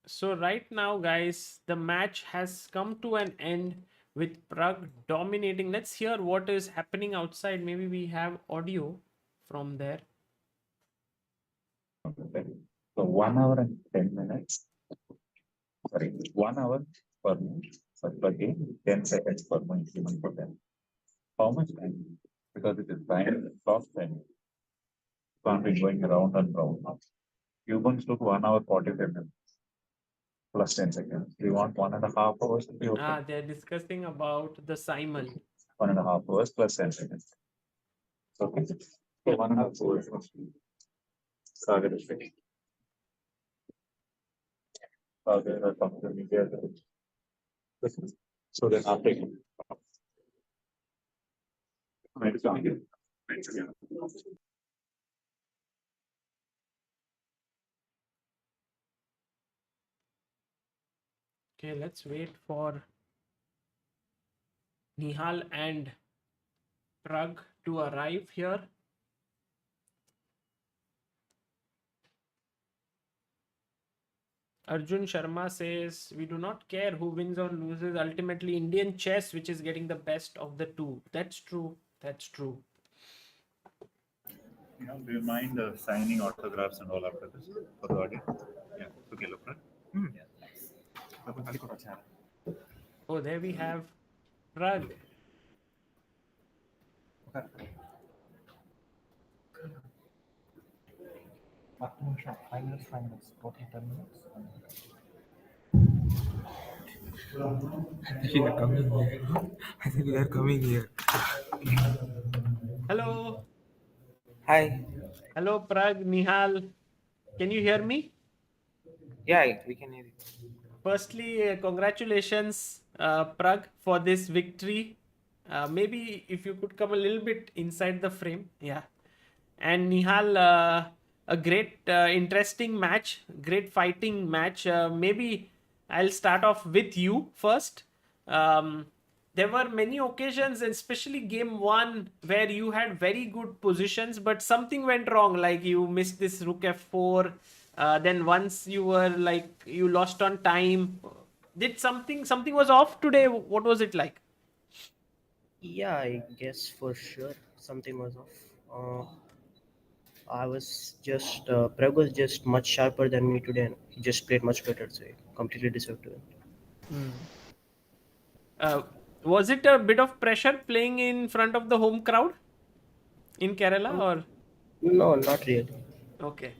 So right now, guys, the match has come to an end with Prague dominating. Let's hear what is happening outside. Maybe we have audio from there. So 1 hour and 10 minutes. Sorry, 1 hour per minute per game, 10 seconds per minute given for them. How much time? Because it is time, lost time. Can't be going round and round now. Cubans took 1 hour 45 minutes plus 10 seconds. We want 1.5 hours to be okay. They're discussing about the simul. 1.5 hours plus 10 seconds. Okay. So 1.5 hours. Sagar is ready. Sagar, come to me here. So then after you. Okay, let's wait for Nihal and Prague to arrive here. Arjun Sharma says, we do not care who wins or loses. Ultimately, Indian chess, which is getting the best of the two. That's true. That's true. Do you mind signing autographs and all after this for the audience? Yeah. Okay, look, right? Yeah. Oh, there we have Prague. We are coming here. I think we are coming here. Hello. Hi. Hello, Prague. Nihal. Can you hear me? Yeah, we can hear you. Firstly, congratulations, Prague, for this victory. Maybe if you could come a little bit inside the frame. Yeah. And Nihal, a great, interesting match, great fighting match. Maybe I'll start off with you first. There were many occasions, especially game 1, where you had very good positions, but something went wrong. Like you missed this rook f4. Then once you were like you lost on time. Did something was off today? What was it like? Yeah, I guess for sure something was off. I was just Prag was just much sharper than me today, and he just played much better, so he completely deserved to win. Uh, was it a bit of pressure playing in front of the home crowd in Kerala or? No, not really. Okay.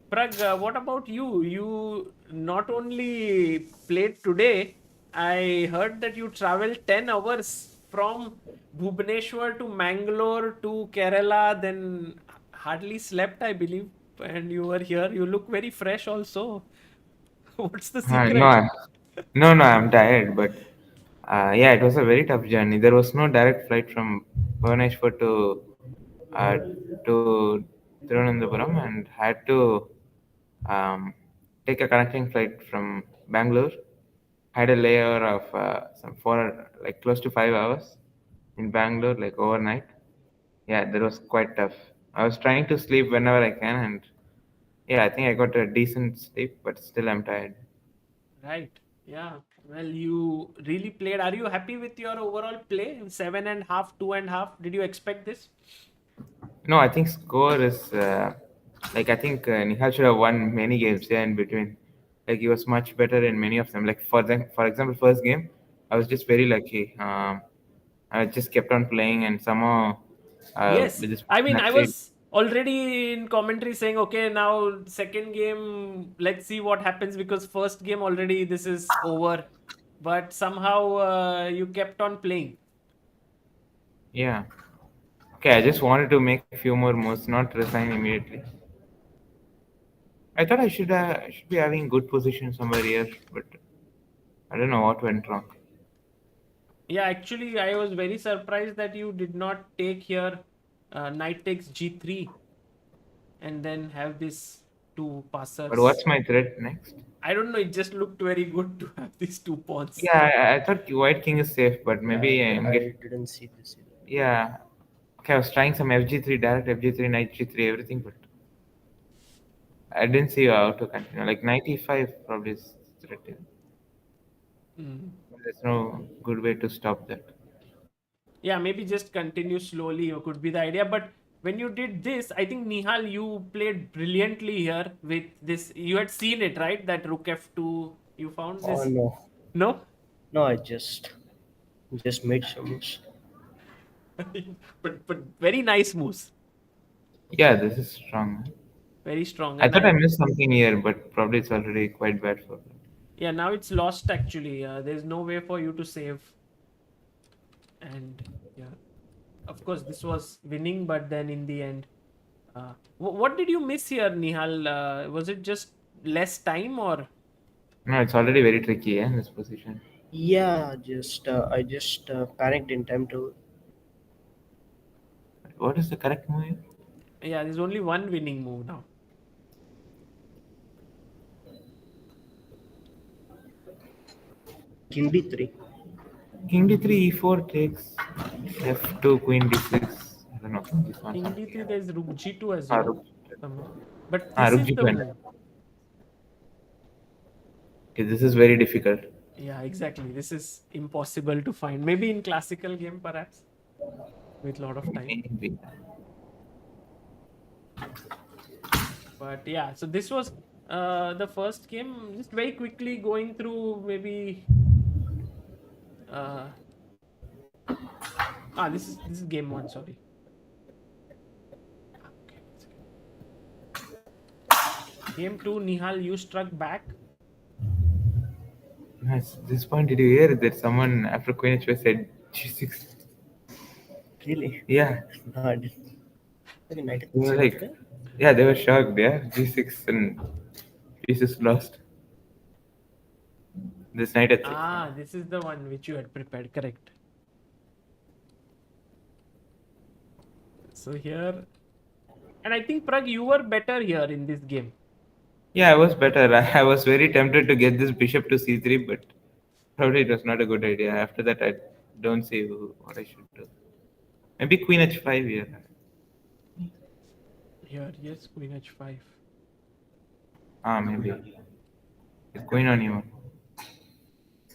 Prag, what about you? You not only played today, I heard that you traveled 10 hours from Bhubaneswar to Mangalore to Kerala, then hardly slept, I believe, and you were here. You look very fresh also. What's the secret? No, I'm tired, but yeah, it was a very tough journey. There was no direct flight from Bhubaneswar uh, to Thiruvananthapuram, and had to take a connecting flight from Bangalore. Had a layover of some 4, like close to 5 hours in Bangalore, like overnight. Yeah, that was quite tough. I was trying to sleep whenever I can, and yeah, I think I got a decent sleep, but still I'm tired. Right. Yeah. Well, you really played. Are you happy with your overall play? 7.5, 2.5. Did you expect this? No, I think score is like I think Nihal should have won many games there in between. Like he was much better in many of them. Like for example, first game, I was just very lucky. I just kept on playing, and somehow Yes. with this I mean, I actually, was already in commentary saying, okay, now second game, let's see what happens because first game already this is over. But somehow you kept on playing. yeah. Okay, I just wanted to make a few more moves, not resign immediately. I thought I should be having good position somewhere here, but I don't know what went wrong. Yeah, actually, I was very surprised that you did not take here knight takes g3 and then have this two passers. But what's my threat next? I don't know. It just looked very good to have these two pawns. Yeah, I thought white king is safe, but maybe I'm I getting. didn't see this either. Yeah. Okay, I was trying some fg3, direct fg3, knight g3, everything, but I didn't see how to continue. Like 95 probably is threat here. Mm. There's no good way to stop that. Yeah, maybe just continue slowly could be the idea. But when you did this, I think Nihal, you played brilliantly here with this. You had seen it, right? That rook f2. You found this? Oh no, No? no, I just made some moves. but very nice moves. Yeah, this is strong. Very strong. I And thought I missed something here, but probably it's already quite bad for me. yeah, now it's lost actually. There's no way for you to save. And yeah, of course, this was winning, but then in the end, what did you miss here, Nihal? Was it just less time or? No, it's already very tricky, yeah, in this position. Yeah, I just panicked in time to. What is the correct move here? Yeah, there's only one winning move now. King b3. King d3, e4 takes f2, queen d6. I don't know. This one. King d3, there's rook g2 as Ah, well. rook. somewhere. But Ah, this rook is the g2. move. Okay, this is very difficult. Yeah, exactly. This is impossible to find. Maybe in classical game, perhaps, with a lot of time. Maybe. But yeah, so this was the first game. Just very quickly going through maybe. This is game one. Sorry. Okay, game two, Nihal, you struck back. Nice. This point, did you hear that someone after queen h5 said g6? Really? Yeah. No, I didn't. Okay, knight They were f6 like, after? yeah, they were shocked. Yeah, g6 and pieces lost. This knight at 6. This is the one which you had prepared. Correct. So here, and I think Prag, you were better here in this game. Yeah, I was better. I was very tempted to get this bishop to c3, but probably it was not a good idea. After that, I don't see what I should do. Maybe queen h5 here. Here, yes, queen h5. Maybe. It's queen on e1.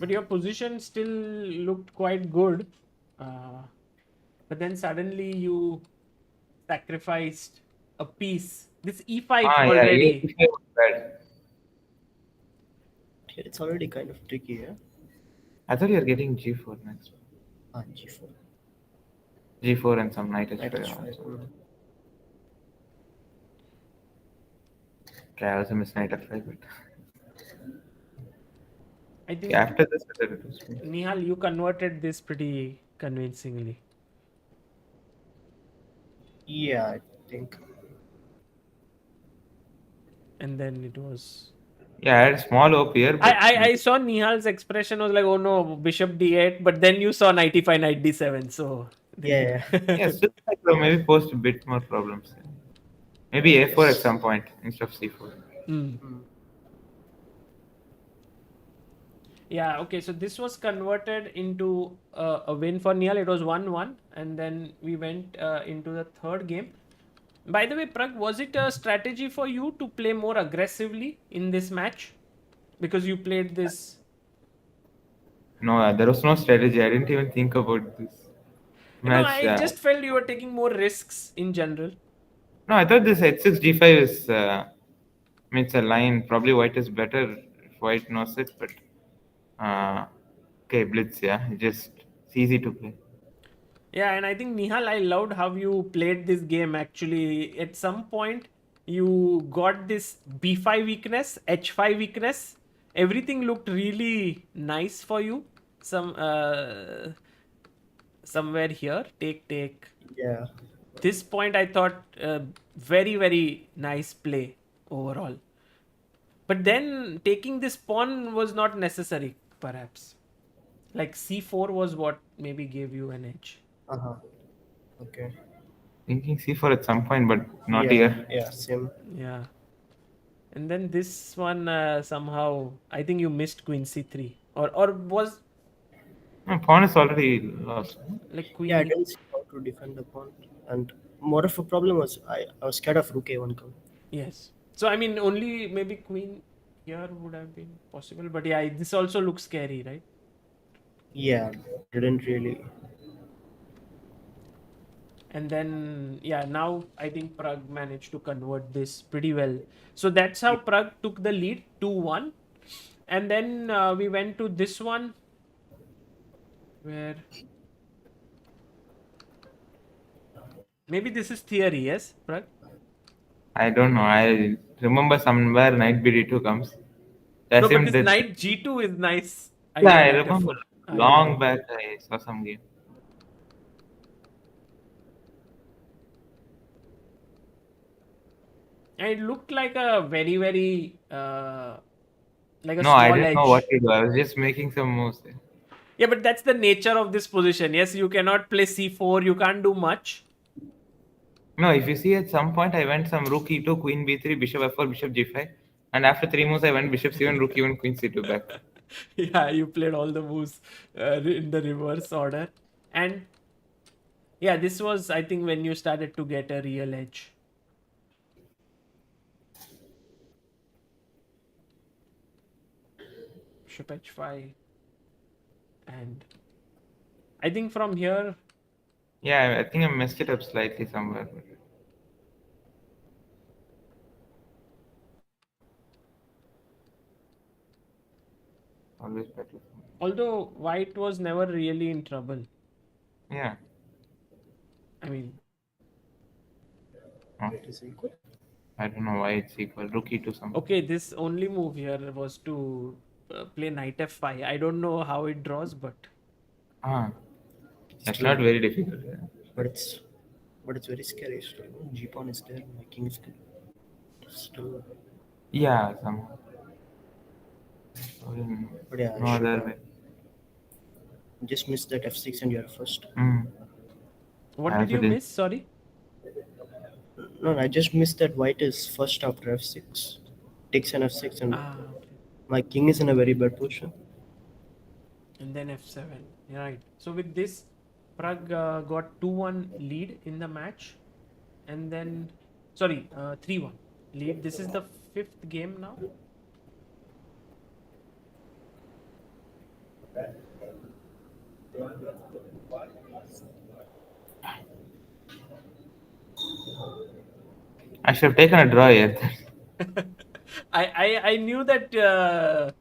But your position still looked quite good. But then suddenly you sacrificed a piece. This e5 Yeah, already. e5 was bad. Here it's already kind of tricky, yeah? I thought you were getting g4 next. G4. G4 and some knight Knight h5 h5. also. Okay, I also missed knight f5, but I think after this, I thought it was good. Nihal, you converted this pretty convincingly. Yeah, I think. And then it was. Yeah, I had a small hope here. But I saw Nihal's expression was like, oh no, bishop d8, but then you saw knight e5, knight d7. So Yeah. yeah, still maybe posed a bit more problems. Maybe a4 at some point instead of c4. Yeah, okay, so this was converted into a win for Nihal. It was 1-1, and then we went into the third game. By the way, Prag, was it a strategy for you to play more aggressively in this match? Because you played this. No, there was no strategy. I didn't even think about this No, match. I just felt you were taking more risks in general. No, I thought this h6 g5 is. It's a line. Probably white is better if white knows it, but okay, blitz. Yeah, it's easy to play. Yeah, and I think Nihal, I loved how you played this game actually. At some point, you got this b5 weakness, h5 weakness. Everything looked really nice for you. Somewhere here, take. Yeah. This point I thought very, very nice play overall. But then taking this pawn was not necessary, perhaps. Like c4 was what maybe gave you an edge. Uh-huh. Okay. Thinking C4 at some point, but not yeah, here. Yeah, same. Yeah. And then this one somehow, I think you missed queen c3. Or was No, pawn is already lost. like queen Yeah, I didn't see how to defend the pawn. And more of a problem was I was scared of rook a1 come. Yes. So I mean, only maybe queen here would have been possible. But yeah, this also looks scary, right? Yeah, didn't really. And then yeah, now I think Prague managed to convert this pretty well. So that's how Prague took the lead 2-1. And then we went to this one where maybe this is theory, yes, Prague? I don't know. I remember somewhere knight BD2 comes. I No, but assumed this that. knight g2 is nice. Yeah, I Idea, remember. I Long know. back, I saw some game. And it looked like a very like a No, I small didn't know edge. what to do. I was just making some moves there. Yeah, but that's the nature of this position. Yes, you cannot play c4. You can't do much. No, if you see at some point, I went some rook e2, queen b3, bishop f4, bishop g5. And after 3 moves, I went bishop c1, rook e1, queen c2 back. Yeah, you played all the moves in the reverse order. And yeah, this was, I think, when you started to get a real edge. Bishop h5. And I think from here, Yeah, I think I messed it up slightly somewhere. Always better. although white was never really in trouble. Yeah. I mean, Oh, It is equal. I don't know why it's equal. Rook e2 something. okay, this only move here was to play knight f5. I don't know how it draws, but Ah, that's not very difficult. Yeah. But it's very scary still. G pawn is there, my king is still. Yeah, somehow. But yeah, No I other should way. just missed that f6 and you're first. what I did you also did. miss? Sorry. No, I just missed that white is first after f6. Takes an f6 and Okay. my king is in a very bad position. And then f7. Right. So with this, Prague got 2-1 lead in the match. And then, sorry, 3-1 lead. This is the fifth game now. I should have taken a draw here. I knew that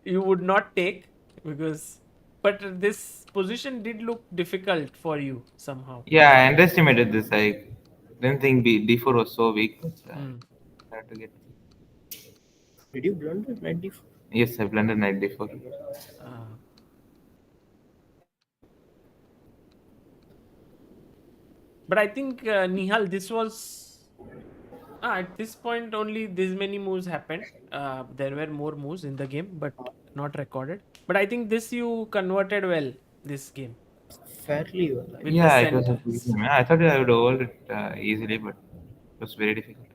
you would not take because, but this position did look difficult for you somehow. Yeah, I underestimated this. I didn't think d4 was so weak. But, I had to get. Did you blunder knight d4? Yes, I blundered knight d4. But I think Nihal, this was at this point only this many moves happened. There were more moves in the game, but not recorded. But I think this you converted well this game. Fairly well. With Yeah, the it was a centers. good game. I thought I would hold it easily, but it was very difficult.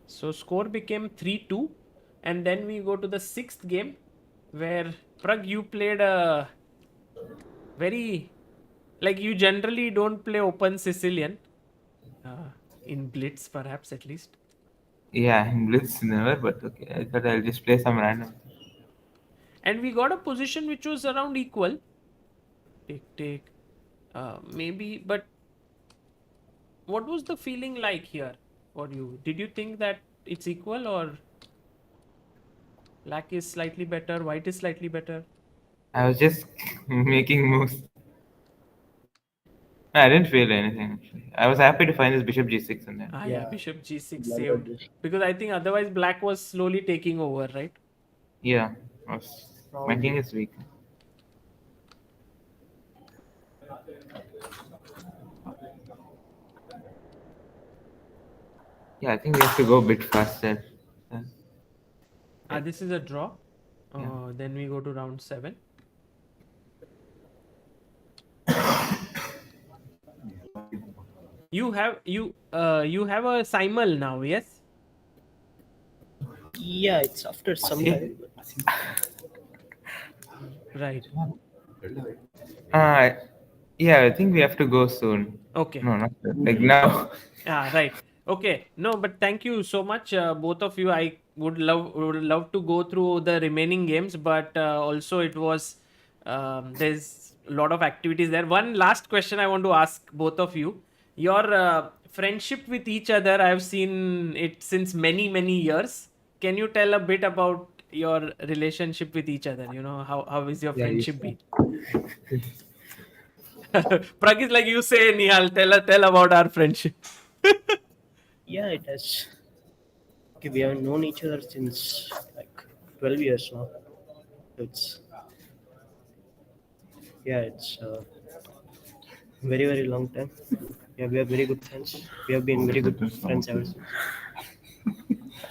So score became 3-2, and then we go to the sixth game, where Prague, you played a very, like, you generally don't play open Sicilian in Blitz, perhaps at least. Yeah, in Blitz never, but okay. I thought I'll just play some random. And we got a position which was around equal. Take. Maybe, but what was the feeling like here for you? Did you think that it's equal, or black is slightly better, white is slightly better? I was just making moves. I didn't feel anything actually. I was happy to find this bishop g6 and then. Yeah, Yeah. bishop g6 Blundered saved. this. Because I think otherwise black was slowly taking over, right? Yeah, my Probably. king is weak. Yeah, I think we have to go a bit faster. This is a draw. Yeah. Then we go to round 7. You have a simul now, yes? Yeah, it's after some Yeah. time. Right. Uh, yeah, I think we have to go soon. Okay. No, not like now. Right. Okay. No, but thank you so much, both of you. I would love to go through the remaining games, but also it was there's a lot of activities there. One last question I want to ask both of you: your friendship with each other. I've seen it since many years. Can you tell a bit about your relationship with each other? How is your Yeah, you friendship been? Prag is like you say, Nihal. Tell about our friendship. Yeah, it has. Okay, we have known each other since like 12 years now. It's it's very long time. Yeah, we are very good friends. We have been very good friends ever since.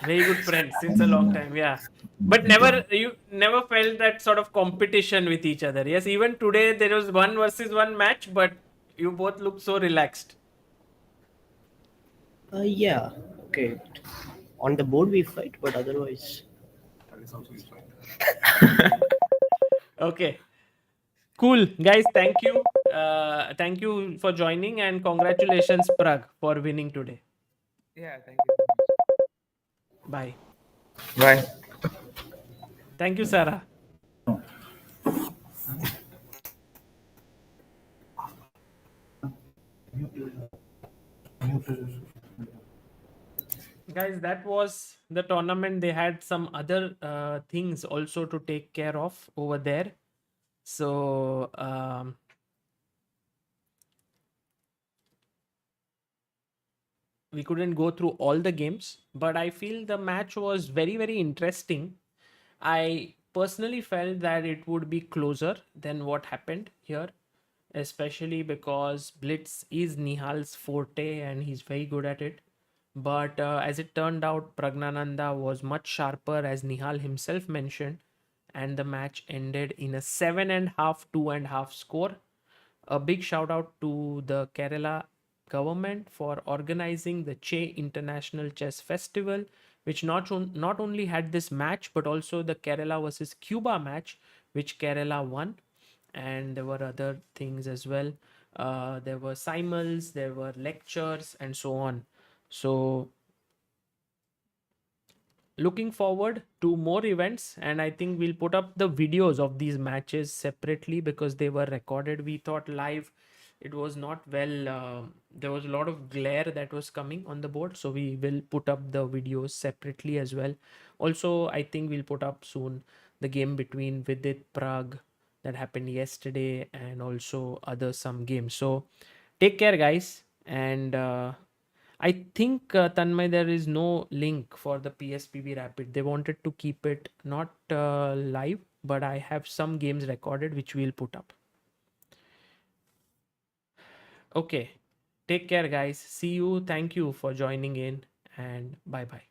Very good friends since a long time, yeah. But you never felt that sort of competition with each other. Yes, even today there was 1 versus 1 match, but you both look so relaxed. Yeah, okay. On the board we fight, but otherwise, Okay, cool, guys. Thank you. Thank you for joining, and congratulations, Prag, for winning today. Yeah, thank you. Bye. Bye. Thank you, Sarah. Guys, that was the tournament. They had some other things also to take care of over there. So we couldn't go through all the games, but I feel the match was very interesting. I personally felt that it would be closer than what happened here, especially because Blitz is Nihal's forte and he's very good at it. But as it turned out, Praggnanandhaa was much sharper, as Nihal himself mentioned, and the match ended in a 7.5, 2.5 score. A big shout out to the Kerala government for organizing the Che International Chess Festival, which not only had this match but also the Kerala versus Cuba match, which Kerala won. And there were other things as well. There were simuls, there were lectures, and so on. So looking forward to more events, and I think we'll put up the videos of these matches separately because they were recorded. We thought live it was not well, there was a lot of glare that was coming on the board, so we will put up the videos separately as well. Also, I think we'll put up soon the game between Vidit Prague that happened yesterday, and also other some games. So take care, guys, and I think, Tanmay, there is no link for the PSPB Rapid. They wanted to keep it not live, but I have some games recorded which we'll put up. Okay. Take care, guys. See you. Thank you for joining in, and bye bye.